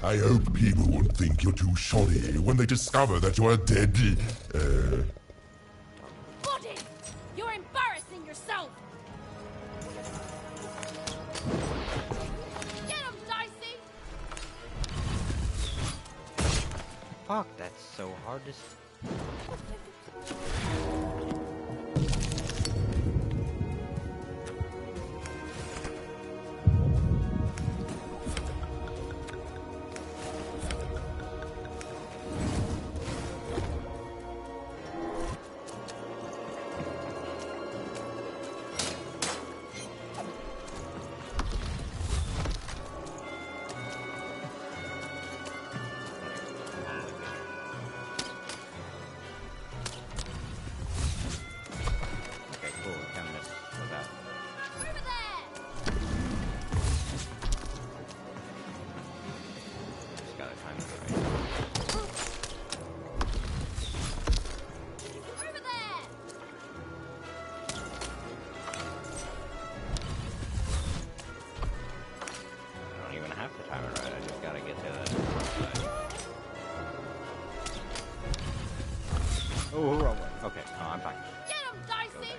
M: I hope people won't think you're too shoddy when they discover that you're dead.
N: Body! You're embarrassing yourself! Get him, Dicey!
A: Fuck, that's so hard to... Oh, wrong way. Okay, I'm fine.
N: Get him, Dicey!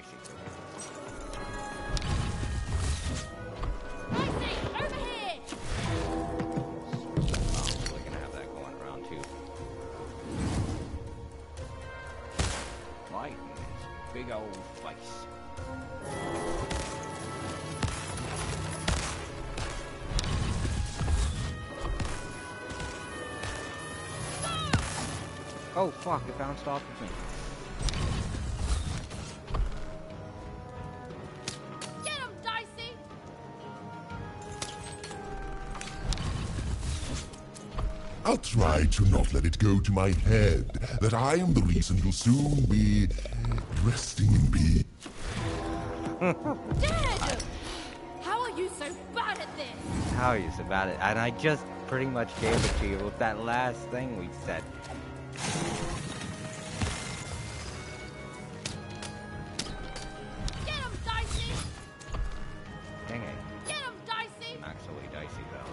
N: Dicey, over here!
A: We're gonna have that going around too. Right in his big old face. Oh fuck, it bounced off of me.
N: Get him, Dicey!
M: I'll try to not let it go to my head that I am the reason you'll soon be resting in peace.
N: Dead! How are you so bad at this?
A: How are you so bad at it? And I just pretty much gave it to you with that last thing we said.
N: Get him, Dicey!
A: Dang it.
N: Get him, Dicey!
A: I'm actually dicey though.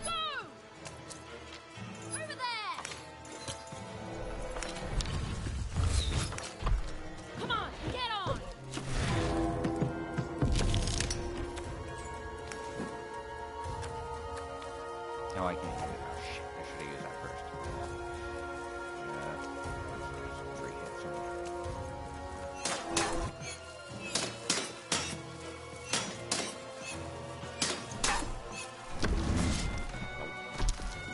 N: Go! Over there! Come on, get on!
A: No, I can't use it. Oh shit, I should have used that first. Just 3 hits only.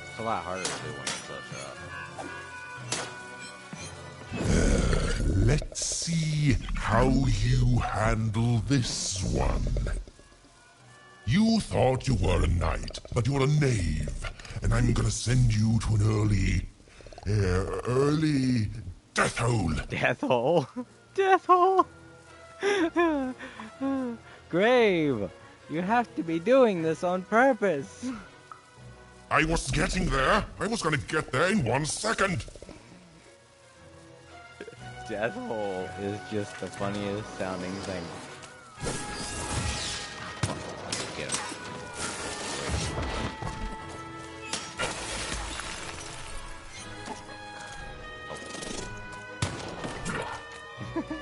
A: It's a lot harder to do when you're closer up.
M: Let's see how you handle this one. You thought you were a knight, but you're a knave, and I'm gonna send you to an early death hole.
A: Death hole? Death hole? Grave, you have to be doing this on purpose.
M: I was getting there. I was gonna get there in 1 second.
A: death hole is just the funniest sounding thing. Get him.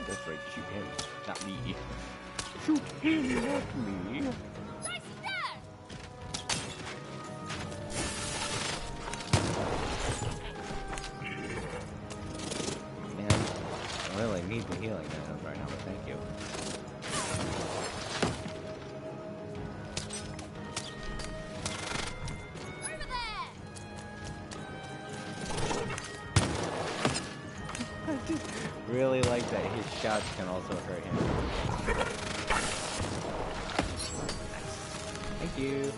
A: That's right, shoot him, not me. Shoot him, not me. Man, I really need the healing items right now, but thank you. Really like that his shots can also hurt him. Thank you.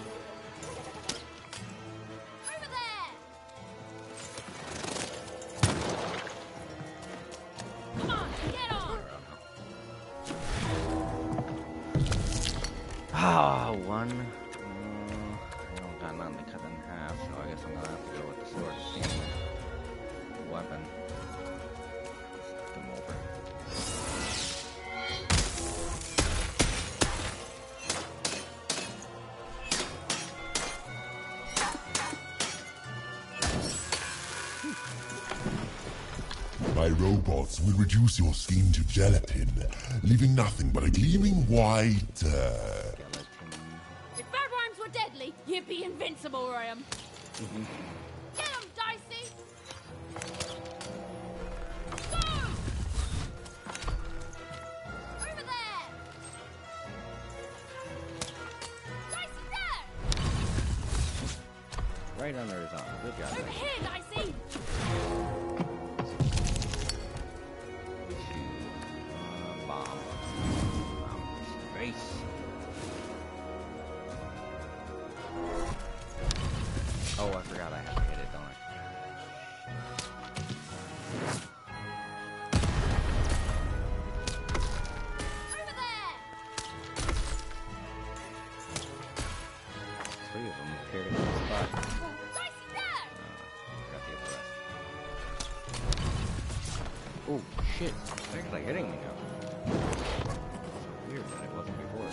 N: Come on, get on!
A: Ah, one. I don't got nothing to cut in half, so I guess I'm gonna have to go with the sword theme weapon. Come over.
M: My robots will reduce your skin to gelatin, leaving nothing but a gleaming white,
N: If bad rhymes were deadly, you'd be invincible, Ryan. Get him, Dicey! Go! Over there! Dicey, there!
A: Right under his arm. Good job.
N: Over here, Dicey!
A: Bomb. Space. Oh, I forgot I have to hit it, don't
N: Over there!
A: I? 3 of them appeared in the spot.
N: Dicey, there!
A: Forgot the other rest. Oh, shit. They're like hitting me now. Weird that it wasn't before.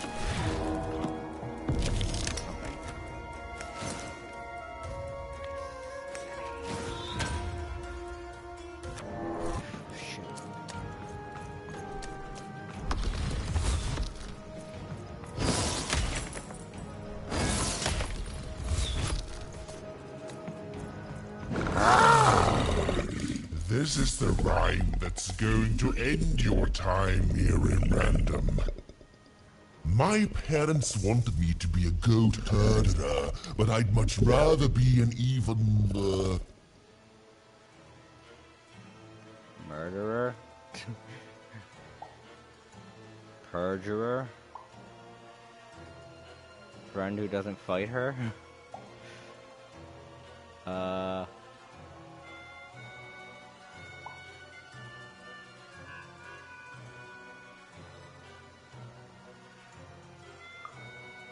A: Something. Shit.
M: This is the rhyme that's going to end your time here in Random. My parents wanted me to be a goat herder, but I'd much rather be an even,
A: Murderer? Perjurer? Friend who doesn't fight her?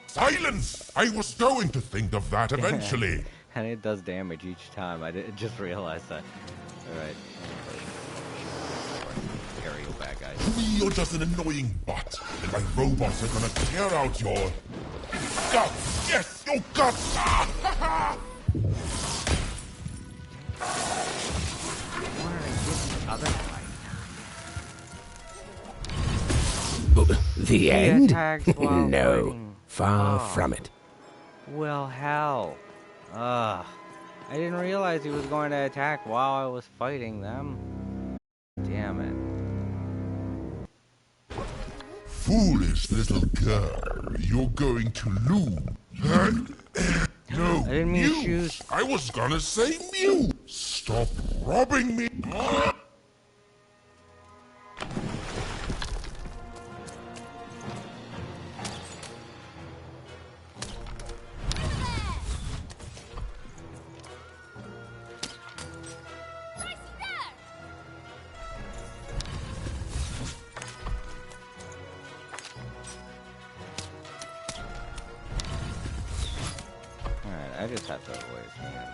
M: Silence! I was going to think of that eventually.
A: And it does damage each time. I just realized that. Alright. Carry you bad guys.
M: To me, you're just an annoying butt, and my robots are gonna tear out your guts. Yes, your guts. Ah, ha, ha.
B: The end?
A: attacks while
B: No,
A: fighting.
B: far
A: Oh.
B: from it.
A: Well, hell. I didn't realize he was going to attack while I was fighting them. Damn it.
M: Foolish little girl, you're going to lose. No,
A: I didn't mean
M: you.
A: shoes.
M: I was gonna say Mew. Stop robbing me.
A: Alright, I just have to avoid his hands.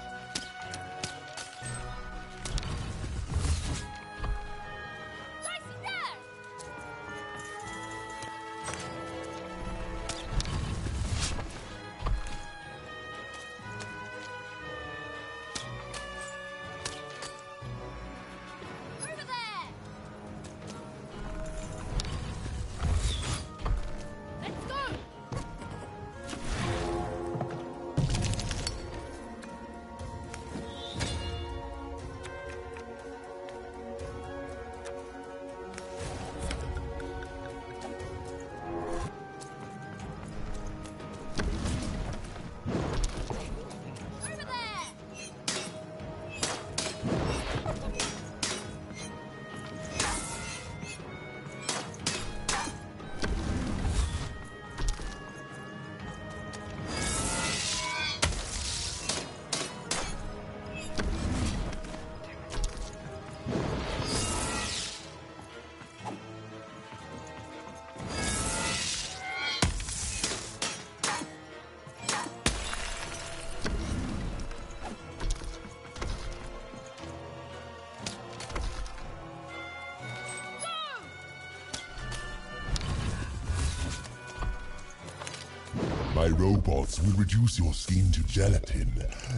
M: my robots will reduce your skin to gelatin,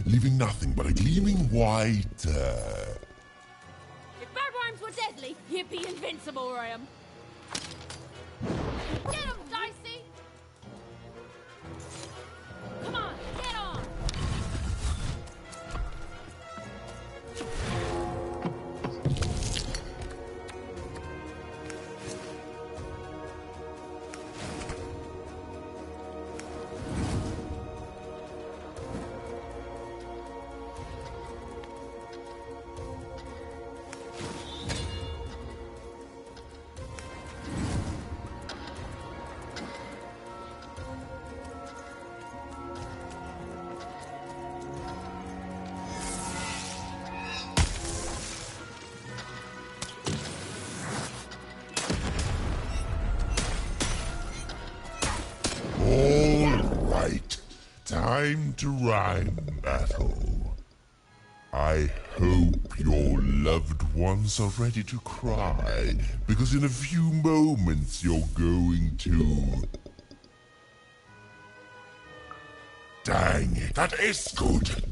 M: leaving nothing but a gleaming white,
N: If bad rhymes were deadly, he'd be invincible, Ryan. Get him, Dicey! Come on, get on!
M: Time to rhyme battle. I hope your loved ones are ready to cry, because in a few moments you're going to... Dang it, that is good!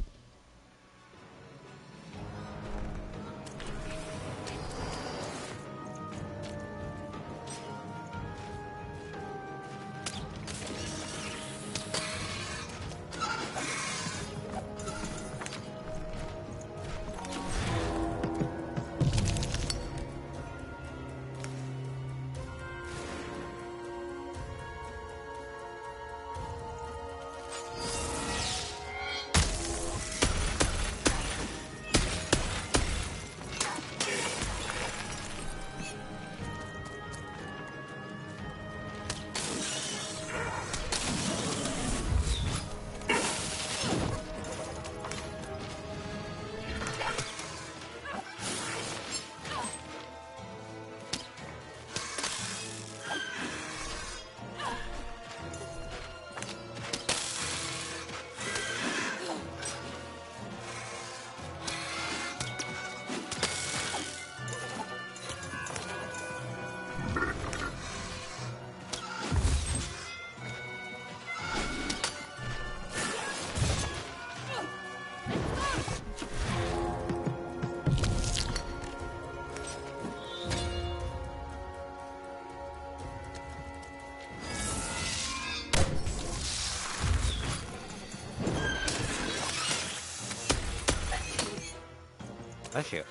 A: Oh shit.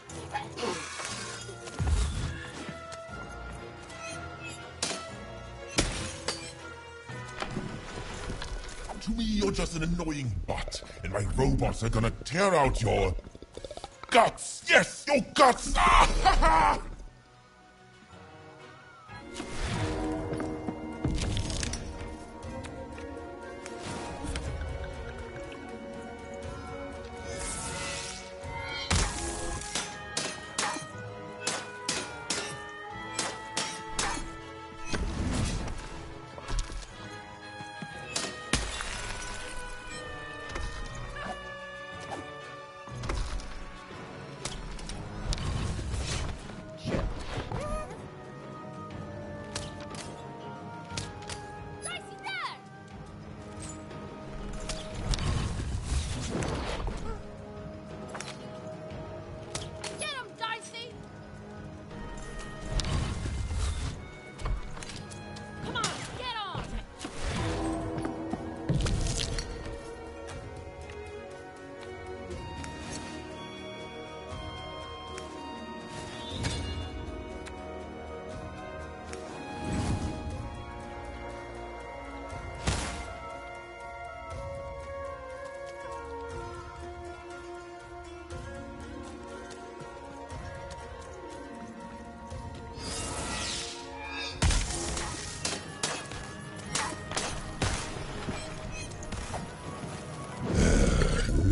M: To me, you're just an annoying butt, and my robots are gonna tear out your... guts! Yes, your guts! Ah, ha, ha!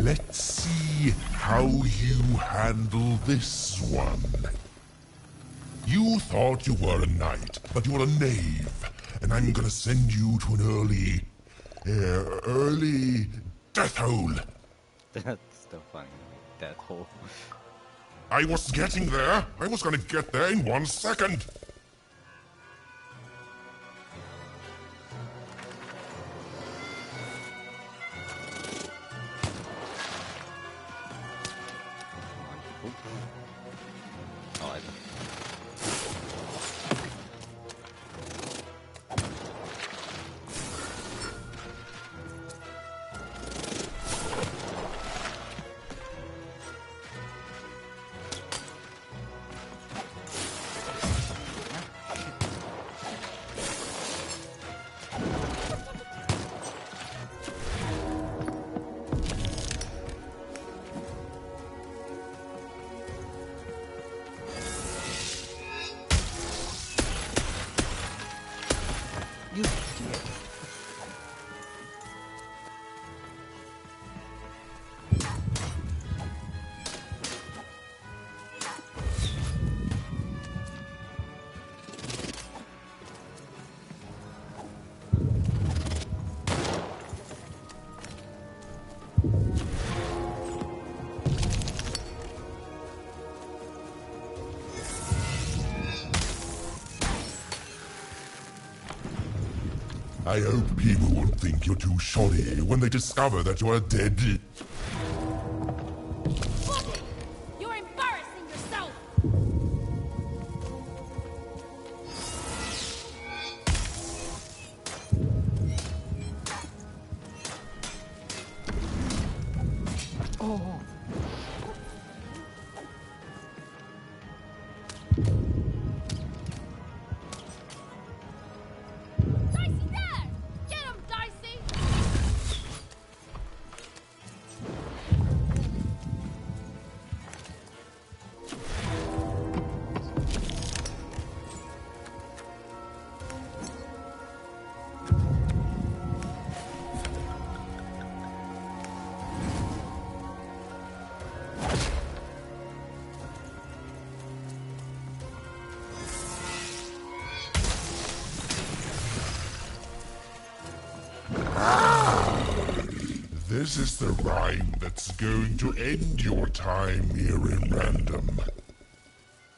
M: Let's see how you handle this one. You thought you were a knight, but you're a knave, and I'm gonna send you to an early death hole.
A: That's still funny, death hole.
M: I was getting there. I was gonna get there in 1 second. I hope people won't think you're too shoddy when they discover that you're dead.
N: Buddy, you're embarrassing yourself.
A: Oh.
N: Dicey there! Get him, Dicey!
M: This is the rhyme that's going to end your time here in Random.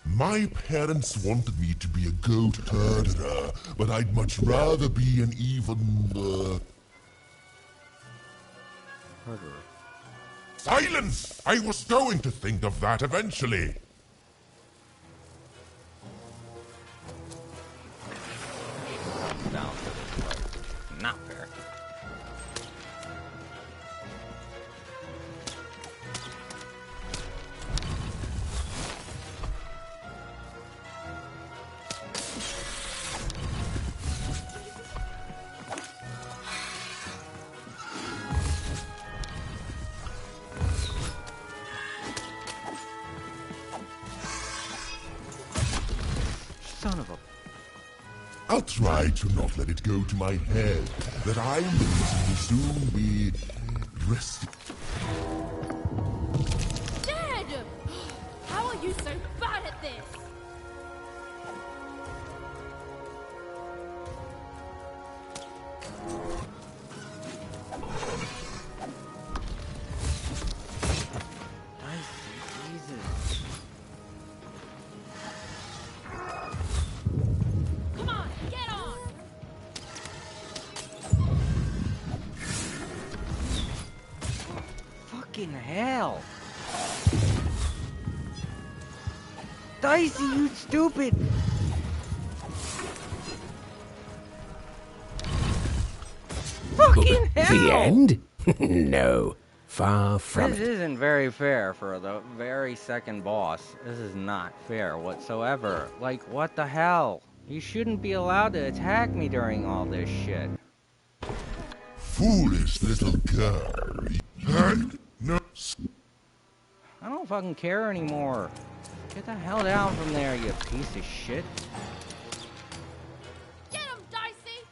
M: My parents wanted me to be a goat herder, but I'd much rather be an even,
A: Herder.
M: Silence! I was going to think of that eventually.
A: Down to this place. Not fair. Son of a...
M: I'll try to not let it go to my head that I'm the reason will soon be resting.
N: Dead! How are you so bad at this?
A: Jesus.
N: Come on, get on!
A: Fucking hell. Dicey, you stupid! Fucking hell!
B: The end? No, far from
A: This
B: it.
A: isn't very fair for the very second boss. This is not fair whatsoever. Like, what the hell? You shouldn't be allowed to attack me during all this shit.
M: Foolish little girl. No.
A: I don't fucking care anymore. Get the hell down from there, you piece of shit.
N: Get him, Dicey!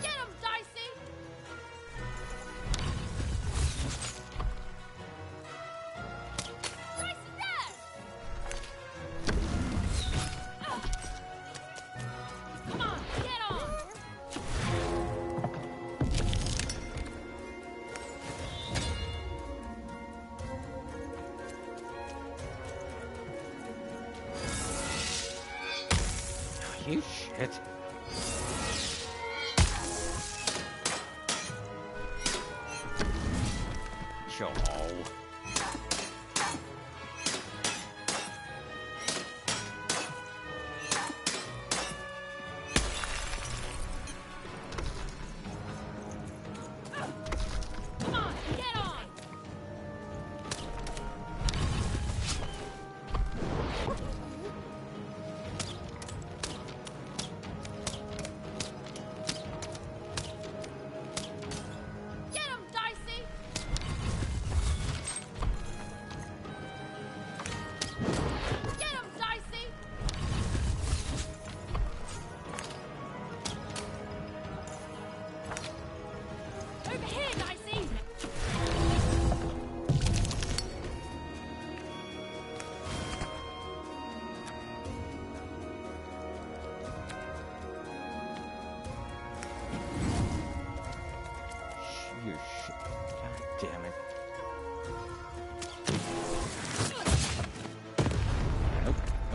N: Get him, Dicey! Dicey, there! Come on, get on!
A: You shit. Joe.
N: Come on, get on!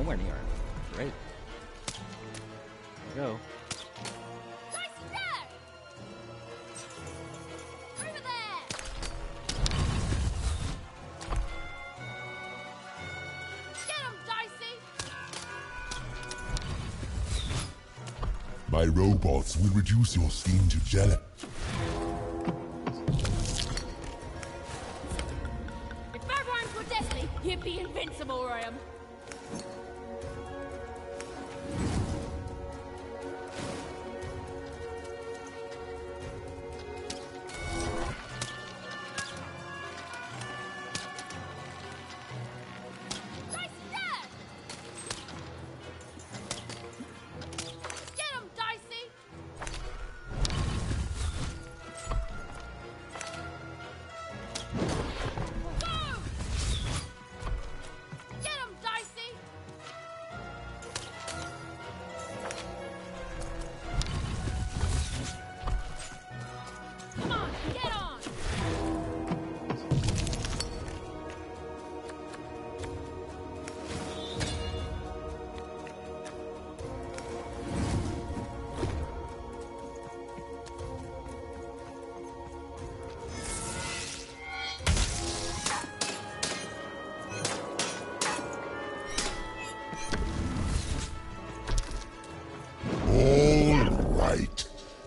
A: nowhere near him. Great. Go.
N: Dicey, there! Over there! Get him, Dicey!
M: My robots will reduce your steam to jelly.
N: If that rhymes with Destiny, you'd be invincible, Ryan.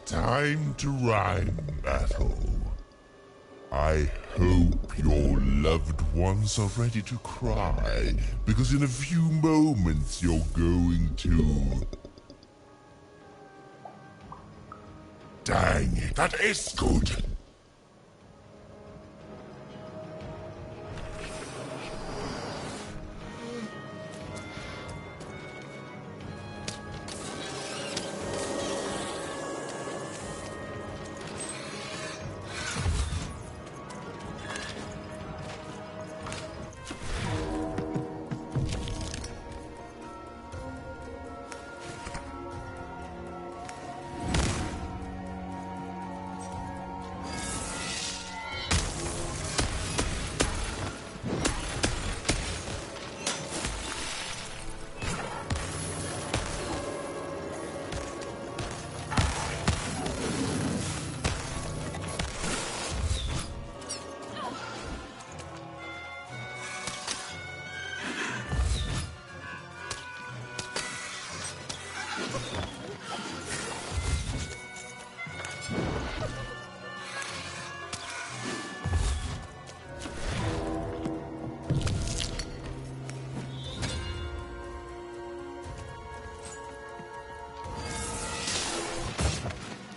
M: Time to rhyme battle. I hope your loved ones are ready to cry, because in a few moments you're going to... Dang it, that is good!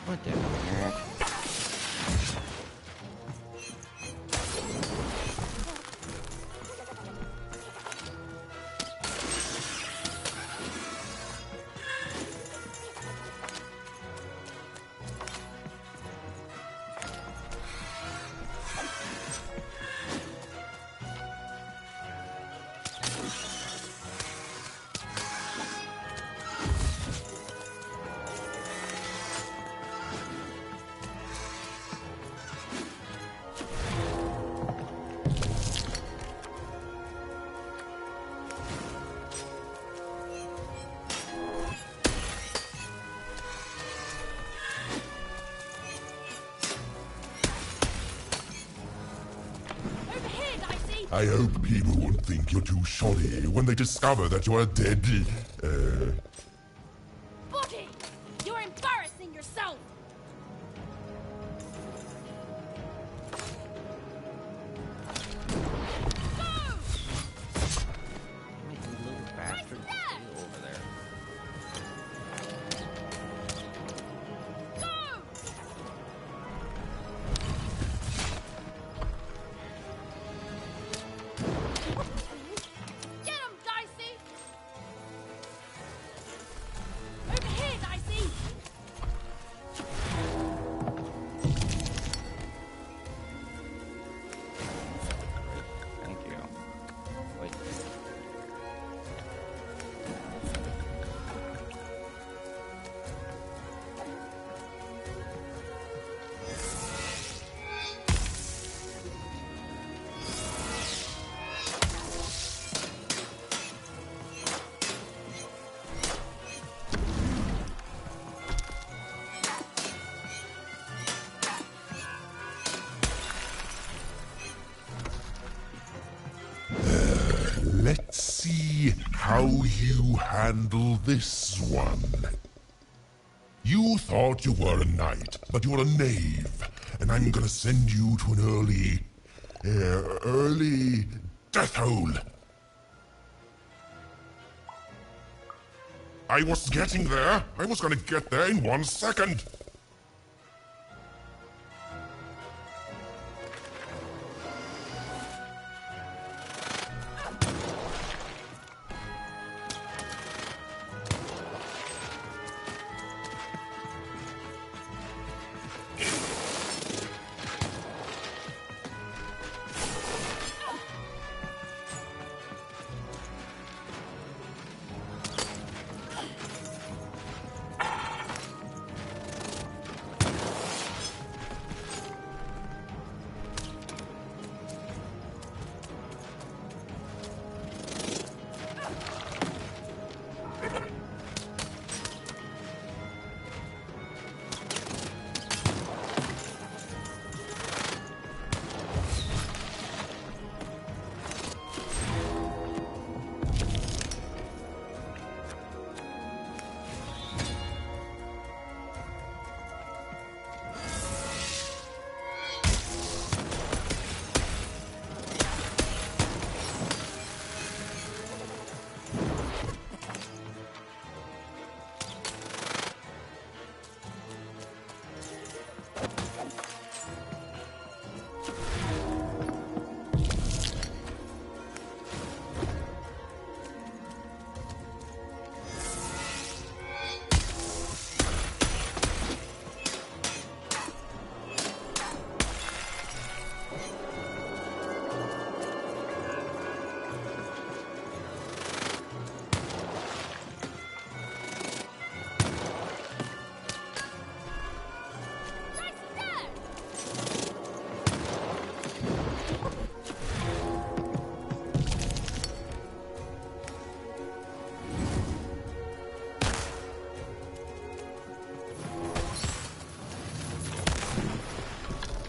A: What the heck? I hope people won't think you're too shoddy when they discover that you're a deadly,
N: Body! You're embarrassing yourself!
A: Bastard over there.
N: Get him, Dicey!
M: handle this one? You thought you were a knight, but you're a knave, and I'm gonna send you to an early death hole. I was getting there. I was gonna get there in 1 second.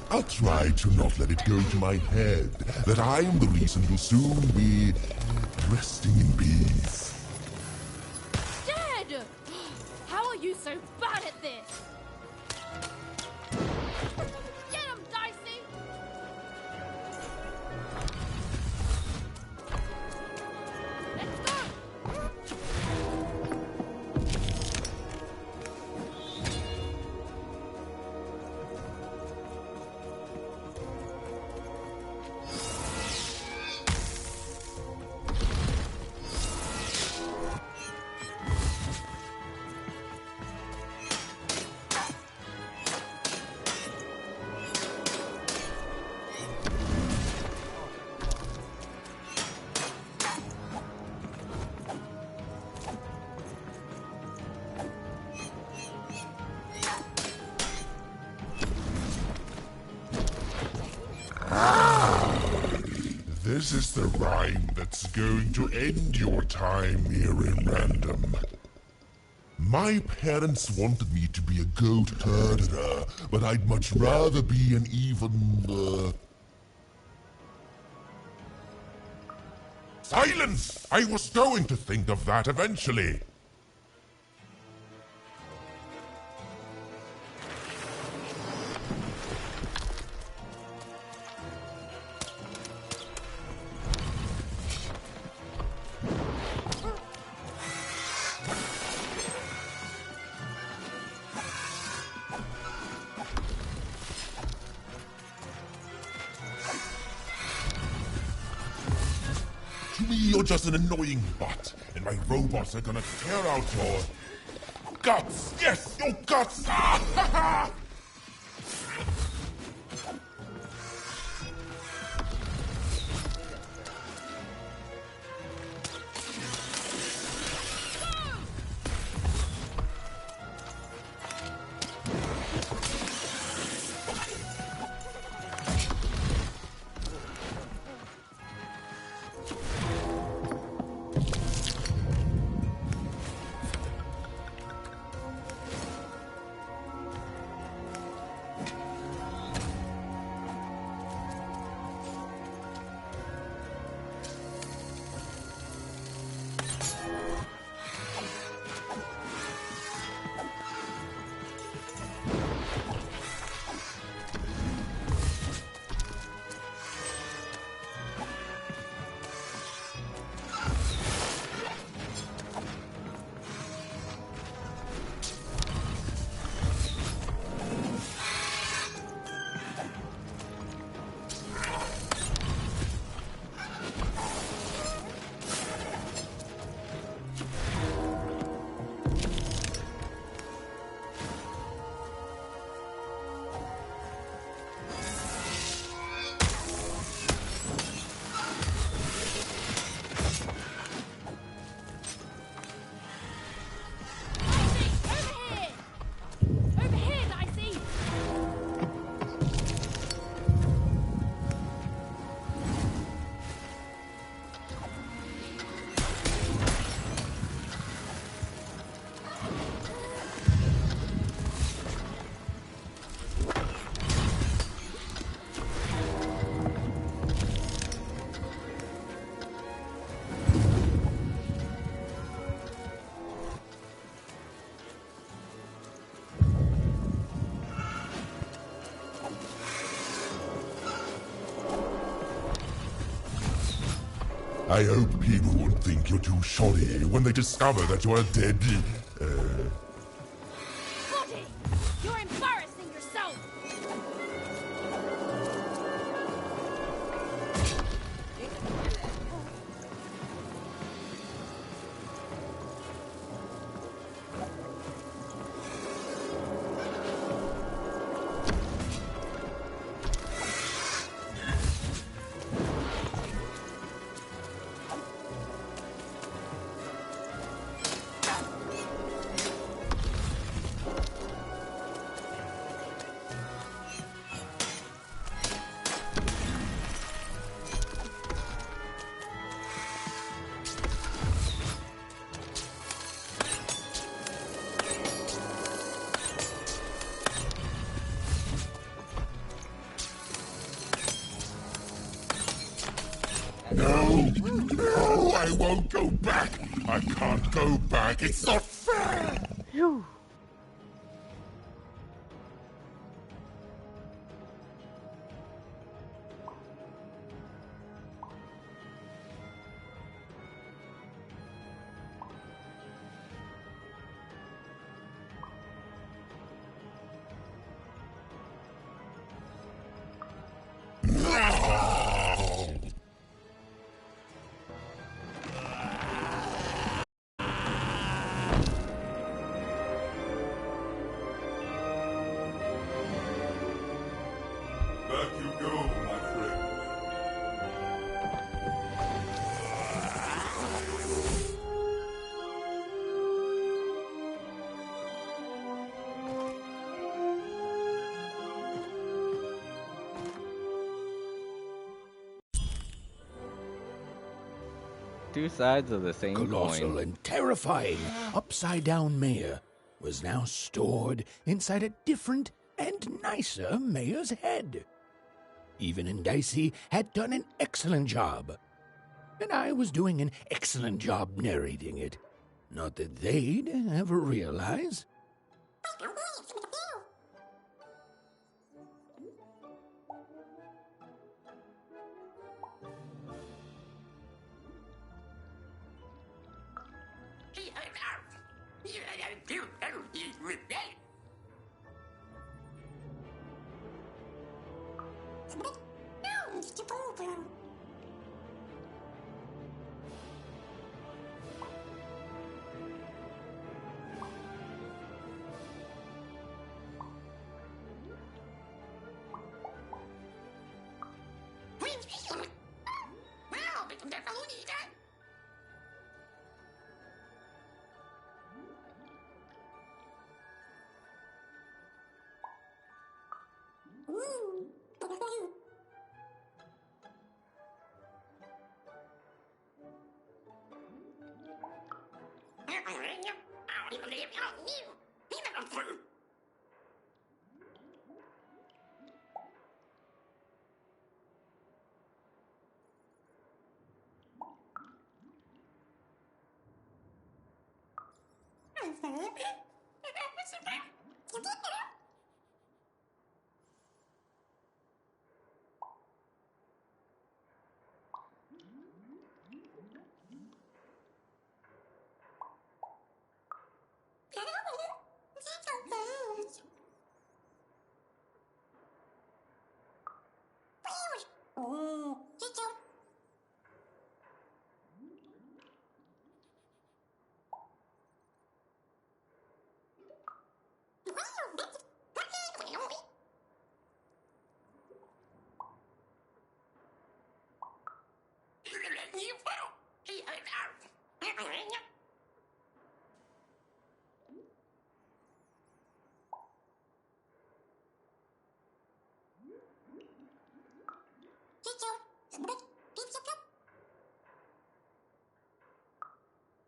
M: I'll try to not let it go to my head that I am the reason you'll soon be resting in peace.
N: Dead! How are you so bad at this? Get him, Dicey! Let's go!
M: This is the rhyme that's going to end your time here in Random. My parents wanted me to be a goat herder, but I'd much rather be an even, Silence! I was going to think of that eventually. To me, you're just an annoying bot, and my robots are gonna tear out your guts! Yes, your guts! Ah, ha, ha! I hope people won't think you're too shoddy when they discover that you're dead.
N: Body! You're embarrassing yourself!
M: No, I won't go back. I can't go back. It's not fair.
J: Back you go, my friend.
A: Two sides of the same
B: Colossal
A: coin.
B: and terrifying upside-down mayor was now stored inside a different and nicer mayor's head. Even and Dicey had done an excellent job, and I was doing an excellent job narrating it. Not that they'd ever realize.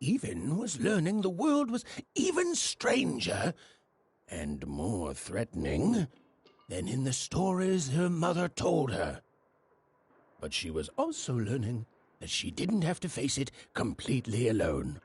B: Even was learning the world was even stranger and more threatening than in the stories her mother told her. But she was also learning that she didn't have to face it completely alone.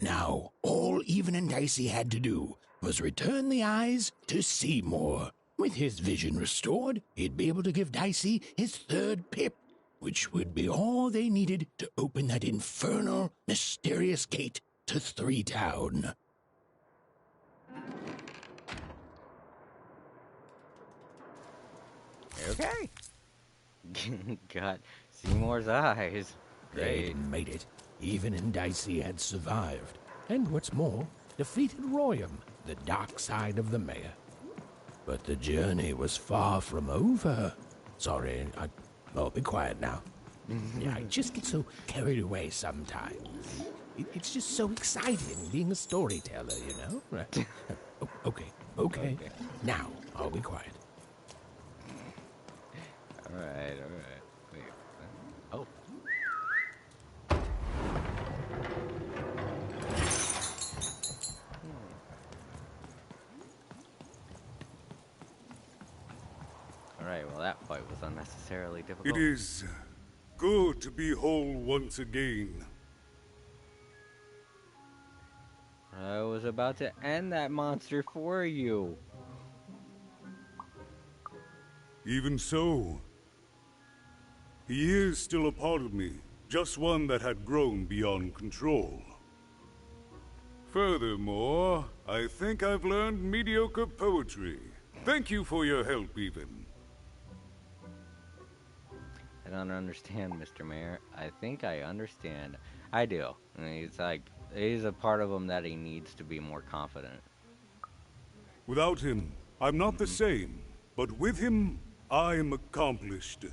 B: Now, all Even and Dicey had to do was return the eyes to Seymour. With his vision restored, he'd be able to give Dicey his third pip, which would be all they needed to open that infernal, mysterious gate to Three Town.
A: Okay. Got Seymour's eyes.
B: They'd made it. Even and Dicey had survived. And what's more, defeated Royam, the dark side of the mayor. But the journey was far from over. Sorry, I'll be quiet now. Yeah, I just get so carried away sometimes. It's just so exciting being a storyteller, you know? Right. Okay. Now, I'll be quiet.
A: All right. Wait. Oh. Alright, well that fight was unnecessarily difficult.
J: It is good to be whole once again.
A: I was about to end that monster for you.
J: Even so, he is still a part of me, just one that had grown beyond control. Furthermore, I think I've learned mediocre poetry. Thank you for your help, even.
A: I don't understand, Mr. Mayor. I think I understand. I do. I mean, it's like, he's a part of him that he needs to be more confident.
J: Without him, I'm not the same. But with him, I'm accomplished.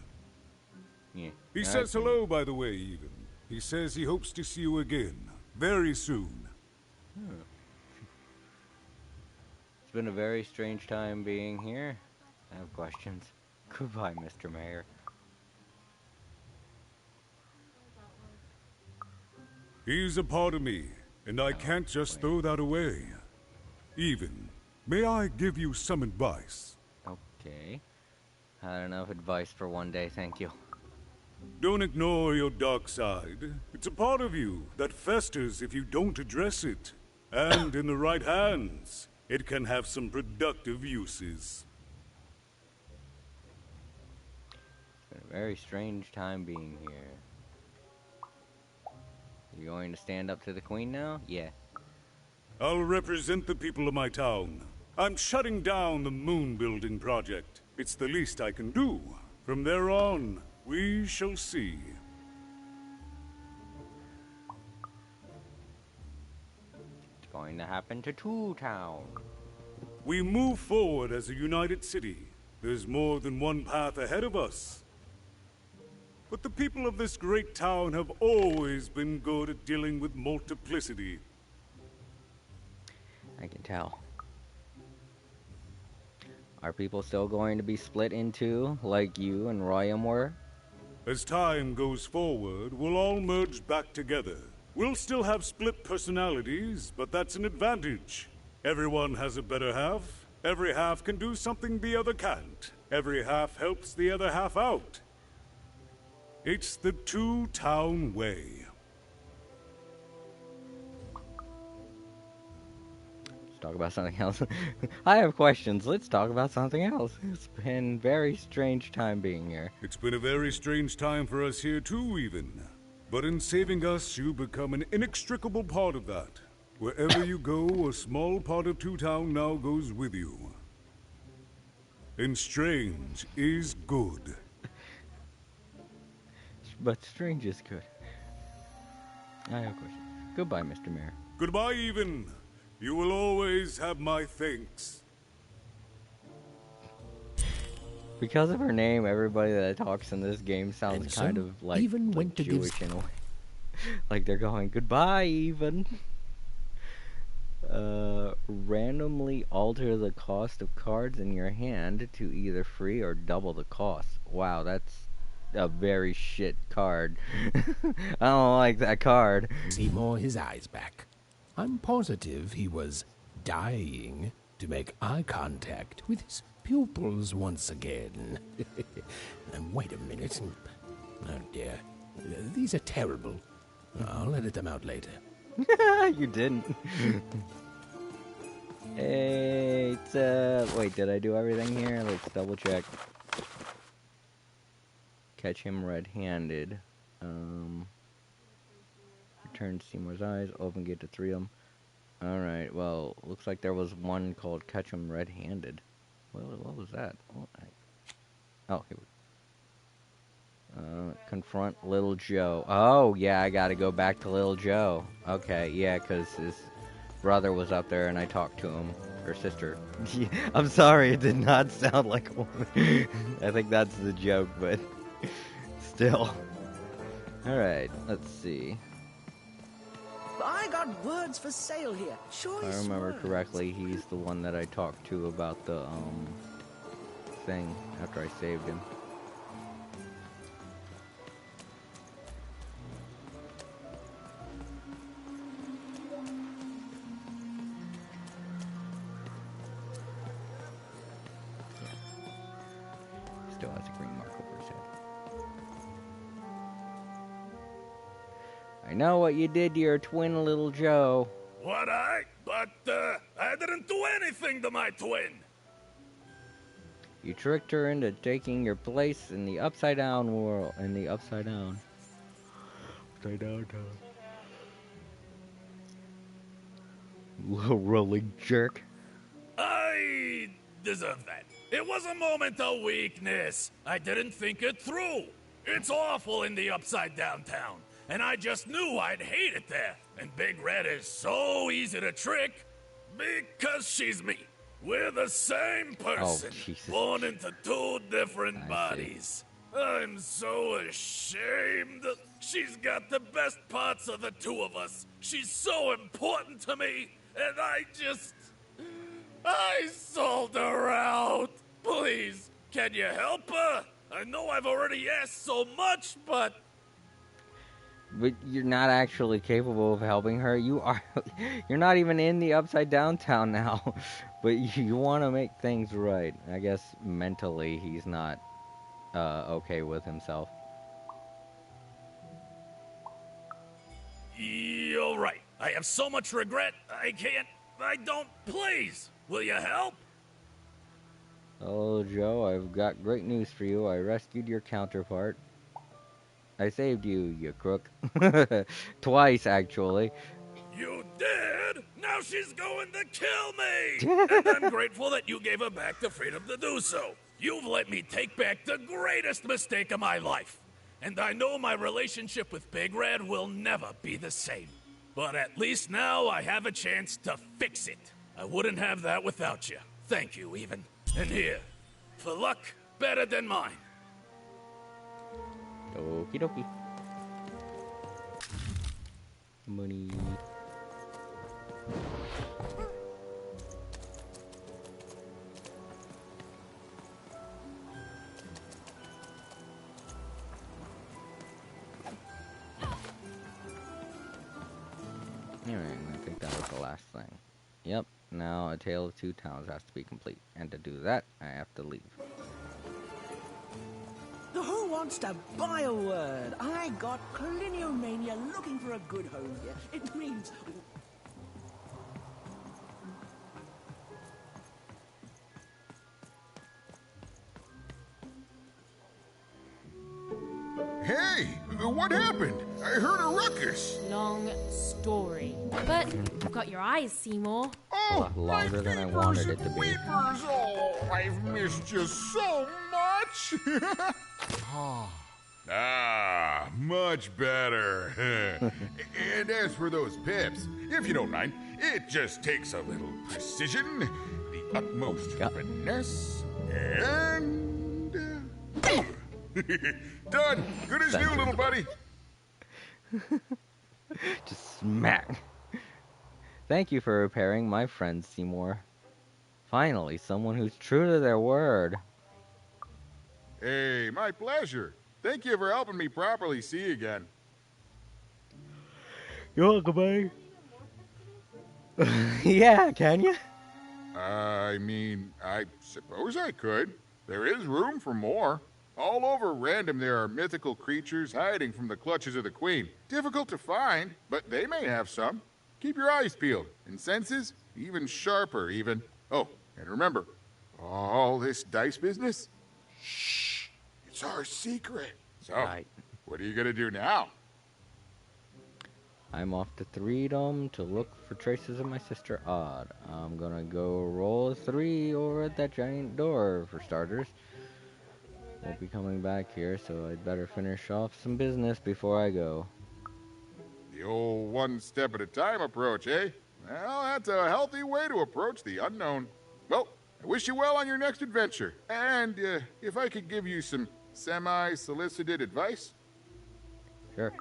A: Yeah.
J: He says hello, by the way, even. He says he hopes to see you again, very soon.
A: It's been a very strange time being here. I have questions. Goodbye, Mr. Mayor.
J: He's a part of me, and I can't just throw that away. Even, may I give you some advice?
A: Okay. Had enough advice for one day, thank you.
J: Don't ignore your dark side. It's a part of you that festers if you don't address it. And in the right hands, it can have some productive uses.
A: It's been a very strange time being here. You going to stand up to the Queen now? Yeah.
J: I'll represent the people of my town. I'm shutting down the moon building project. It's the least I can do. From there on, we shall see.
A: It's going to happen to Two Town.
J: We move forward as a united city. There's more than one path ahead of us. But the people of this great town have always been good at dealing with multiplicity.
A: I can tell. Are people still going to be split in two, like you and Royam were?
J: As time goes forward, we'll all merge back together. We'll still have split personalities, but that's an advantage. Everyone has a better half. Every half can do something the other can't. Every half helps the other half out. It's the Two-Town way.
A: Let's talk about something else. I have questions. Let's talk about something else. It's been a very strange time being here.
J: It's been a very strange time for us here too, even. But in saving us, you become an inextricable part of that. Wherever you go, a small part of Two-Town now goes with you. And strange is good.
A: But strange is good. I have a question. Goodbye, Mr. Mayor.
J: Goodbye, even. You will always have my thanks.
A: Because of her name, everybody that talks in this game sounds kind of like
B: even went to
A: Jewish in a way. Like they're going, goodbye, even. Randomly alter the cost of cards in your hand to either free or double the cost. Wow, that's a very shit card. I don't like that card.
B: Seymour his eyes back. I'm positive he was dying to make eye contact with his pupils once again. Wait a minute. Oh dear. These are terrible. I'll edit them out later.
A: You didn't. Hey, wait, did I do everything here? Let's double check. Catch him red-handed. Return Seymour's eyes. Open gate to 3 of them. Alright, well, looks like there was one called Catch him red-handed. What was that? Oh, here we go. Confront Little Joe. Oh, yeah, I gotta go back to Little Joe. Okay, yeah, because his brother was up there and I talked to him. Or sister. I'm sorry, it did not sound like a woman. I think that's the joke, but still. Alright, let's see.
P: I got words for sale here. Choice
A: If I remember
P: words.
A: correctly, he's the one that I talked to about the thing after I saved him. Still has a green mark over his head. I know what you did to your twin, Little Joe.
T: What But, I didn't do anything to my twin.
A: You tricked her into taking your place in the upside down world. In the upside down. Upside down town. Little rolling jerk.
T: I deserve that. It was a moment of weakness. I didn't think it through. It's awful in the upside down town, and I just knew I'd hate it there. And Big Red is so easy to trick because she's me. We're the same person, born into two different bodies. I'm so ashamed. She's got the best parts of the two of us. She's so important to me, and I sold her out. Please, can you help her? I know I've already asked so much, but
A: But you're not actually capable of helping her. You are. You're not even in the upside down town now. But you want to make things right. I guess mentally he's not okay with himself.
T: you're right. I have so much regret. I don't. Please, will you help?
A: Oh, Joe, I've got great news for you. I rescued your counterpart. I saved you, you crook. Twice, actually.
T: You did? Now she's going to kill me! And I'm grateful that you gave her back the freedom to do so. You've let me take back the greatest mistake of my life. And I know my relationship with Big Red will never be the same. But at least now I have a chance to fix it. I wouldn't have that without you. Thank you, even. And here, for luck better than mine.
A: Okie dokie. Money. Alright, I think that was the last thing. Yep, now A Tale of Two Towns has to be complete. And to do that, I have to leave.
P: Who wants to buy a word? I got Cliniomania looking for a good home here. It means...
H: Hey, what happened? I heard a ruckus.
N: Long story. But you've got your eyes, Seymour.
A: A lot longer than I wanted it to be.
H: Weepers, oh, I've missed you so much. Much better. And as for those pips, if you don't mind, it just takes a little precision, the utmost finesse, and... Done. Good as new, little buddy.
A: Just smack. Thank you for repairing my friend, Seymour. Finally, someone who's true to their word.
H: Hey, my pleasure. Thank you for helping me properly see again.
A: You're welcome, buddy. Yeah, can you?
H: I mean, I suppose I could. There is room for more. All over Random there are mythical creatures hiding from the clutches of the Queen. Difficult to find, but they may have some. Keep your eyes peeled and senses Even sharper, even. Oh, and remember, all this dice business? Shh. It's our secret. So, what are you gonna do now?
A: I'm off to Threedom to look for traces of my sister Odd. I'm gonna go roll a 3 over at that giant door, for starters. Won't be coming back here, so I'd better finish off some business before I go.
H: The old one step at a time approach, eh? Well, that's a healthy way to approach the unknown. Well, I wish you well on your next adventure. And if I could give you some semi-solicited advice?
A: Sure.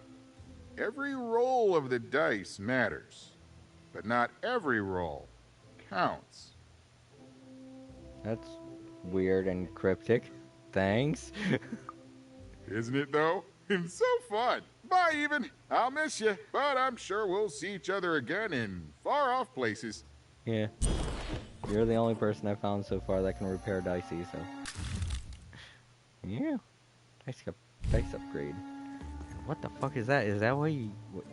H: Every roll of the dice matters, but not every roll counts.
A: That's weird and cryptic. Thanks.
H: Isn't it, though? It's so fun. Bye, even. I'll miss you, but I'm sure we'll see each other again in far-off places.
A: Yeah. You're the only person I've found so far that can repair Dicey, so... Yeah. Dice upgrade. What the fuck is that? Is that why he...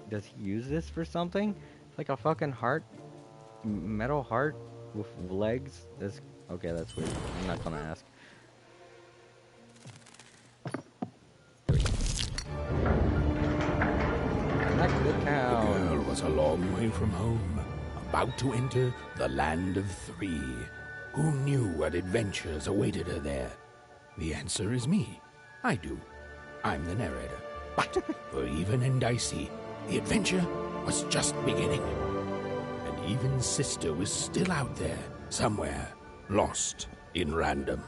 A: Does he use this for something? It's like a fucking heart? Metal heart? With legs? That's... Okay, that's weird. I'm not gonna ask. Back to town.
B: The girl was a long way from home, about to enter the land of 3. Who knew what adventures awaited her there? The answer is me. I do. I'm the narrator. But for Even and Dicey, the adventure was just beginning. And Even's sister was still out there, somewhere, lost in random.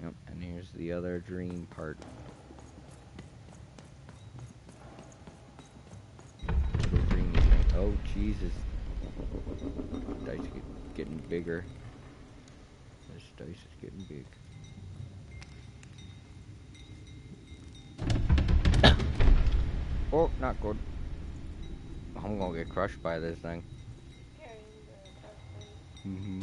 A: Yep, and here's the other dream part. Little dreamy thing. Oh, Jesus. Dice getting bigger. This dice is getting big. Oh, not good. I'm gonna get crushed by this thing. Mm-hmm.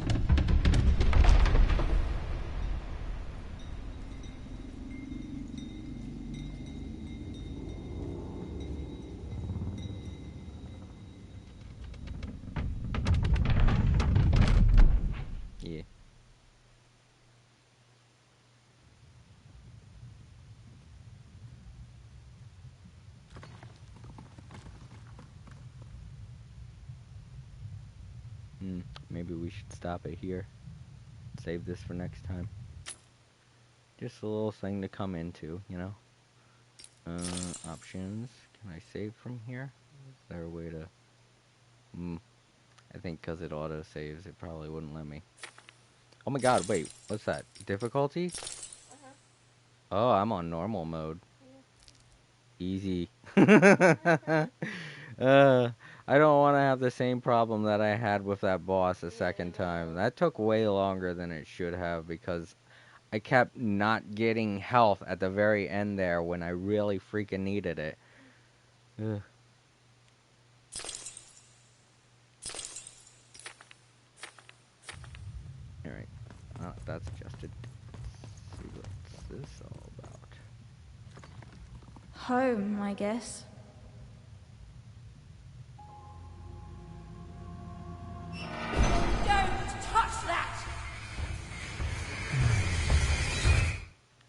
A: Yeah. Maybe we should stop it here. Save this for next time. Just a little thing to come into, you know? Options. Can I save from here? Is there a way to... I think because it auto-saves, it probably wouldn't let me. Oh my god, wait. What's that? Difficulty? Oh, I'm on normal mode. Easy. I don't want to have the same problem that I had with that boss a second time. That took way longer than it should have because I kept not getting health at the very end there when I really freaking needed it. Ugh. Alright. Oh, that's adjusted. Let's see what's this all about.
I: Home, I guess.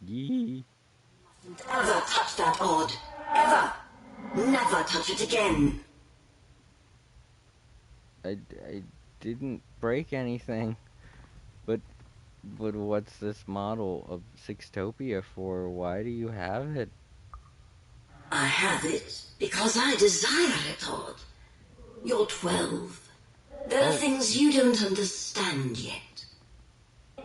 A: Yee.
S: Ever touch that Odd. Ever. Never touch it again.
A: I didn't break anything. But what's this model of Sixtopia for? Why do you have it?
S: I have it because I desire it, Odd. You're 12. There are things you don't understand yet.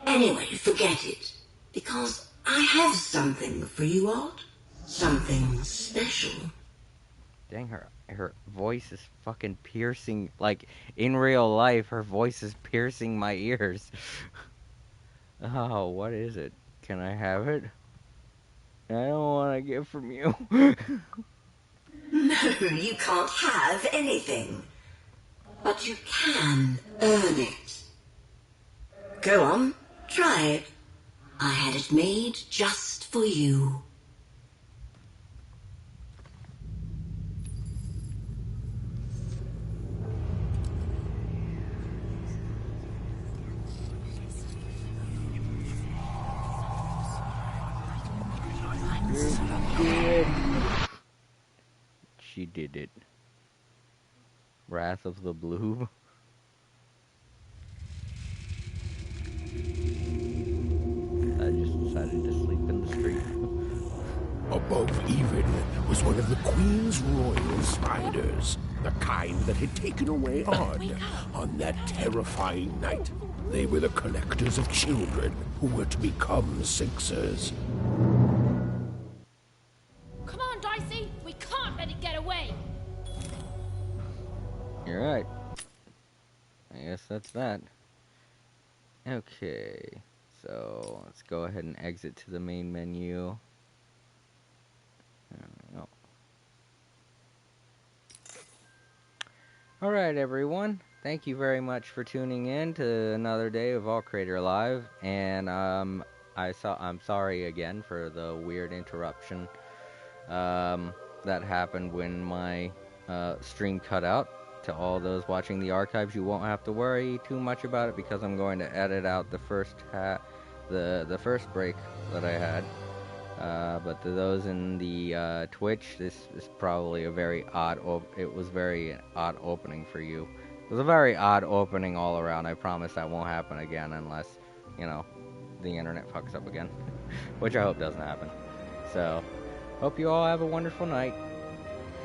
S: Anyway, forget it. Because I have something for you, Odd. Something special.
A: Dang, her voice is fucking piercing. Like, in real life, her voice is piercing my ears. Oh, what is it? Can I have it? I don't want to get from you.
S: No, you can't have anything. But you can earn it. Go on, try it. I had it made just for you.
A: She did it. Wrath of the Bloob. I just decided to sleep in the street.
B: Above even was one of the Queen's royal spiders, the kind that had taken away Odd on that terrifying night. They were the collectors of children who were to become Sixers.
N: Come on, Dicey! We can't let it get away!
A: You're right. I guess that's that. Okay, so let's go ahead and exit to the main menu. There we go. Alright, everyone. Thank you very much for tuning in to another day of All Creator Live. And I'm sorry again for the weird interruption that happened when my stream cut out. To all those watching the archives, you won't have to worry too much about it because I'm going to edit out the first the first break that I had. But to those in the Twitch, this is probably a very odd. It was very odd opening for you. It was a very odd opening all around. I promise that won't happen again unless, you know, the internet fucks up again, which I hope doesn't happen. So, hope you all have a wonderful night.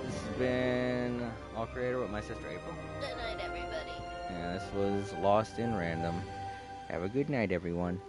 A: This has been All Creator with my sister April.
D: Good night, everybody.
A: And this was Lost in Random. Have a good night, everyone.